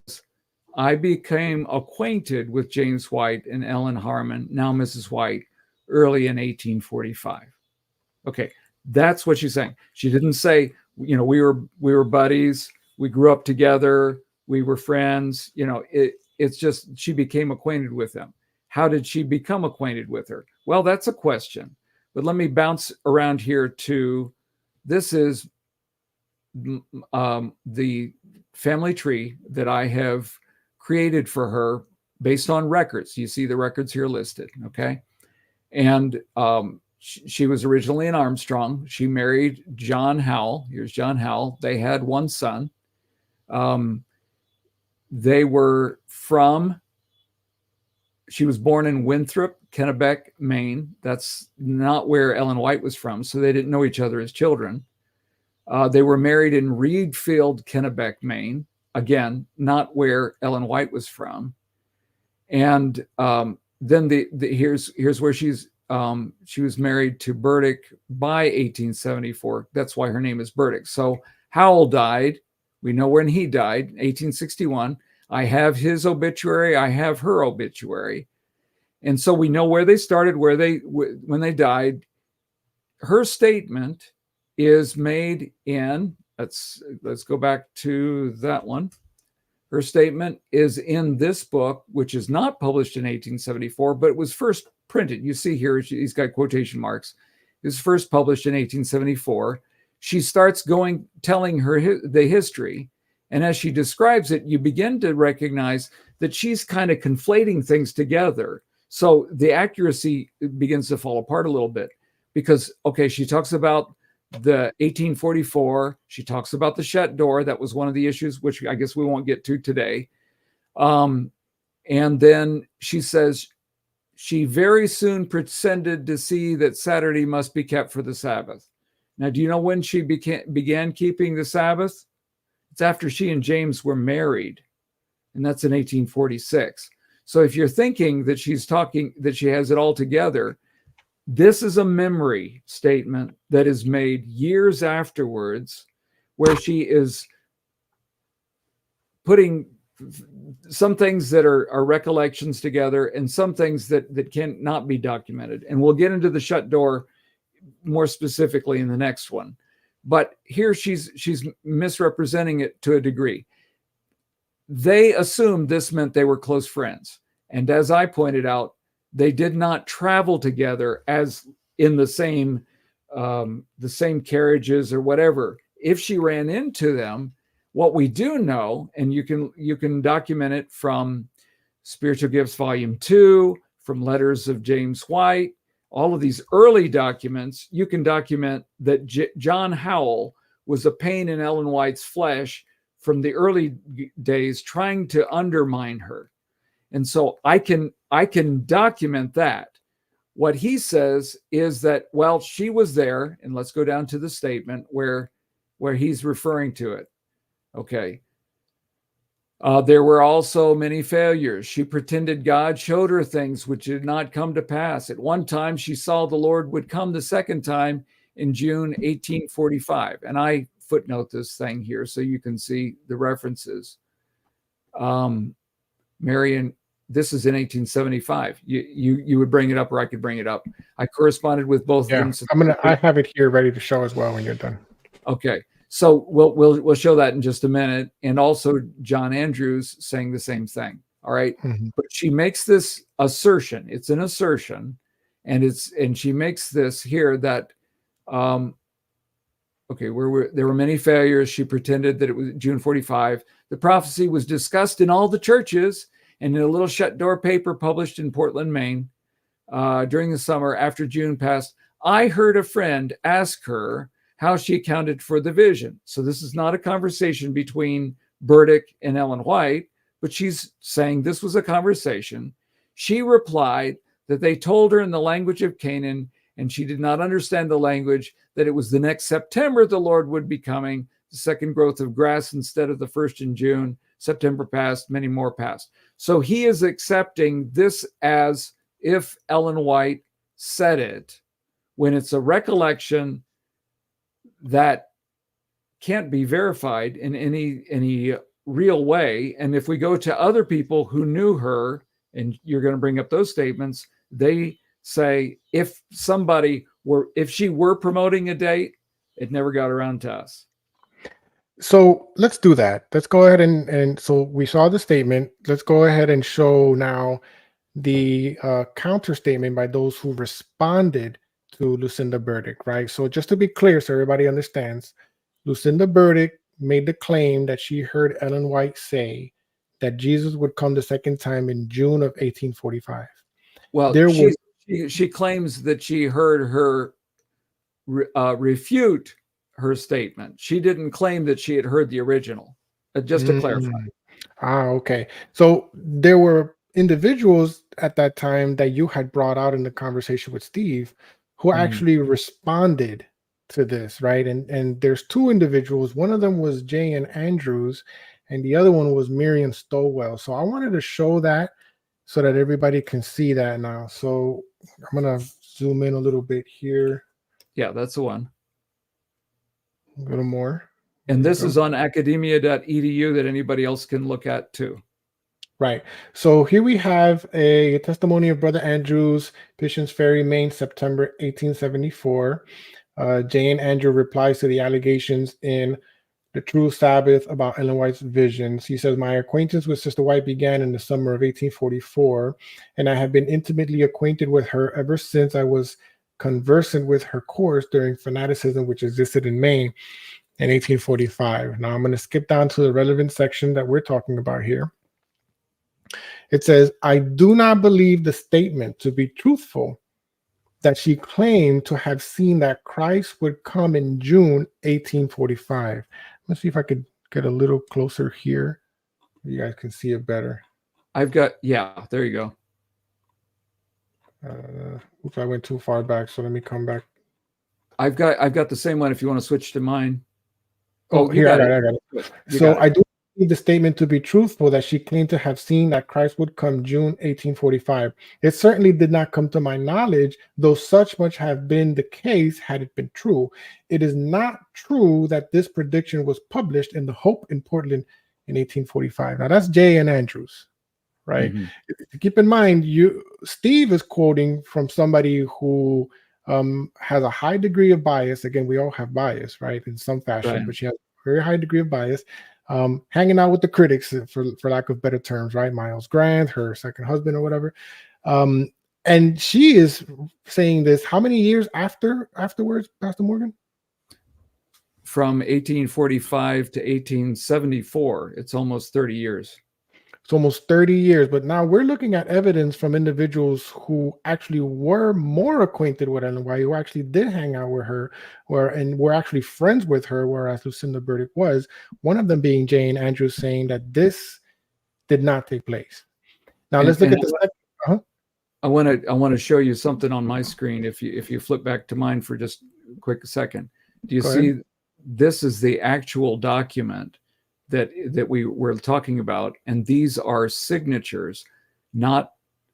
I became acquainted with James White and Ellen Harmon, now Mrs. White, early in 1845. Okay, that's what she's saying. She didn't say, we were buddies, we grew up together, we were friends. It's just she became acquainted with them. How did she become acquainted with her? Well, that's a question. But let me bounce around here to, this is the family tree that I have created for her based on records. You see the records here listed, okay? And she was originally an Armstrong. She married John Howell. Here's John Howell. They had one son. They were she was born in Winthrop, Kennebec, Maine. That's not where Ellen White was from, so they didn't know each other as children. They were married in Reedfield, Kennebec, Maine. Again, not where Ellen White was from. And then here's where she was married to Burdick by 1874. That's why her name is Burdick. So Howell died. We know when he died, 1861. I have his obituary. I have her obituary. And so we know where they started, when they died. Her statement is made in, let's go back to that one. Her statement is in this book, which is not published in 1874, but it was first printed. You see here, he's got quotation marks. It was first published in 1874. She starts telling the history. And as she describes it, you begin to recognize that she's kind of conflating things together. So the accuracy begins to fall apart a little bit because, okay, she talks about the 1844. She talks about the shut door. That was one of the issues, which I guess we won't get to today. And then she says she very soon pretended to see that Saturday must be kept for the Sabbath. Now, do you know when she began keeping the Sabbath? It's after she and James were married, and that's in 1846. So if you're thinking that that she has it all together, this is a memory statement that is made years afterwards, where she is putting some things that are recollections together and some things that cannot be documented. And we'll get into the shut door more specifically in the next one. But here she's misrepresenting it to a degree. They assumed this meant they were close friends. And as I pointed out, they did not travel together as in the same carriages or whatever. If she ran into them, what we do know, and you can document it from Spiritual Gifts Volume 2, from letters of James White, all of these early documents, you can document that John Howell was a pain in Ellen White's flesh from the early days, trying to undermine her. And so I can document that. What he says is that, well, she was there, and let's go down to the statement where he's referring to it. Okay. There were also many failures. She pretended God showed her things which did not come to pass. At one time, she saw the Lord would come the second time in June 1845. And I footnote this thing here so you can see the references. Marion, this is in 1875. You would bring it up, or I could bring it up. I corresponded with both of them.
I have it here ready to show as well when you're done.
Okay. So we'll show that in just a minute. And also John Andrews saying the same thing. All right. Mm-hmm. But she makes this assertion. It's an assertion. And she makes this here that Okay, there were many failures. She pretended that it was June 45. The prophecy was discussed in all the churches and in a little shut door paper published in Portland, Maine during the summer after June passed. I heard a friend ask her how she accounted for the vision. So this is not a conversation between Burdick and Ellen White, but she's saying this was a conversation. She replied that they told her in the language of Canaan, and she did not understand the language, that it was the next September the Lord would be coming, the second growth of grass instead of the first in June. September passed, many more passed. So he is accepting this as if Ellen White said it, when it's a recollection that can't be verified in any real way. And if we go to other people who knew her, and you're going to bring up those statements, they say if she were promoting a date, it never got around to us.
So let's do that. Let's go ahead and so we saw the statement. Let's go ahead and show now the counter statement by those who responded to Lucinda Burdick, right? So just to be clear, so everybody understands, Lucinda Burdick made the claim that she heard Ellen White say that Jesus would come the second time in June of 1845.
Well, she claims that she heard her refute her statement. She didn't claim that she had heard the original. Just to clarify.
Okay. So there were individuals at that time that you had brought out in the conversation with Steve who actually responded to this, right? And there's two individuals. One of them was Jane Andrews, and the other one was Miriam Stowell. So I wanted to show that so that everybody can see that now. So I'm going to zoom in a little bit here.
Yeah, that's the one.
A little more.
And this is on academia.edu that anybody else can look at too.
Right. So here we have a testimony of Brother Andrews, Pishions Ferry, Maine, September 1874. Jane Andrew replies to the allegations in The True Sabbath about Ellen White's visions. He says, my acquaintance with Sister White began in the summer of 1844, and I have been intimately acquainted with her ever since I was conversant with her course during fanaticism, which existed in Maine in 1845. Now I'm going to skip down to the relevant section that we're talking about here. It says, I do not believe the statement to be truthful that she claimed to have seen that Christ would come in June 1845. Let's see if I could get a little closer here. You guys can see it better.
There you go.
Oops, I went too far back, so let me come back.
I've got the same one if you want to switch to mine.
Here, I got it. So I do believe the statement to be truthful that she claimed to have seen that Christ would come June 1845. It certainly did not come to my knowledge, though such much have been the case had it been true. It is not true that this prediction was published in the Hope in Portland in 1845. Now that's J.N. Andrews, right? Keep in mind, Steve is quoting from somebody who has a high degree of bias. Again, we all have bias, right, in some fashion, but she has a very high degree of bias. Hanging out with the critics, for lack of better terms, right? Miles Grant, her second husband or whatever. And she is saying this how many years afterwards, Pastor Morgan?
From 1845 to 1874. It's almost 30 years.
It's almost 30 years. But now we're looking at evidence from individuals who actually were more acquainted with Ellen White, who actually did hang out with her, and were actually friends with her, whereas Lucinda Burdick was. One of them being Jane Andrews, saying that this did not take place. Now let's look at the.
I want to show you something on my screen. If you flip back to mine for just a quick second, do you see? This is the actual document that we were talking about, and these are signatures,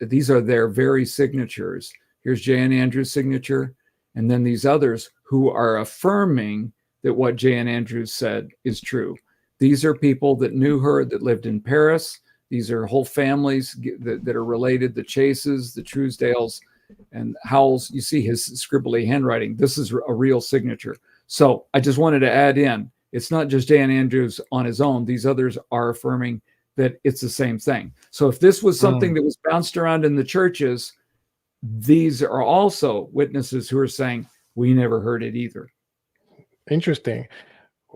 these are their very signatures. Here's J.N. Andrews' signature, and then these others who are affirming that what J.N. Andrews said is true. These are people that knew her, that lived in Paris. These are whole families that are related, the Chases, the Truesdales, and Howells. You see his scribbly handwriting. This is a real signature. So I just wanted to add in, it's not just J.N. Andrews on his own. These others are affirming that it's the same thing. So if this was something that was bounced around in the churches, these are also witnesses who are saying, we never heard it either.
Interesting.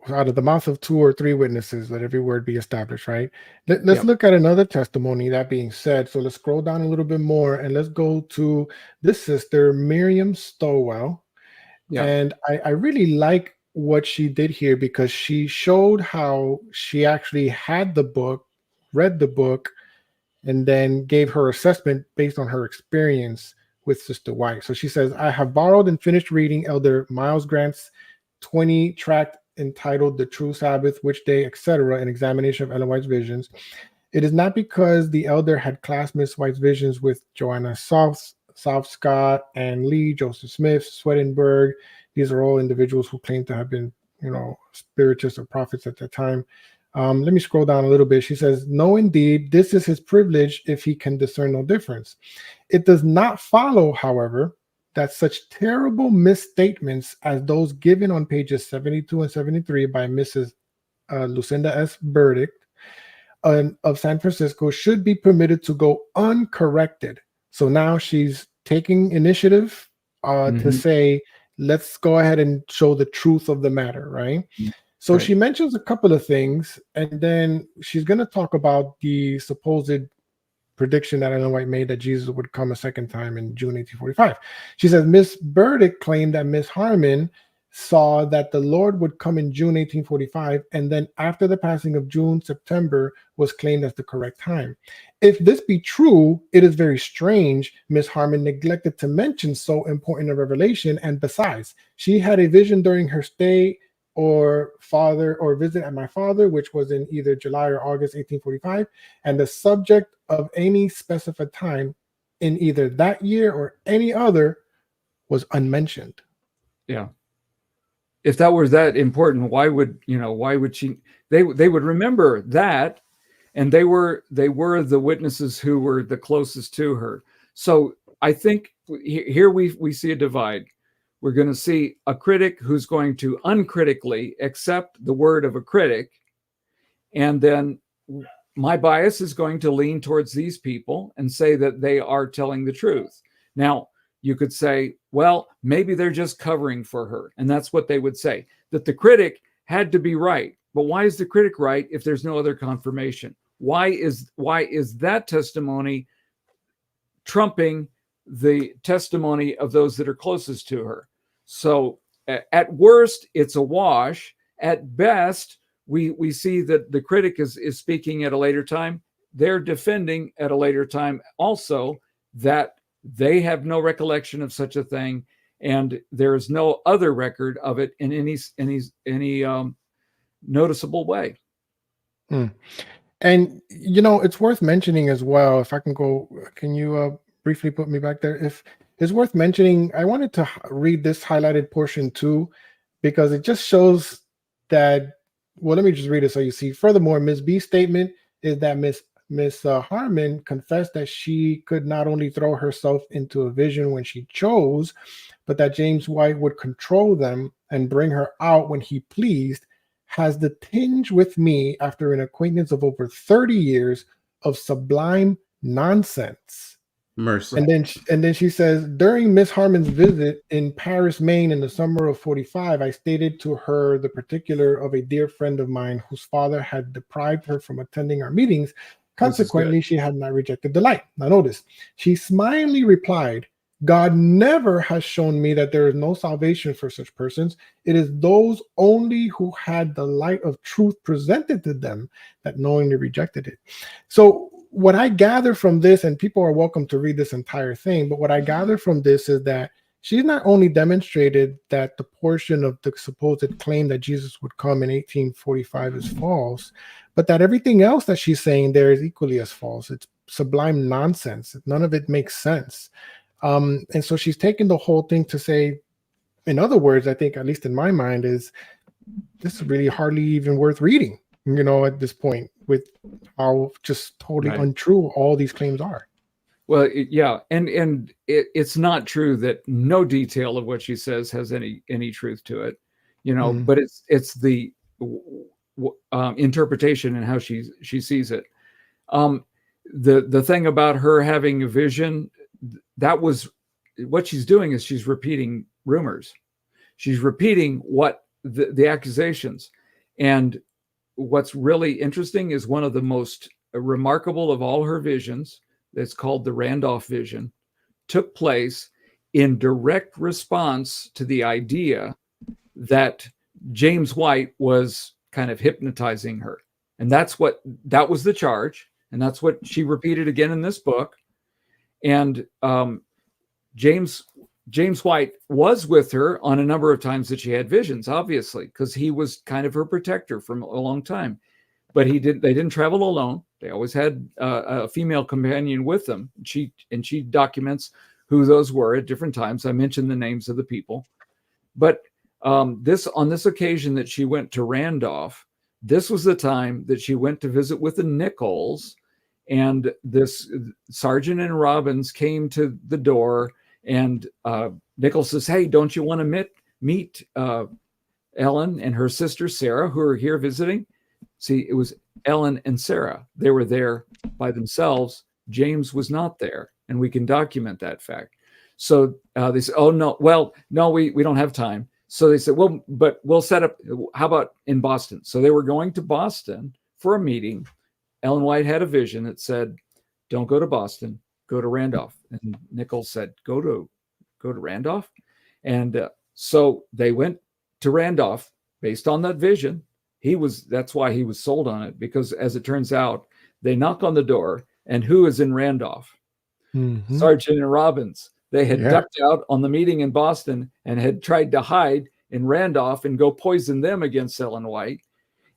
Out of the mouth of 2 or 3 witnesses, let every word be established, right? Let's
Yep.
look at another testimony. That being said, so let's scroll down a little bit more and let's go to this sister, Miriam Stowell.
Yeah.
And I really like what she did here because she showed how she actually had the book, read the book, and then gave her assessment based on her experience with Sister White. So she says, I have borrowed and finished reading Elder Miles Grant's 20 tract entitled The True Sabbath, Which Day, etc., an examination of Ellen White's visions. It is not because the elder had classed Miss White's visions with Joanna South Scott, Ann Lee, Joseph Smith, Swedenborg. These are all individuals who claim to have been, spiritists or prophets at that time. Let me scroll down a little bit. She says, no, indeed, this is his privilege if he can discern no difference. It does not follow, however, that such terrible misstatements as those given on pages 72 and 73 by Mrs. Lucinda S. Burdick of San Francisco should be permitted to go uncorrected. So now she's taking initiative to say, let's go ahead and show the truth of the matter, right? So
Right.
she mentions a couple of things, and then she's going to talk about the supposed prediction that Ellen White made that Jesus would come a second time in June 1845. She says, Miss Burdick claimed that Miss Harmon saw that the Lord would come in June 1845, and then after the passing of June, September was claimed as the correct time. If this be true, it is very strange Miss Harmon neglected to mention so important a revelation, and besides, she had a vision during her stay or visit at my father, which was in either July or August 1845, and the subject of any specified time in either that year or any other was unmentioned.
Yeah. If that was that important, why would she, they would remember that, and they were the witnesses who were the closest to her. So I think here we see a divide. We're going to see a critic who's going to uncritically accept the word of a critic. And then my bias is going to lean towards these people and say that they are telling the truth. Now, you could say, well, maybe they're just covering for her. And that's what they would say, that the critic had to be right. But why is the critic right if there's no other confirmation? Why is that testimony trumping the testimony of those that are closest to her? So at worst, it's a wash. At best, we see that the critic is speaking at a later time. They're defending at a later time also that they have no recollection of such a thing, and there is no other record of it in any noticeable way.
And it's worth mentioning as well. If I can go, can you briefly put me back there? If it's worth mentioning, I wanted to read this highlighted portion too, because it just shows that. Well, let me just read it so you see. Furthermore, Ms. B's statement is that Miss Harmon confessed that she could not only throw herself into a vision when she chose, but that James White would control them and bring her out when he pleased, has the tinge with me after an acquaintance of over 30 years of sublime nonsense.
Mercy.
And then she says, during Miss Harmon's visit in Paris, Maine in the summer of 45, I stated to her the particular of a dear friend of mine whose father had deprived her from attending our meetings. Consequently, she had not rejected the light. Now notice, she smilingly replied, God never has shown me that there is no salvation for such persons. It is those only who had the light of truth presented to them that knowingly rejected it. So what I gather from this, and people are welcome to read this entire thing, but what I gather from this is that she's not only demonstrated that the portion of the supposed claim that Jesus would come in 1845 is false, but that everything else that she's saying there is equally as false. It's sublime nonsense. None of it makes sense. And so she's taken the whole thing to say, in other words, I think, at least in my mind, is this is really hardly even worth reading, at this point, with how just totally untrue all these claims are.
Well, yeah. And it's not true that no detail of what she says has any truth to it, but it's the interpretation and how she sees it. The thing about her having a vision, that was what she's doing, is she's repeating rumors. She's repeating what the accusations. And what's really interesting is one of the most remarkable of all her visions, that's called the Randolph vision, took place in direct response to the idea that James White was kind of hypnotizing her. And that was the charge. And that's what she repeated again in this book. And James White was with her on a number of times that she had visions, obviously, because he was kind of her protector for a long time. But they didn't travel alone. They always had a female companion with them. She documents who those were at different times. I mentioned the names of the people. But on this occasion that she went to Randolph, this was the time that she went to visit with the Nichols, and this Sargent and Robbins came to the door, and Nichols says, "Hey, don't you want to meet Ellen and her sister Sarah, who are here visiting?" See, it was Ellen and Sarah. They were there by themselves. James was not there, and we can document that fact. So they said, "Oh no, well, no, we don't have time." So they said, "Well, but we'll set up. How about in Boston?" So they were going to Boston for a meeting. Ellen White had a vision that said, "Don't go to Boston, go to Randolph." And Nichols said, "Go to Randolph?" And so they went to Randolph based on that vision. That's why he was sold on it, because as it turns out, they knock on the door, and who is in Randolph?
Mm-hmm.
Sargent and Robbins. They had ducked out on the meeting in Boston and had tried to hide in Randolph and go poison them against Ellen White.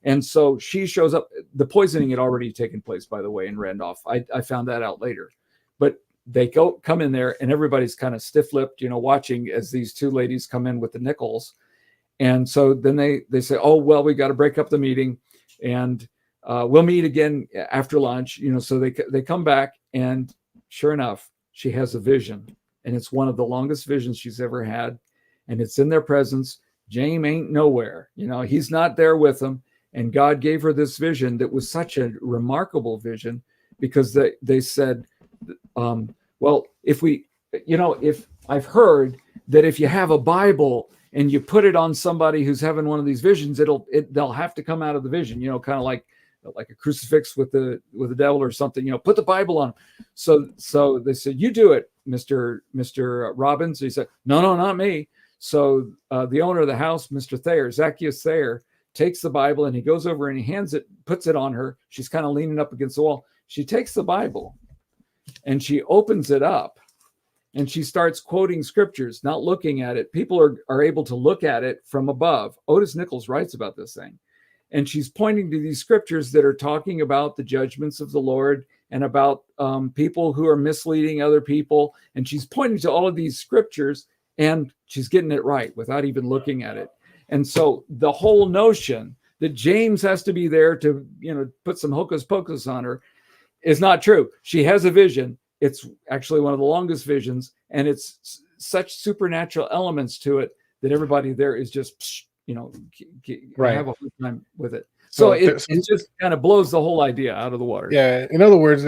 And so she shows up. The poisoning had already taken place, by the way, in Randolph. I found that out later. But they come in there, and everybody's kind of stiff-lipped, watching as these two ladies come in with the Nichols. And so then they say, "Oh, well, we got to break up the meeting, and we'll meet again after lunch." So they come back, and sure enough, she has a vision, and it's one of the longest visions she's ever had, and it's in their presence. James ain't nowhere, he's not there with them, and God gave her this vision that was such a remarkable vision, because they said, well, if I've heard that if you have a Bible and you put it on somebody who's having one of these visions, they'll have to come out of the vision, kind of like a crucifix with the devil or something, put the Bible on them. So they said, "You do it, Mr. Robbins." He said, No, not me. So the owner of the house, Mr. Thayer, Zacchaeus Thayer, takes the Bible, and he goes over and he puts it on her. She's kind of leaning up against the wall. She takes the Bible and she opens it up, and she starts quoting scriptures, not looking at it. People are able to look at it from above. Otis Nichols writes about this thing. And she's pointing to these scriptures that are talking about the judgments of the Lord and about people who are misleading other people. And she's pointing to all of these scriptures, and she's getting it right without even looking at it. And so the whole notion that James has to be there to, put some hocus pocus on her is not true. She has a vision. It's actually one of the longest visions, and it's such supernatural elements to it that everybody there is just,
right,
have a hard time with it. So it just kind of blows the whole idea out of the water.
Yeah. In other words,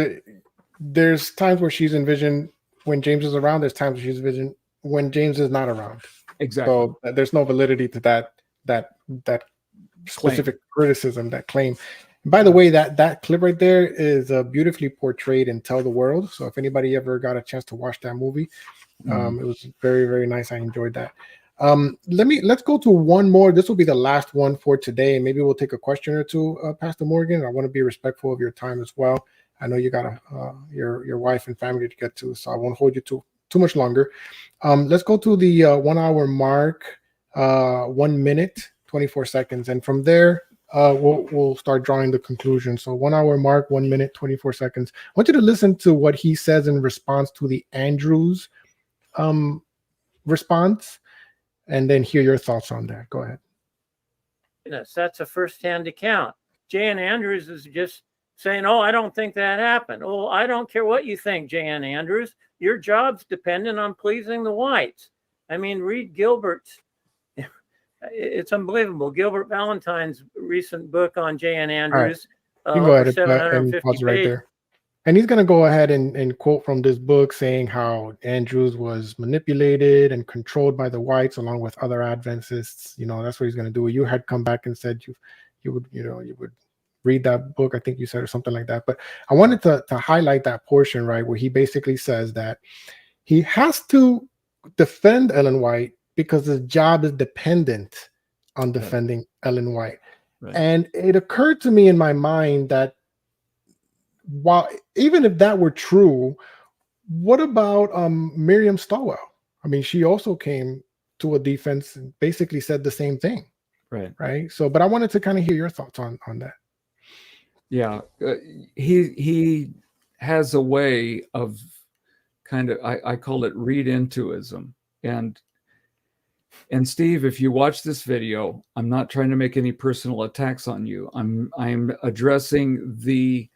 there's times where she's in vision when James is around. There's times where she's in vision when James is not around.
Exactly.
So there's no validity to that specific criticism, that claim. By the way, that clip right there is beautifully portrayed in Tell the World. So if anybody ever got a chance to watch that movie, it was very, very nice. I enjoyed that. Let's go to one more. This will be the last one for today. Maybe we'll take a question or two, Pastor Morgan. I want to be respectful of your time as well. I know you got your wife and family to get to, so I won't hold you too much longer. Let's go to the 1 hour mark, 1 minute, 24 seconds. And from there, we'll start drawing the conclusion. So 1 hour mark, 1 minute, 24 seconds. I want you to listen to what he says in response to the Andrews response, and then hear your thoughts on that. Go ahead.
Yes, that's a first-hand account. J.N. Andrews is just saying, "Oh, I don't think that happened." "Oh, I don't care what you think, J.N. Andrews. Your job's dependent on pleasing the whites." I mean, read Gilbert's. It's unbelievable. Gilbert Valentine's recent book on J.N. Andrews.
You go ahead and
750
pause right
pages.
there. And he's going to go ahead and quote from this book saying how Andrews was manipulated and controlled by the whites along with other Adventists. That's what he's going to do. You had come back and said you would read that book, I think you said, or something like that. But I wanted to highlight that portion, right, where he basically says that he has to defend Ellen White because his job is dependent on defending Ellen White.
Right.
And it occurred to me in my mind that while even if that were true, what about Miriam Stowell? I mean, she also came to a defense and basically said the same thing. Right. So, but I wanted to kind of hear your thoughts on that.
Yeah, he has a way of kind of, I call it read intoism. And Steve, if you watch this video, I'm not trying to make any personal attacks on you. I'm addressing the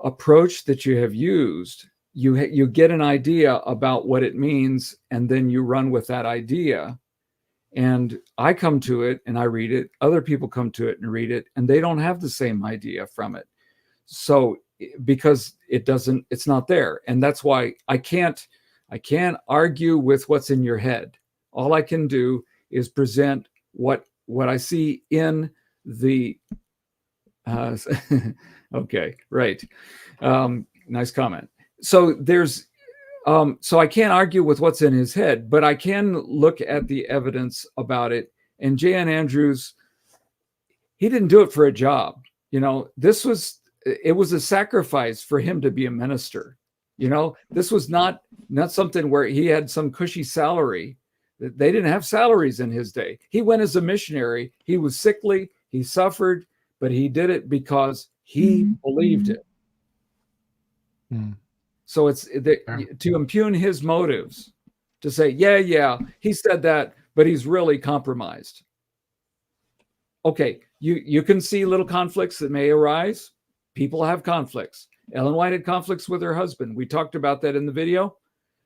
approach that you have used. You get an idea about what it means, and then you run with that idea. And I come to it and I read it. Other people come to it and read it, and they don't have the same idea from it. So because it's not there. And that's why I can't argue with what's in your head. All I can do is present what I see in the, okay, right. Nice comment. So so I can't argue with what's in his head, but I can look at the evidence about it. And J.N. Andrews, he didn't do it for a job. It was a sacrifice for him to be a minister. This was not something where he had some cushy salary. They didn't have salaries in his day. He went as a missionary. He was sickly. He suffered, but he did it because he believed it. So it's to impugn his motives, to say, yeah, he said that, but he's really compromised. Okay, you can see little conflicts that may arise. People have conflicts. Ellen White had conflicts with her husband. We talked about that in the video,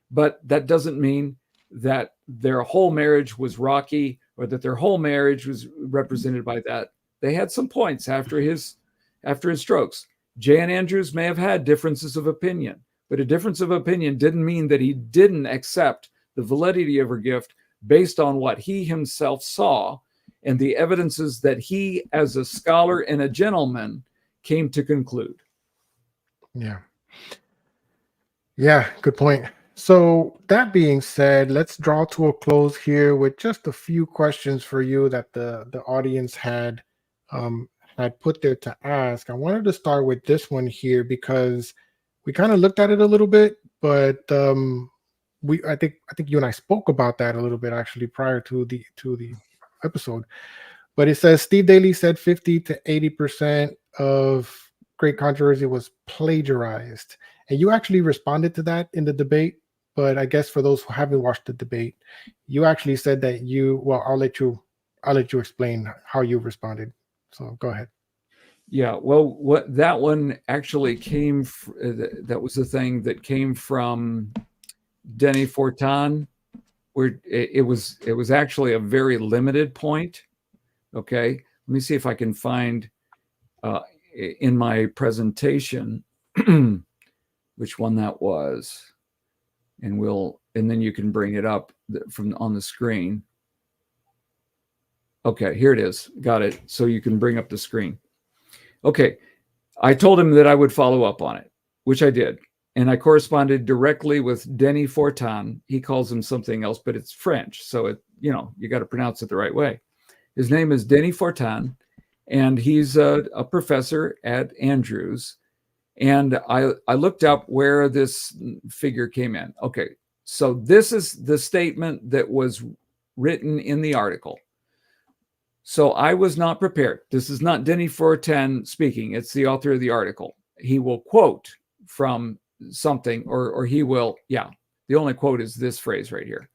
but that doesn't mean that their whole marriage was rocky or that their whole marriage was represented by that. They had some points after his strokes. J.N. Andrews may have had differences of opinion, but a difference of opinion didn't mean that he didn't accept the validity of her gift based on what he himself saw and the evidences that he, as a scholar and a gentleman, came to conclude.
Yeah, good point. So that being said, let's draw to a close here with just a few questions for you that the audience had put there to ask. I wanted to start with this one here because we kind of looked at it a little bit, but I think you and I spoke about that a little bit actually prior to the episode. But it says Steve Daly said 50 to 80% of Great Controversy was plagiarized, and you actually responded to that in the debate. But I guess for those who haven't watched the debate, you actually said that I'll let you explain how you responded. So go ahead.
Yeah, well, what that one actually came, that was the thing that came from Denny Fortan, where it was actually a very limited point. Okay, let me see if I can find in my presentation which one that was, and then you can bring it up from on the screen. Okay, here it is. Got it. So you can bring up the screen. Okay, I told him that I would follow up on it, which I did. And I corresponded directly with Denny Fortan. He calls him something else, but it's French. So you got to pronounce it the right way. His name is Denny Fortan, and he's a professor at Andrews. And I looked up where this figure came in. Okay, so this is the statement that was written in the article. So I was not prepared. This is not Denny Fortan speaking. It's the author of the article. He will quote from something, or he will, the only quote is this phrase right here.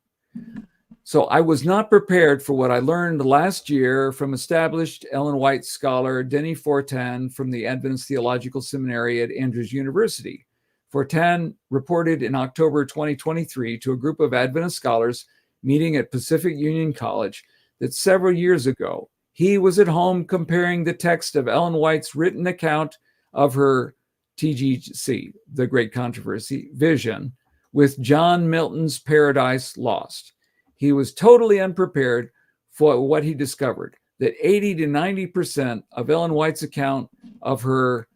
So I was not prepared for what I learned last year from established Ellen White scholar Denny Fortan from the Adventist Theological Seminary at Andrews University. Fortan reported in October 2023 to a group of Adventist scholars meeting at Pacific Union College that several years ago, he was at home comparing the text of Ellen White's written account of her TGC, The Great Controversy Vision, with John Milton's Paradise Lost. He was totally unprepared for what he discovered, that 80 to 90% of Ellen White's account of her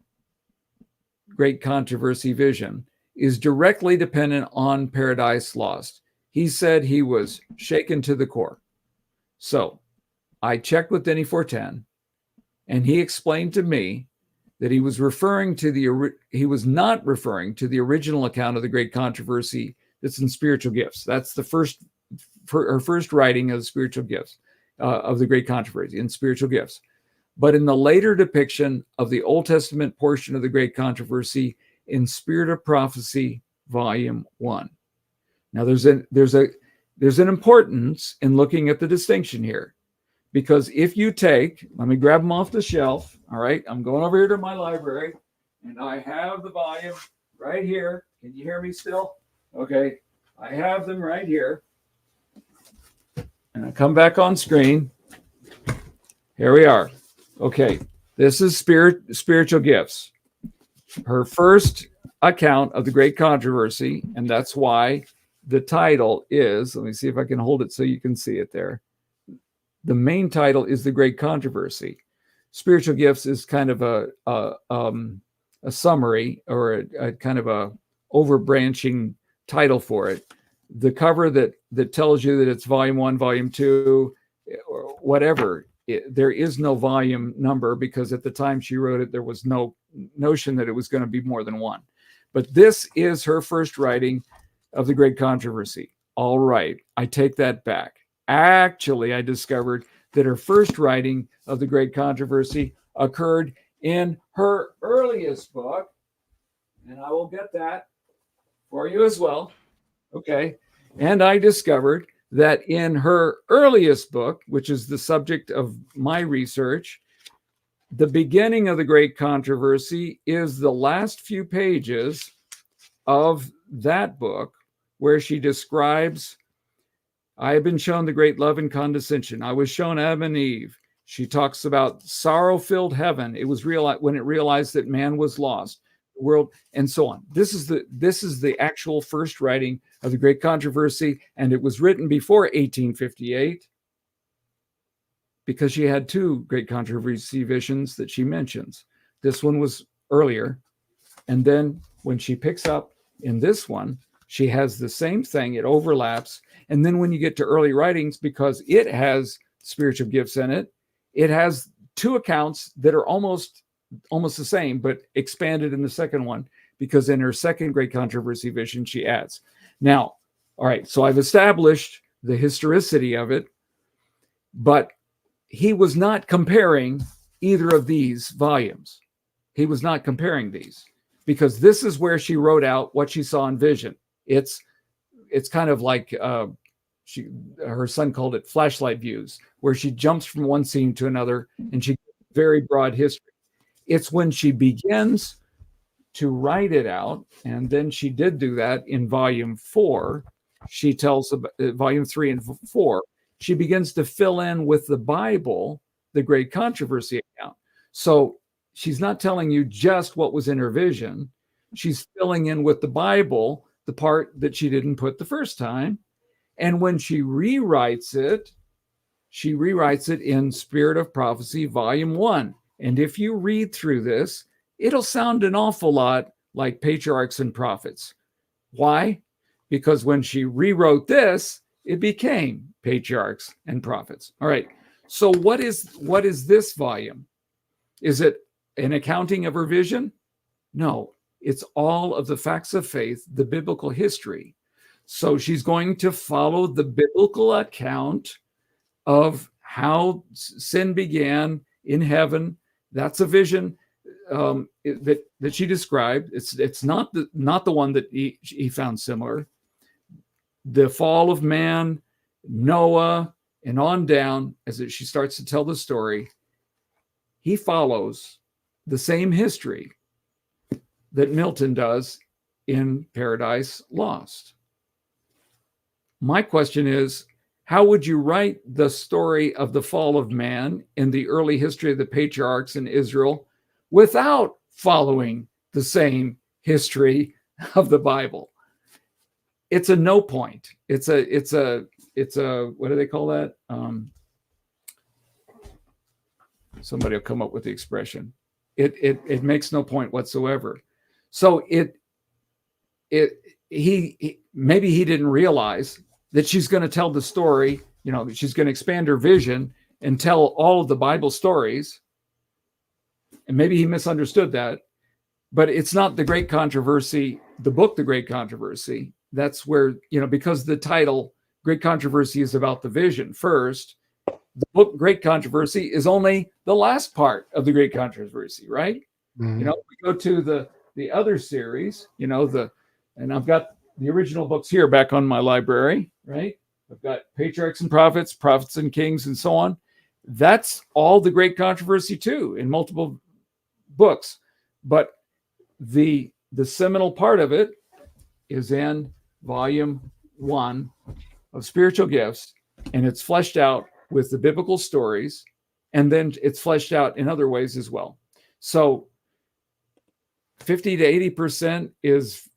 Great Controversy Vision is directly dependent on Paradise Lost. He said he was shaken to the core. So I checked with Denny 410, and he explained to me that he was not referring to the original account of the Great Controversy that's in Spiritual Gifts. That's her first writing of spiritual gifts, of the Great Controversy in Spiritual Gifts. But in the later depiction of the Old Testament portion of the Great Controversy in Spirit of Prophecy, Volume 1. Now, there's an importance in looking at the distinction here, because if you take, let me grab them off the shelf. All right, I'm going over here to my library, and I have the volume right here. Can you hear me still? Okay, I have them right here. And I come back on screen. Here we are. Okay, this is Spiritual Gifts. Her first account of the Great Controversy, and that's why the title is, let me see if I can hold it so you can see it there. The main title is The Great Controversy. Spiritual Gifts is kind of a summary, or a kind of a overbranching title for it. The cover that tells you that it's Volume 1, Volume 2, or whatever, there is no volume number, because at the time she wrote it, there was no notion that it was going to be more than one. But this is her first writing of the Great Controversy. All right, I take that back. Actually, I discovered that her first writing of the Great Controversy occurred in her earliest book, and I will get that for you as well. Okay, and I discovered that in her earliest book, which is the subject of my research, the beginning of the Great Controversy is the last few pages of that book, where she describes, I have been shown the great love and condescension. I was shown Adam and Eve. She talks about sorrow-filled heaven. It was when it realized that man was lost, the world, and so on. This is the actual first writing of the Great Controversy, and it was written before 1858, because she had two Great Controversy visions that she mentions. This one was earlier, and then when she picks up in this one, she has the same thing. It overlaps. And then when you get to early writings, because it has spiritual gifts in it, it has two accounts that are almost the same, but expanded in the second one, because in her second Great Controversy vision, she adds. Now, all right, so I've established the historicity of it, but he was not comparing either of these volumes. He was not comparing these, because this is where she wrote out what she saw in vision. It's kind of like her son called it flashlight views, where she jumps from one scene to another, and she gives very broad history. It's when she begins to write it out, and then she did do that in Volume 4. She tells about Volume 3 and 4. She begins to fill in with the Bible the Great Controversy account. So she's not telling you just what was in her vision. She's filling in with the Bible the part that she didn't put the first time. And when she rewrites it in Spirit of Prophecy, Volume 1. And if you read through this, it'll sound an awful lot like Patriarchs and Prophets. Why? Because when she rewrote this, it became Patriarchs and Prophets. All right. So what is this volume? Is it an accounting of her vision? No, it's all of the facts of faith, the biblical history. So she's going to follow the biblical account of how sin began in heaven. That's a vision that she described. It's not the one that he found similar. The fall of man, Noah, and on down, as she starts to tell the story, he follows the same history that Milton does in Paradise Lost. My question is, how would you write the story of the fall of man in the early history of the patriarchs in Israel without following the same history of the Bible. It's a no point. It's a what do they call that? Somebody will come up with the expression. It makes no point whatsoever. So he maybe he didn't realize that she's going to tell the story, she's going to expand her vision and tell all of the Bible stories. And maybe he misunderstood that, but it's not the great controversy, the book, The Great Controversy. That's where, because the title, Great Controversy, is about the vision first. The book, Great Controversy, is only the last part of the Great Controversy, right?
Mhm.
We go to the other series, and I've got the original books here back on my library, right? I've got Patriarchs and Prophets, Prophets and Kings, and so on. That's all the Great Controversy too, in multiple books. But the seminal part of it is in volume 1 of Spiritual Gifts, and it's fleshed out with the biblical stories, and then it's fleshed out in other ways as well. So 50 to 80% is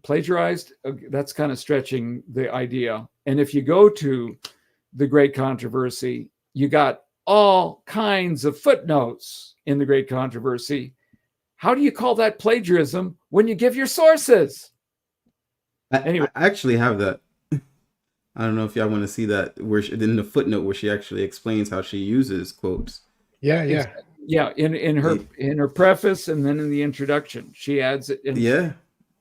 plagiarized. That's kind of stretching the idea. And if you go to the Great Controversy, you got all kinds of footnotes in the Great Controversy. How do you call that plagiarism when you give your sources? Anyway,
I actually have that. I don't know if y'all want to see that, where in the footnote where she actually explains how she uses quotes.
Yeah.
in her preface, and then in the introduction, she adds it.
Yeah.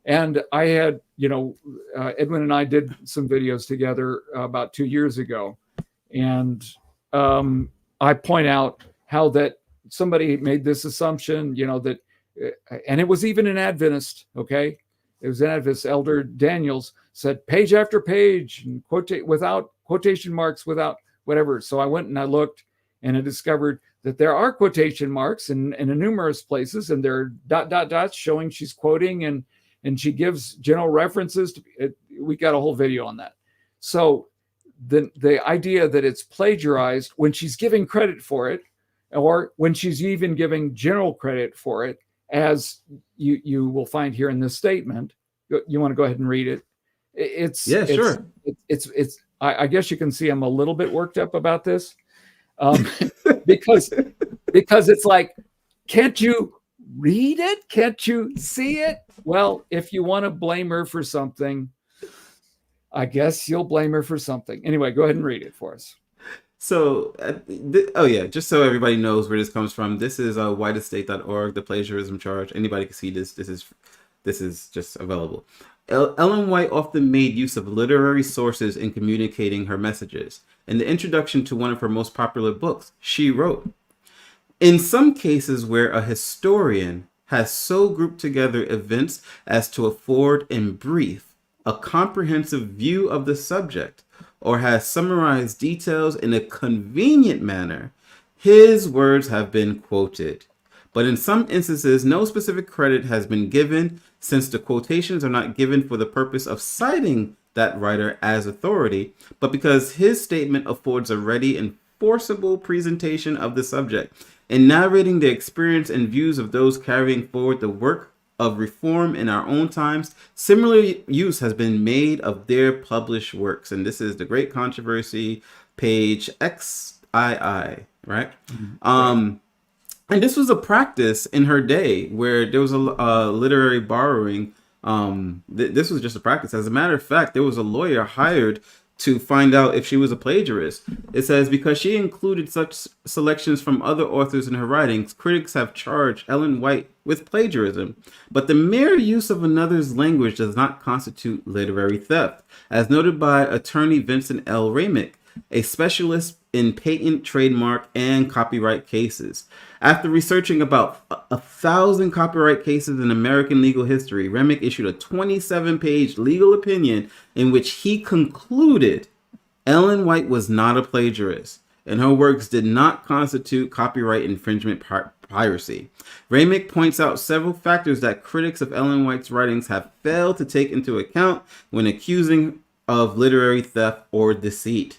And I had, Edwin and I did some videos together about 2 years ago, and I point out how that somebody made this assumption, that, and it was even an Adventist, okay? It was an Adventist. Elder Daniels said page after page, and without quotation marks, without whatever. So I went and I looked, and I discovered that there are quotation marks in numerous places, and there are dots showing she's quoting, and she gives general references to it. We got a whole video on that. So the idea that it's plagiarized when she's giving credit for it, or when she's even giving general credit for it, as you will find here in this statement. You want to go ahead and read it?
Sure.
I guess you can see I'm a little bit worked up about this, because it's like, can't you read it? Can't you see it? Well, if you want to blame her for something, I guess you'll blame her for something. Anyway, go ahead and read it for us.
So, just so everybody knows where this comes from, this is whiteestate.org, the plagiarism charge. Anybody can see this. This is just available. Ellen White often made use of literary sources in communicating her messages. In the introduction to one of her most popular books, she wrote, "In some cases where a historian has so grouped together events as to afford in brief a comprehensive view of the subject, or has summarized details in a convenient manner, his words have been quoted. But in some instances, no specific credit has been given, since the quotations are not given for the purpose of citing that writer as authority, but because his statement affords a ready and forcible presentation of the subject, in narrating the experience and views of those carrying forward the work of reform in our own times, similar use has been made of their published works." And this is The Great Controversy, page XII, right? Mm-hmm. And this was a practice in her day where there was a literary borrowing. This was just a practice. As a matter of fact, there was a lawyer hired to find out if she was a plagiarist. It says, because she included such selections from other authors in her writings, critics have charged Ellen White with plagiarism. But the mere use of another's language does not constitute literary theft, as noted by attorney Vincent L. Ramick, a specialist in patent, trademark, and copyright cases. After researching about 1,000 copyright cases in American legal history, Remick issued a 27-page legal opinion in which he concluded Ellen White was not a plagiarist, and her works did not constitute copyright infringement piracy. Ramick points out several factors that critics of Ellen White's writings have failed to take into account when accusing of literary theft or deceit.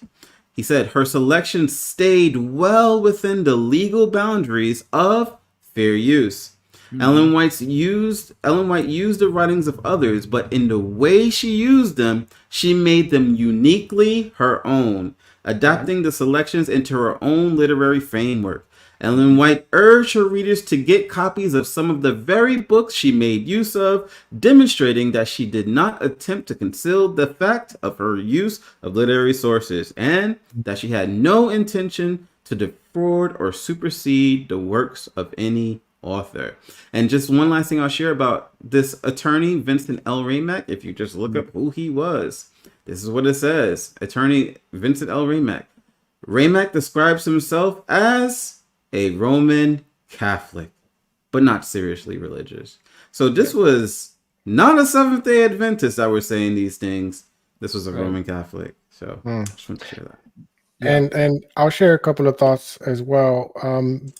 He said her selection stayed well within the legal boundaries of fair use. Ellen White used the writings of others, but in the way she used them, she made them uniquely her own, adapting the selections into her own literary framework. Ellen White urged her readers to get copies of some of the very books she made use of, demonstrating that she did not attempt to conceal the fact of her use of literary sources, and that she had no intention to defraud or supersede the works of any author. And just one last thing I'll share about this attorney, Vincent L. Ramack. If you just look up who he was, this is what it says. Attorney Vincent L. Ramack. Ramack describes himself as a Roman Catholic, but not seriously religious. So this was not a Seventh-day Adventist that was saying these things. This was a Roman Catholic. So I just want to share that.
And I'll share a couple of thoughts as well.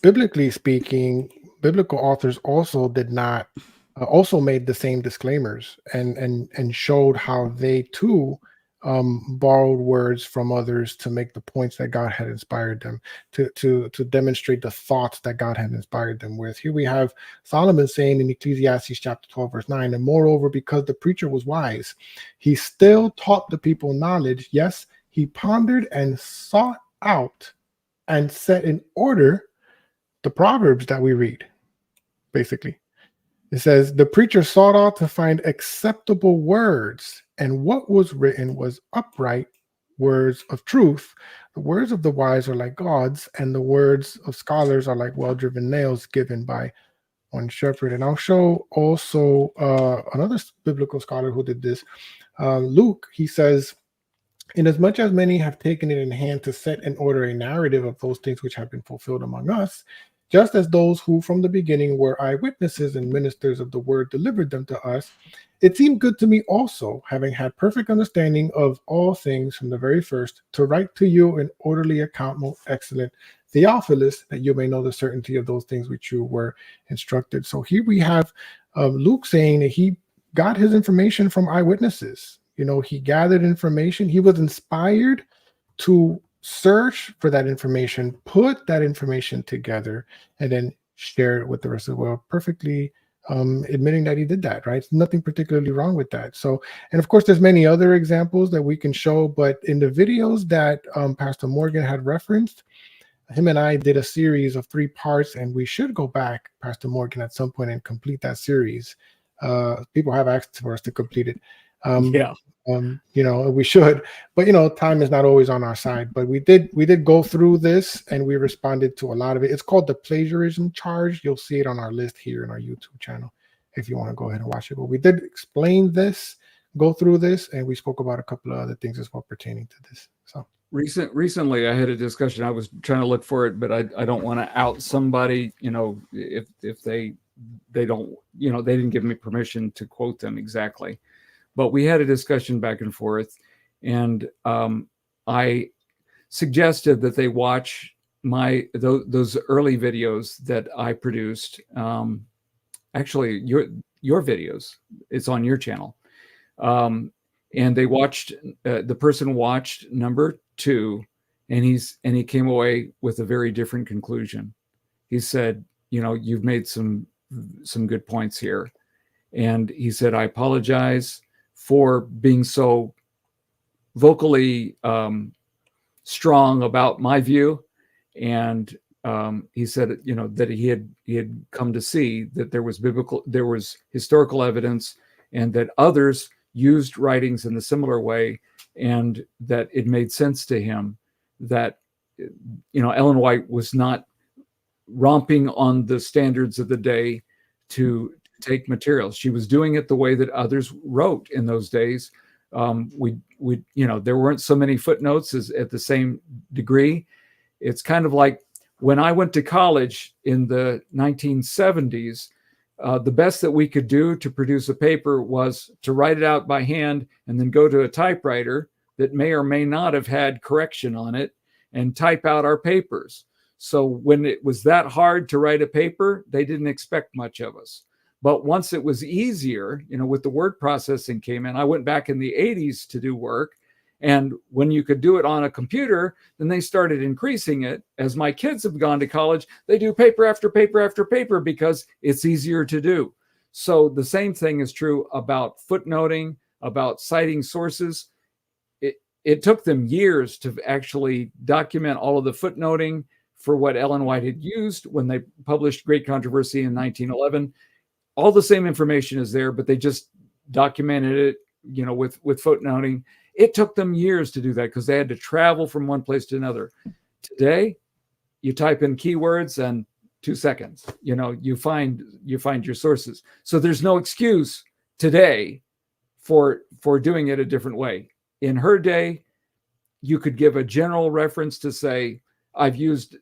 Biblically speaking, biblical authors also did not also made the same disclaimers and showed how they too borrowed words from others to make the points that God had inspired them to demonstrate the thoughts that God had inspired them with. Here we have Solomon saying in Ecclesiastes chapter 12 verse 9, and moreover, because the preacher was wise, he still taught the people knowledge. Yes, he pondered and sought out and set in order the proverbs that we read. Basically, it says the preacher sought out to find acceptable words, and what was written was upright words of truth. The words of the wise are like gods, and the words of scholars are like well-driven nails given by one shepherd. And I'll show also another biblical scholar who did this. Luke, he says, inasmuch as many have taken it in hand to set in order a narrative of those things which have been fulfilled among us, just as those who from the beginning were eyewitnesses and ministers of the word delivered them to us, it seemed good to me also, having had perfect understanding of all things from the very first, to write to you an orderly account, most excellent Theophilus, that you may know the certainty of those things which you were instructed. So here we have Luke saying that he got his information from eyewitnesses. You know, he gathered information. He was inspired to search for that information, put that information together, and then share it with the rest of the world, perfectly admitting that he did that, right? Nothing particularly wrong with that. So, and of course, there's many other examples that we can show, but in the videos that Pastor Morgan had referenced, him and I did a series of 3 parts, and we should go back, Pastor Morgan, at some point and complete that series. People have asked for us to complete it. You know, we should, but you know, time is not always on our side. But we did go through this, and we responded to a lot of it. It's called the plagiarism charge. You'll see it on our list here in our YouTube channel if you want to go ahead and watch it. But we did explain this, go through this, and we spoke about a couple of other things as well pertaining to this. So
recently, I had a discussion. I was trying to look for it, but I don't want to out somebody. You know, if they don't, you know, they didn't give me permission to quote them exactly. But we had a discussion back and forth, and I suggested that they watch those early videos that I produced. Actually, your videos. It's on your channel, and they watched. The person watched number 2, and he came away with a very different conclusion. He said, "You know, you've made some good points here," and he said, "I apologize for being so vocally strong about my view." And he said, you know, that he had come to see that there was historical evidence, and that others used writings in a similar way, and that it made sense to him that, you know, Ellen White was not romping on the standards of the day to take materials. She was doing it the way that others wrote in those days. We you know, there weren't so many footnotes as at the same degree. It's kind of like when I went to college in the 1970s, the best that we could do to produce a paper was to write it out by hand and then go to a typewriter that may or may not have had correction on it and type out our papers. So when it was that hard to write a paper, they didn't expect much of us. But once it was easier, you know, with the word processing came in, I went back in the 80s to do work, And when you could do it on a computer, then they started increasing it. As my kids have gone to college, they do paper after paper after paper because it's easier to do. So the same thing is true about footnoting, about citing sources. It took them years to actually document all of the footnoting for what Ellen White had used when they published Great Controversy in 1911. All the same information is there, but they just documented it, with footnoting. It took them years to do that because they had to travel from one place to another. Today, you type in keywords and 2 seconds, you find your sources. So there's no excuse today for doing it a different way. In her day, you could give a general reference to say, I've used,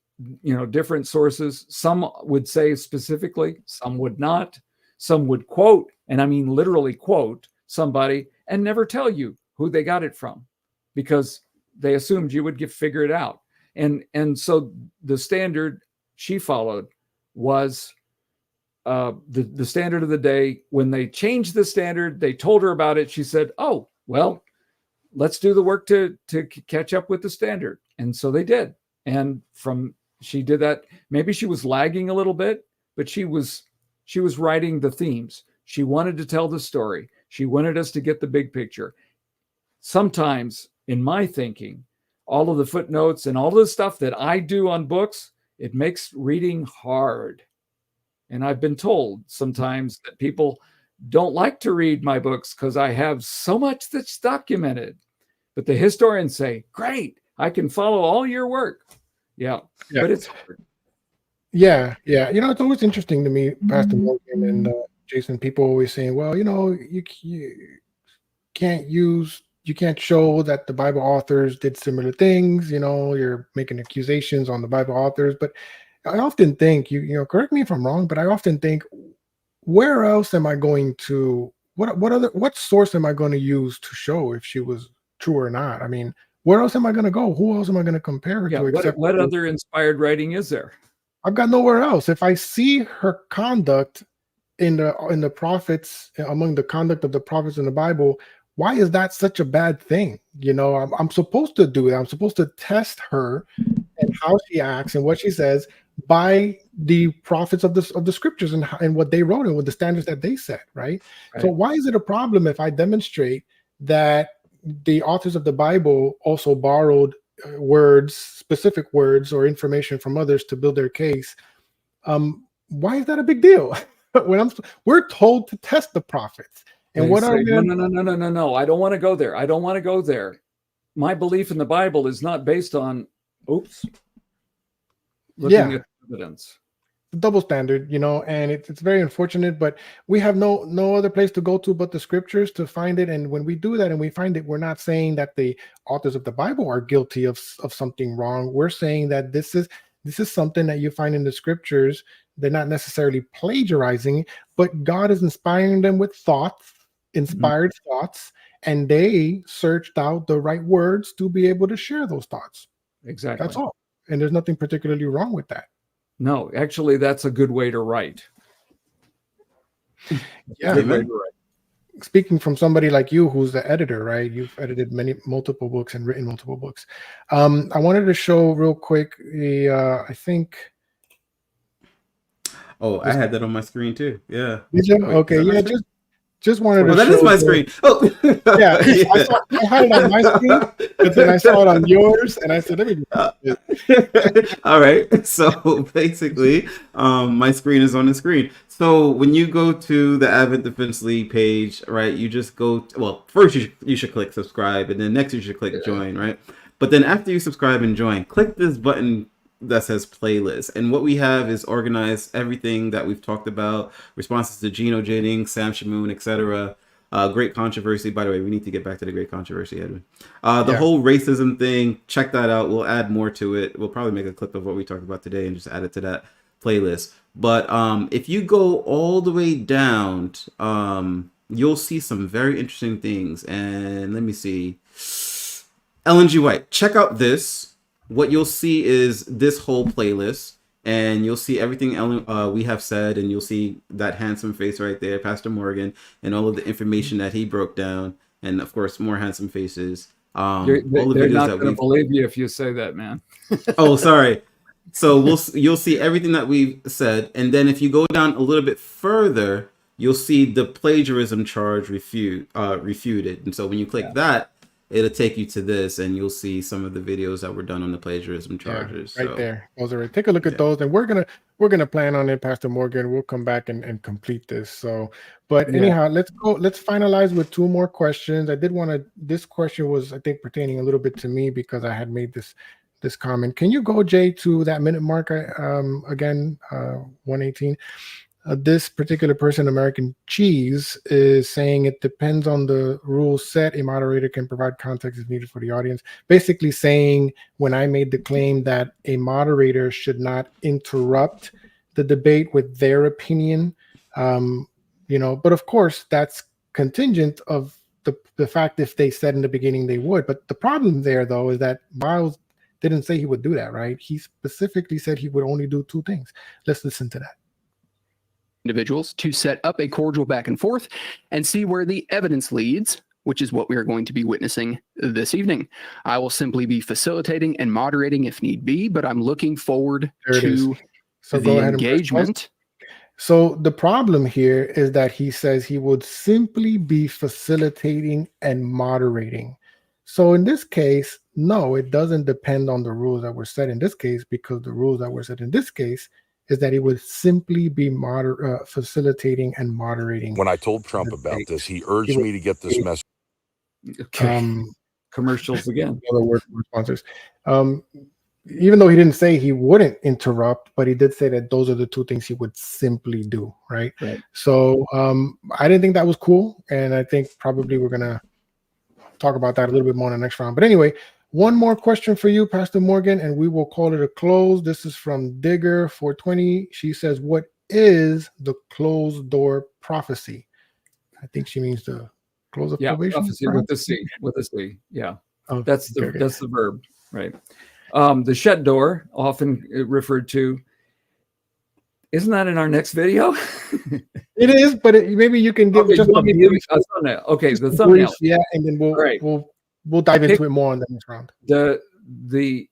different sources. Some would say specifically, some would not. Some would quote, and I mean literally quote somebody and never tell you who they got it from because they assumed you would figure it out. And so the standard she followed was the standard of the day. When they changed the standard, they told her about it. She said, oh, well, let's do the work to catch up with the standard. And so they did. And she did that. Maybe she was lagging a little bit, but she was writing the themes. She wanted to tell the story. She wanted us to get the big picture. Sometimes in my thinking, all of the footnotes and all the stuff that I do on books, it makes reading hard. And I've been told sometimes that people don't like to read my books because I have so much that's documented. But the historians say, great, I can follow all your work. Yeah. But it's hard.
Yeah. It's always interesting to me, Pastor Morgan and Jason, people always saying, well, you can't show that the Bible authors did similar things. You're making accusations on the Bible authors. But I often think, correct me if I'm wrong, but I often think, where else am I going to, what source am I going to use to show if she was true or not? I mean, where else am I going to go? Who else am I going to compare her to? Except
what other inspired writing is there?
I've got nowhere else. If I see her conduct in the prophets, among the conduct of the prophets in the Bible, why is that such a bad thing? I'm supposed to do that. I'm supposed to test her and how she acts and what she says by the prophets of the scriptures and what they wrote and with the standards that they set, right? So why is it a problem if I demonstrate that the authors of the Bible also borrowed words, specific words or information from others to build their case? Why is that a big deal? We're told to test the prophets. And
No. I don't want to go there. I don't want to go there. My belief in the Bible is not based on, looking at evidence.
Double standard, and it's very unfortunate, but we have no other place to go to but the scriptures to find it. And when we do that and we find it, we're not saying that the authors of the Bible are guilty of something wrong. We're saying that this is something that you find in the scriptures. They're not necessarily plagiarizing, but God is inspiring them with inspired thoughts, and they searched out the right words to be able to share those thoughts.
Exactly.
That's all. And there's nothing particularly wrong with that.
No, actually, that's a good way to write.
Yeah.
Good way to write.
Speaking from somebody like you, who's the editor, right? You've edited multiple books and written multiple books. I wanted to show real quick I think.
Oh, I had that on my screen too. Yeah.
Did you? Okay. Yeah. Just wanted to.
That is my screen. Oh,
yeah. I had it on my screen, but then I saw it on yours, and I said, "Let me."
All right. So basically, my screen is on the screen. So when you go to the Advent Defense League page, right, you just go. First you should click subscribe, and then next you should click join, right? But then after you subscribe and join, click this button that says playlist, and what we have is organized everything that we've talked about, responses to Geno Jennings, Sam Shamoon, etc. Great Controversy. By the way, we need to get back to the Great Controversy, Edwin. The whole racism thing, check that out. We'll add more to it. We'll probably make a clip of what we talked about today and just add it to that playlist. But if you go all the way down, you'll see some very interesting things. And let me see. Ellen G. White, check out this. What you'll see is this whole playlist, and you'll see everything we have said, and you'll see that handsome face right there, Pastor Morgan, and all of the information that he broke down, and of course more handsome faces. All the
They're
videos
not
that
going to
we've
believe you if you say that, man.
Oh, sorry. So you'll see everything that we've said, and then if you go down a little bit further, you'll see the plagiarism charge refuted. And so when you click that, it'll take you to this, and you'll see some of the videos that were done on the plagiarism charges.
Right there. Those are right. Take a look at those, and we're gonna plan on it, Pastor Morgan. We'll come back and complete this. So, but anyhow, let's finalize with two more questions. I did want to. This question was, I think, pertaining a little bit to me because I had made this comment. Can you go, Jay, to that minute mark again, 118? This particular person, American Cheese, is saying it depends on the rules set. A moderator can provide context if needed for the audience. Basically saying, when I made the claim that a moderator should not interrupt the debate with their opinion, but of course that's contingent of the fact if they said in the beginning they would. But the problem there, though, is that Miles didn't say he would do that, right? He specifically said he would only do two things. Let's listen to that.
Individuals to set up a cordial back and forth and see where the evidence leads, which is what we are going to be witnessing this evening. I will simply be facilitating and moderating if need be, but I'm looking forward to the engagement.
So the problem here is that he says he would simply be facilitating and moderating. So in this case, no, it doesn't depend on the rules that were set in this case, because the rules that were set in this case is that he would simply be facilitating and moderating.
When I told Trump about this, he urged me to get this message.
Okay. Commercials again.
Other word for sponsors. Even though he didn't say he wouldn't interrupt, but he did say that those are the two things he would simply do, right? So I didn't think that was cool, and I think probably we're gonna talk about that a little bit more in the next round. But anyway, one more question for you, Pastor Morgan, and we will call it a close. This is from Digger 420. She says, "What is the closed door prophecy?" I think she means the close of probation.
Prophecy with the C. With the C. Yeah,
oh,
that's the verb, right? The shut door, often referred to. Isn't that in our next video?
It is, but maybe you can give just a
thumbnail. Okay, the thumbnail.
Yeah, and then we'll dive into it more on the next round.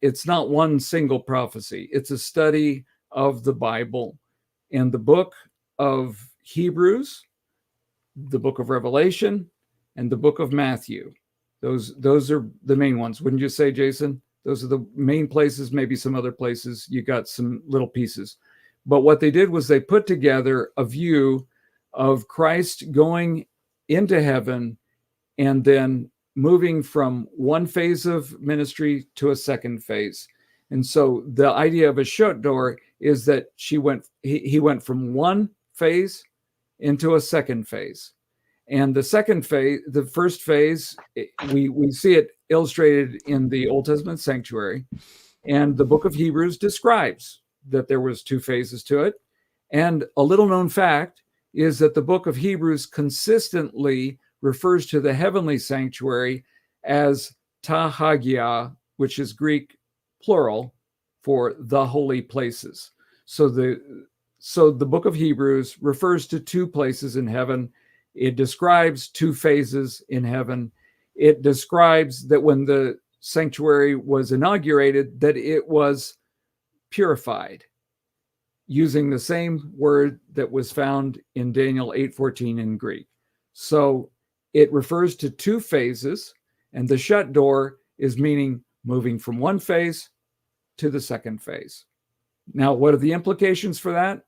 It's not one single prophecy. It's a study of the Bible and the book of Hebrews, the book of Revelation, and the book of Matthew. Those are the main ones. Wouldn't you say, Jason? Those are the main places. Maybe some other places you got some little pieces. But what they did was they put together a view of Christ going into heaven and then moving from one phase of ministry to a second phase. And so the idea of a shut door is that he went from one phase into a second phase. And the second phase, the first phase, we see it illustrated in the Old Testament sanctuary. And the book of Hebrews describes that there was two phases to it. And a little known fact is that the book of Hebrews consistently refers to the heavenly sanctuary as ta hagia, which is Greek plural for the holy places. So the book of Hebrews refers to two places in heaven. It describes two phases in heaven. It describes that when the sanctuary was inaugurated, that it was purified, using the same word that was found in Daniel 8:14 in Greek. So it refers to two phases, and the shut door is meaning moving from one phase to the second phase. Now, what are the implications for that?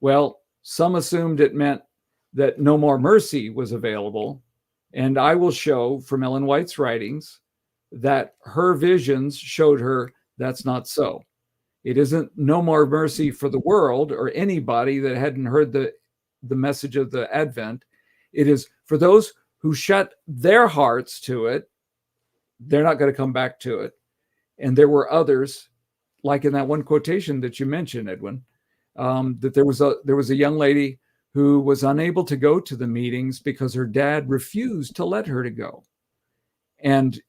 Well, some assumed it meant that no more mercy was available, and I will show from Ellen White's writings that her visions showed her that's not so. It isn't no more mercy for the world or anybody that hadn't heard the message of the Advent. It is for those who shut their hearts to it. They're not going to come back to it. And there were others, like in that one quotation that you mentioned, Edwin, that there was a young lady who was unable to go to the meetings because her dad refused to let her to go. And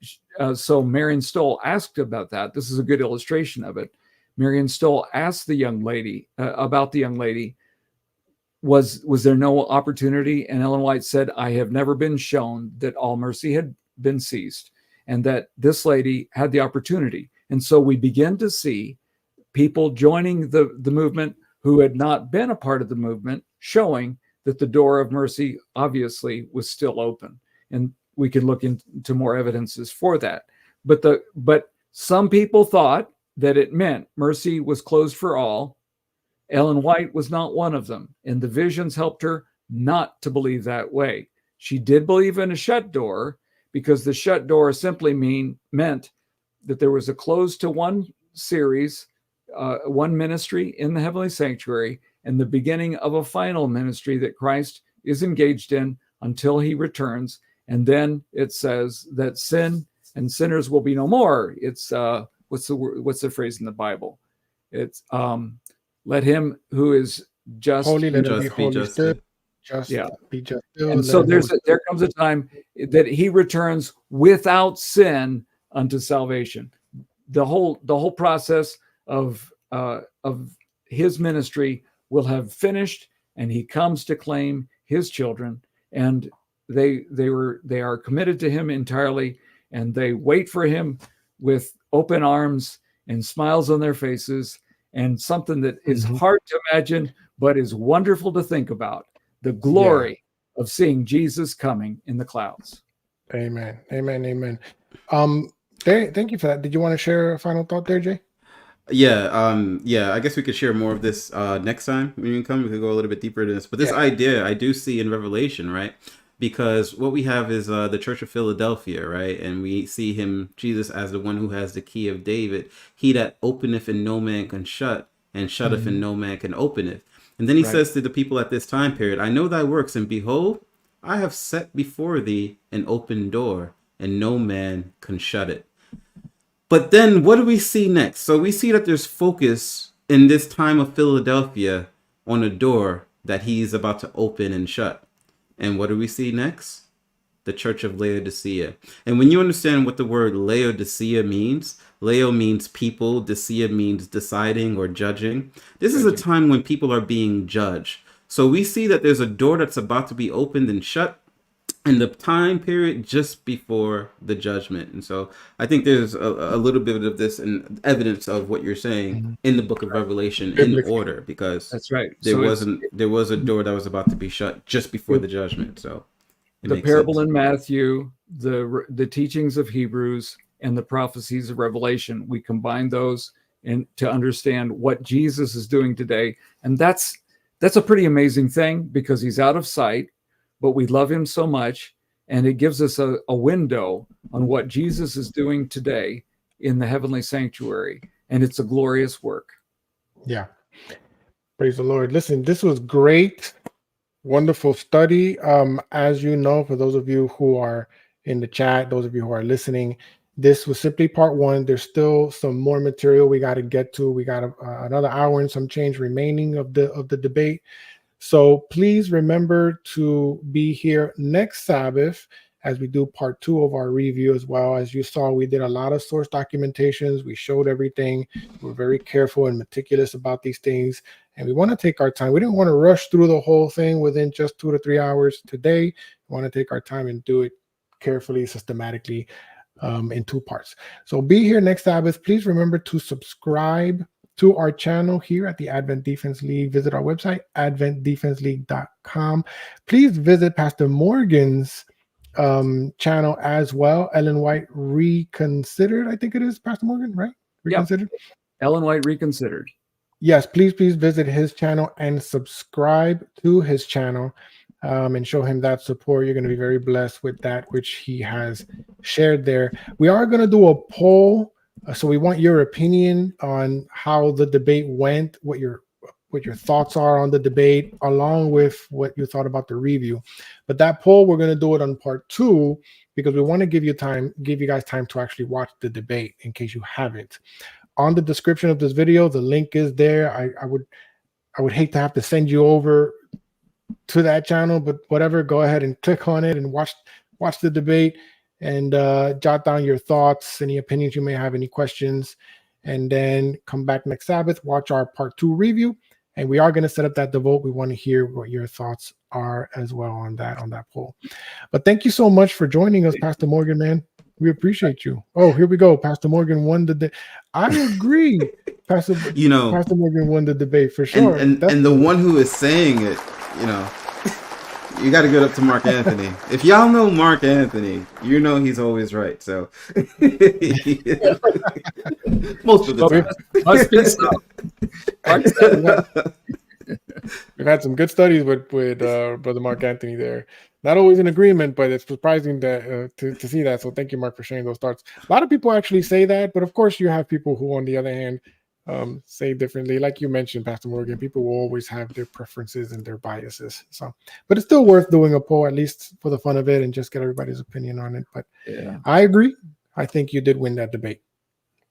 so Marion Stoll asked about that. This is a good illustration of it. Marion Stoll asked the young lady about the young lady, was there no opportunity? And Ellen White said, I have never been shown that all mercy had been ceased. and that this lady had the opportunity. And so we begin to see people joining the movement who had not been a part of the movement, showing that the door of mercy obviously was still open. And we can look into more evidences for that. But some people thought that it meant mercy was closed for all. Ellen White was not one of them, and the visions helped her not to believe that way. She did believe in a shut door, because the shut door simply meant that there was a close to one series, one ministry in the heavenly sanctuary, and the beginning of a final ministry that Christ is engaged in until he returns. And then it says that sin and sinners will be no more. It's what's the phrase in the Bible? It's let him who is just
holy, let him be
Just be
holy
just
still.
still.
Just
Yeah.
be just still.
And
let
so
him
there comes a time that he returns without sin unto salvation. The whole process of his ministry will have finished, and he comes to claim his children, and they are committed to him entirely, and they wait for him with open arms and smiles on their faces, and something that is hard to imagine but is wonderful to think about: the glory of seeing Jesus coming in the clouds.
Amen. Amen. Amen. Thank you for that. Did you want to share a final thought there, Jay?
Yeah, I guess we could share more of this next time when you come. We could go a little bit deeper into this. But this
Yeah.
idea I do see in Revelation, right? Because what we have is the Church of Philadelphia, right? And we see Jesus as the one who has the key of David. He that openeth and no man can shut, and shutteth and no man can openeth. And then he says to the people at this time period, I know thy works, and behold, I have set before thee an open door, and no man can shut it. But then what do we see next? So we see that there's focus in this time of Philadelphia on a door that he's about to open and shut. And what do we see next? The Church of Laodicea. And when you understand what the word Laodicea means, Leo means people, Dicea means deciding or judging. This is a time when people are being judged. So we see that there's a door that's about to be opened and shut in the time period just before the judgment. And so I think there's a little bit of this and evidence of what you're saying in the book of Revelation in order, because
That's right.
there was a door that was about to be shut just before the judgment. So
the parable in Matthew, the teachings of Hebrews, and the prophecies of Revelation, we combine those and to understand what Jesus is doing today. And that's a pretty amazing thing, because he's out of sight, but we love him so much, and it gives us a window on what Jesus is doing today in the heavenly sanctuary, and it's a glorious work.
Yeah. Praise the Lord. Listen, this was great. Wonderful study. As you know, for those of you who are in the chat, those of you who are listening, this was simply part one. There's still some more material we got to get to. We got another hour and some change remaining of the debate. So please remember to be here next Sabbath as we do part two of our review as well. As you saw, we did a lot of source documentations. We showed everything. We're very careful and meticulous about these things, and we want to take our time. We didn't want to rush through the whole thing within just 2 to 3 hours today. We want to take our time and do it carefully, systematically, in two parts. So be here next Sabbath. Please remember to subscribe to our channel here at the Advent Defense League. Visit our website, adventdefenseleague.com. Please visit Pastor Morgan's channel as well, Ellen White Reconsidered, I think it is, Pastor Morgan, right? Reconsidered?
Yep. Ellen White Reconsidered.
Yes, please visit his channel and subscribe to his channel, and show him that support. You're going to be very blessed with that which he has shared there. We are going to do a poll. So we want your opinion on how the debate went, what your thoughts are on the debate, along with what you thought about the review. But that poll, we're going to do it on part two, because we want to give you guys time to actually watch the debate in case you haven't. On the description of this video, the link is there. I would hate to have to send you over to that channel, but whatever, go ahead and click on it and watch the debate, and jot down your thoughts, any opinions you may have, any questions, and then come back next Sabbath, watch our part two review, and we are going to set up that vote. We want to hear what your thoughts are as well on that poll. But thank you so much for joining us, Pastor Morgan, man. We appreciate you. Oh, here we go. Pastor Morgan won the day. I agree. Pastor Morgan won the debate for sure.
And the one who is saying it, you got to go up to Mark Anthony. If y'all know Mark Anthony, you know he's always right. So most of the time.
Must be so.
We've had some good studies with Brother Mark Anthony there. Not always in agreement, but it's surprising that to see that. So thank you, Mark, for sharing those thoughts. A lot of people actually say that, but of course you have people who, on the other hand, say differently. Like you mentioned, Pastor Morgan, people will always have their preferences and their biases. So, but it's still worth doing a poll, at least for the fun of it, and just get everybody's opinion on it. But yeah, I agree. I think you did win that debate.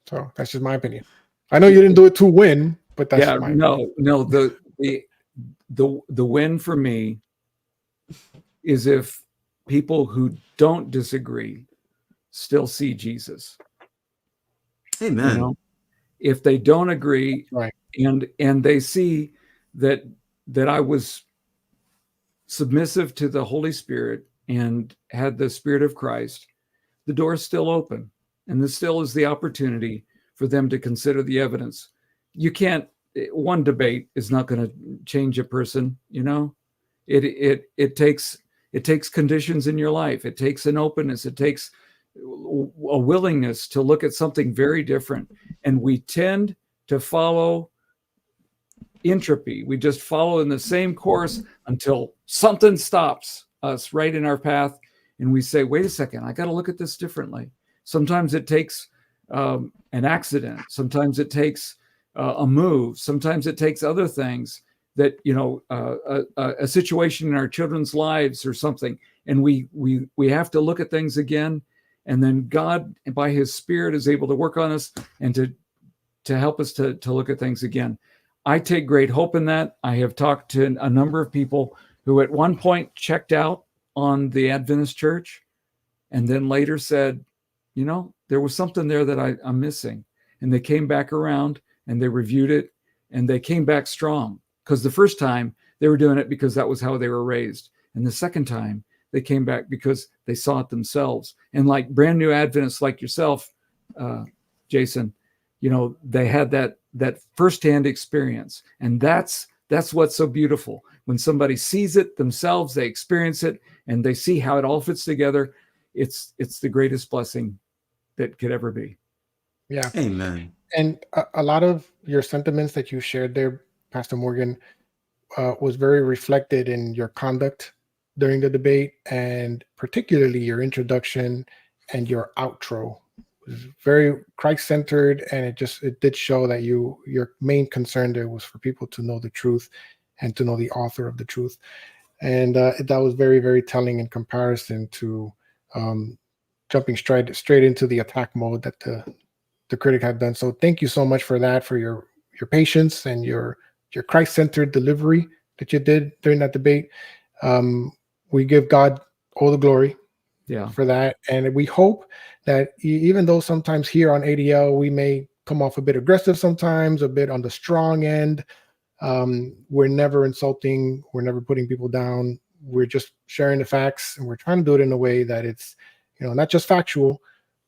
So that's just my opinion. I know you didn't do it to win, but that's my opinion.
No. The win for me is if people who don't disagree still see Jesus.
Amen.
If they don't agree,
right,
and they see that I was submissive to the Holy Spirit and had the Spirit of Christ, the door is still open, and there still is the opportunity for them to consider the evidence. You can't. One debate is not going to change a person. It takes conditions in your life. It takes an openness. It takes a willingness to look at something very different. And we tend to follow entropy. We just follow in the same course until something stops us right in our path. And we say, wait a second, I got to look at this differently. Sometimes it takes an accident. Sometimes it takes a move. Sometimes it takes other things that, a situation in our children's lives or something. And we have to look at things again. And then God, by his Spirit, is able to work on us and to help us to look at things again. I take great hope in that. I have talked to a number of people who at one point checked out on the Adventist church and then later said, there was something there that I'm missing. And they came back around and they reviewed it and they came back strong, because the first time they were doing it because that was how they were raised. And the second time they came back because they saw it themselves. And like brand new Adventists like yourself, Jason, they had that firsthand experience. And that's what's so beautiful. When somebody sees it themselves, they experience it and they see how it all fits together. It's the greatest blessing that could ever be.
Yeah.
Amen.
And a lot of your sentiments that you shared there, Pastor Morgan, was very reflected in your conduct during the debate, and particularly your introduction and your outro. It was very Christ-centered, and it did show that your main concern there was for people to know the truth and to know the author of the truth. And that was very, very telling in comparison to jumping straight into the attack mode that the critic had done. So thank you so much for that, for your patience and your Christ-centered delivery that you did during that debate. We give God all the glory for that. And we hope that even though sometimes here on ADL, we may come off a bit aggressive sometimes, a bit on the strong end, we're never insulting. We're never putting people down. We're just sharing the facts, and we're trying to do it in a way that it's, not just factual,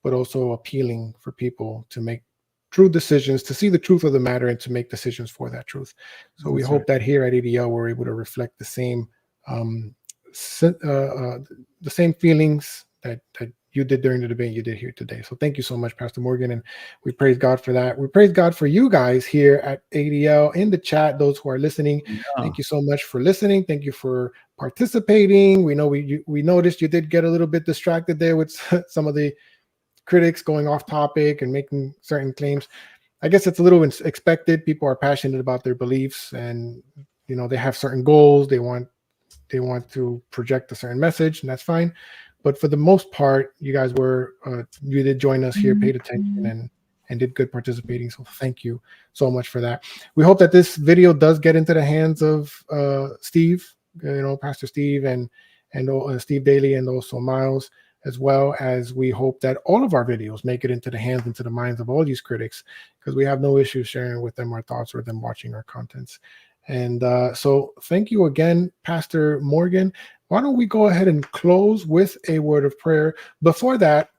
but also appealing for people to make true decisions, to see the truth of the matter, and to make decisions for that truth. So we hope that here at ADL, we're able to reflect the same feelings that you did during the debate you did here today. So thank you so much, Pastor Morgan, and we praise God for that. We praise God for you guys here at ADL in the chat, those who are listening. Thank you so much for listening. Thank you for participating. We know we noticed you did get a little bit distracted there with some of the critics going off topic and making certain claims. I guess it's a little expected. People are passionate about their beliefs, and they have certain goals. They want to project a certain message, and that's fine. But for the most part, you guys you did join us here, paid attention, and did good participating. So thank you so much for that. We hope that this video does get into the hands of Steve, Pastor Steve and Steve Daly, and also Miles, as well as we hope that all of our videos make it into the hands, into the minds of all these critics, because we have no issue sharing with them our thoughts or them watching our contents. And so thank you again, Pastor Morgan. Why don't we go ahead and close with a word of prayer? Before that,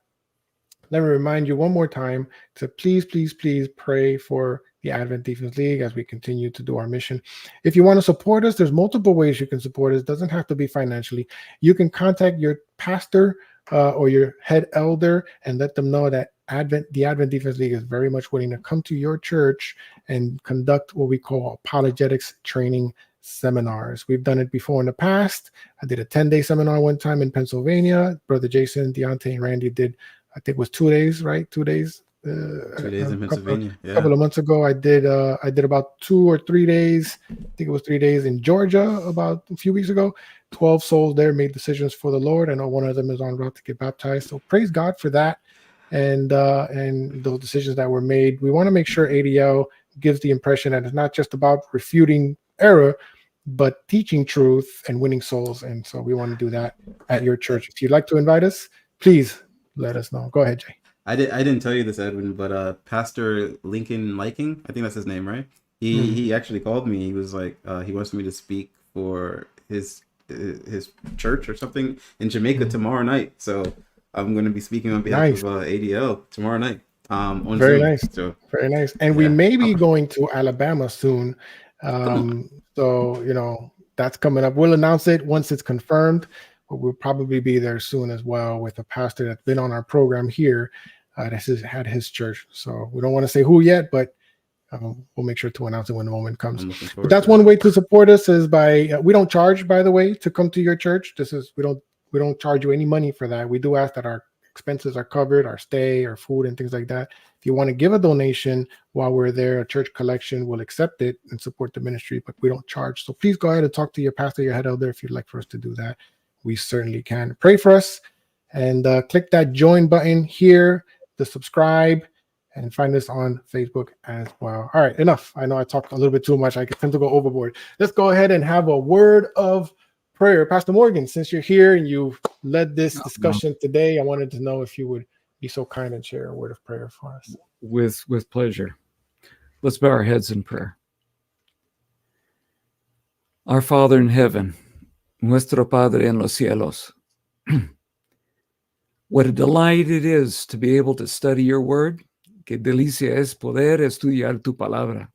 Let me remind you one more time to please, please, please pray for the Advent Defense League as we continue to do our mission. If you want to support us, there's multiple ways you can support us. It doesn't have to be financially. You can contact your pastor or your head elder and let them know that the Advent Defense League is very much willing to come to your church and conduct what we call apologetics training seminars. We've done it before in the past. I did a 10-day seminar one time in Pennsylvania. Brother Jason, Deontay, and Randy did, I think it was 2 days, right? 2 days.
2 days in Pennsylvania.
A couple of months ago, I did about 2 or 3 days. I think it was 3 days in Georgia about a few weeks ago. 12 souls there made decisions for the Lord. I know one of them is en route to get baptized. So praise God for that. And those decisions that were made. We want to make sure ADL gives the impression that it's not just about refuting error, but teaching truth and winning souls. And so we want to do that at your church. If you'd like to invite us, please let us know. Go ahead, Jay.
I didn't tell you this, Edwin, but Pastor Lincoln Liking, I think that's his name, right? He actually called me. He was like, he wants me to speak for his church or something in Jamaica tomorrow night. So I'm going to be speaking on behalf of ADL tomorrow night. On
Very
Zoom.
nice.
So,
very nice. And we may be going to Alabama soon. So, that's coming up. We'll announce it once it's confirmed, but we'll probably be there soon as well with a pastor that's been on our program here. This has had his church. So we don't want to say who yet, but we'll make sure to announce it when the moment comes. But that's one way to support us is by, we don't charge, by the way, to come to your church. We don't charge you any money for that. We do ask that our expenses are covered, our stay, our food, and things like that. If you want to give a donation while we're there, a church collection will accept it and support the ministry, but we don't charge. So please go ahead and talk to your pastor, your head elder, if you'd like for us to do that. We certainly can. Pray for us and click that join button here to subscribe and find us on Facebook as well. All right, enough. I know I talked a little bit too much. I tend to go overboard. Let's go ahead and have a word of prayer. Pastor Morgan, since you're here and you led this discussion today, I wanted to know if you would be so kind and share a word of prayer for us.
With pleasure. Let's bow our heads in prayer. Our Father in heaven, nuestro Padre en los cielos, what a delight it is to be able to study your word. Qué delicia es poder estudiar tu palabra.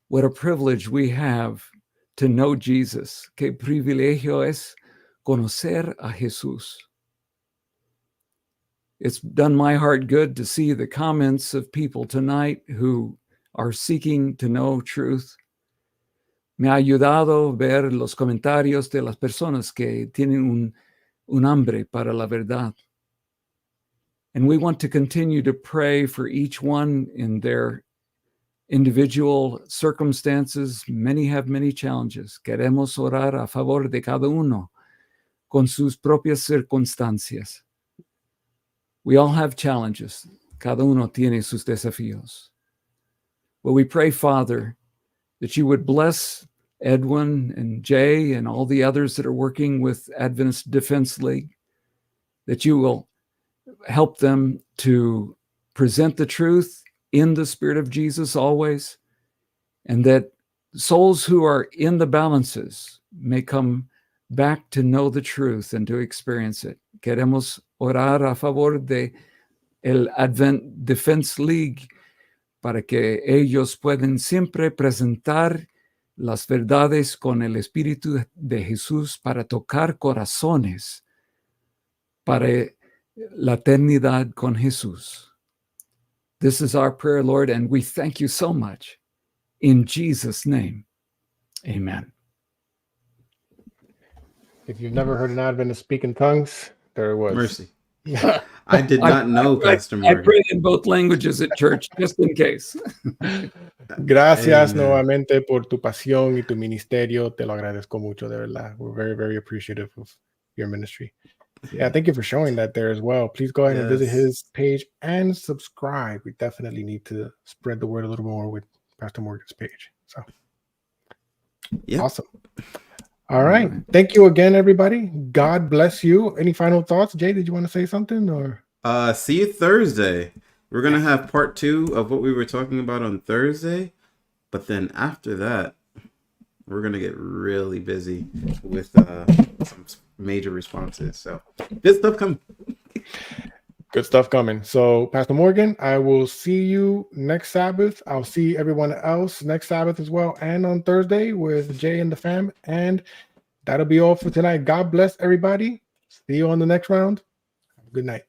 What a privilege we have to know Jesus. Qué privilegio es conocer a Jesús. It's done my heart good to see the comments of people tonight who are seeking to know truth. Me ha ayudado ver los comentarios de las personas que tienen un hambre para la verdad. And we want to continue to pray for each one in their individual circumstances. Many have many challenges. Queremos orar a favor de cada uno con sus propias circunstancias. We all have challenges. Cada uno tiene sus desafíos. But we pray, Father, that you would bless Edwin and Jay and all the others that are working with Adventist Defense League, that you will help them to present the truth in the Spirit of Jesus always, and that souls who are in the balances may come back to know the truth and to experience it. Queremos orar a favor de el Advent Defense League para que ellos puedan siempre presentar las verdades con el Espíritu de Jesús para tocar corazones para la eternidad con Jesús. This is our prayer, Lord, and we thank you so much. In Jesus' name, amen.
If you've never heard an Adventist speak in tongues, there it was.
Mercy. I did not know, Pastor Morgan.
I pray in both languages at church, just in case.
Gracias
Amen.
nuevamente por tu pasión y tu ministerio. Te lo agradezco mucho, de verdad. We're very, very appreciative of your ministry. Yeah, thank you for showing that there as well. Please go ahead and visit his page and subscribe. We definitely need to spread the word a little more with Pastor Morgan's page. So, awesome. All right. Thank you again, everybody. God bless you. Any final thoughts? Jay, did you want to say something? Or
see you Thursday. We're going to have part 2 of what we were talking about on Thursday. But then after that, we're going to get really busy with some major responses. So good stuff coming.
Good stuff coming. So, Pastor Morgan, I will see you next Sabbath. I'll see everyone else next Sabbath as well, and on Thursday with Jay and the fam. And that'll be all for tonight. God bless everybody. See you on the next round. Good night.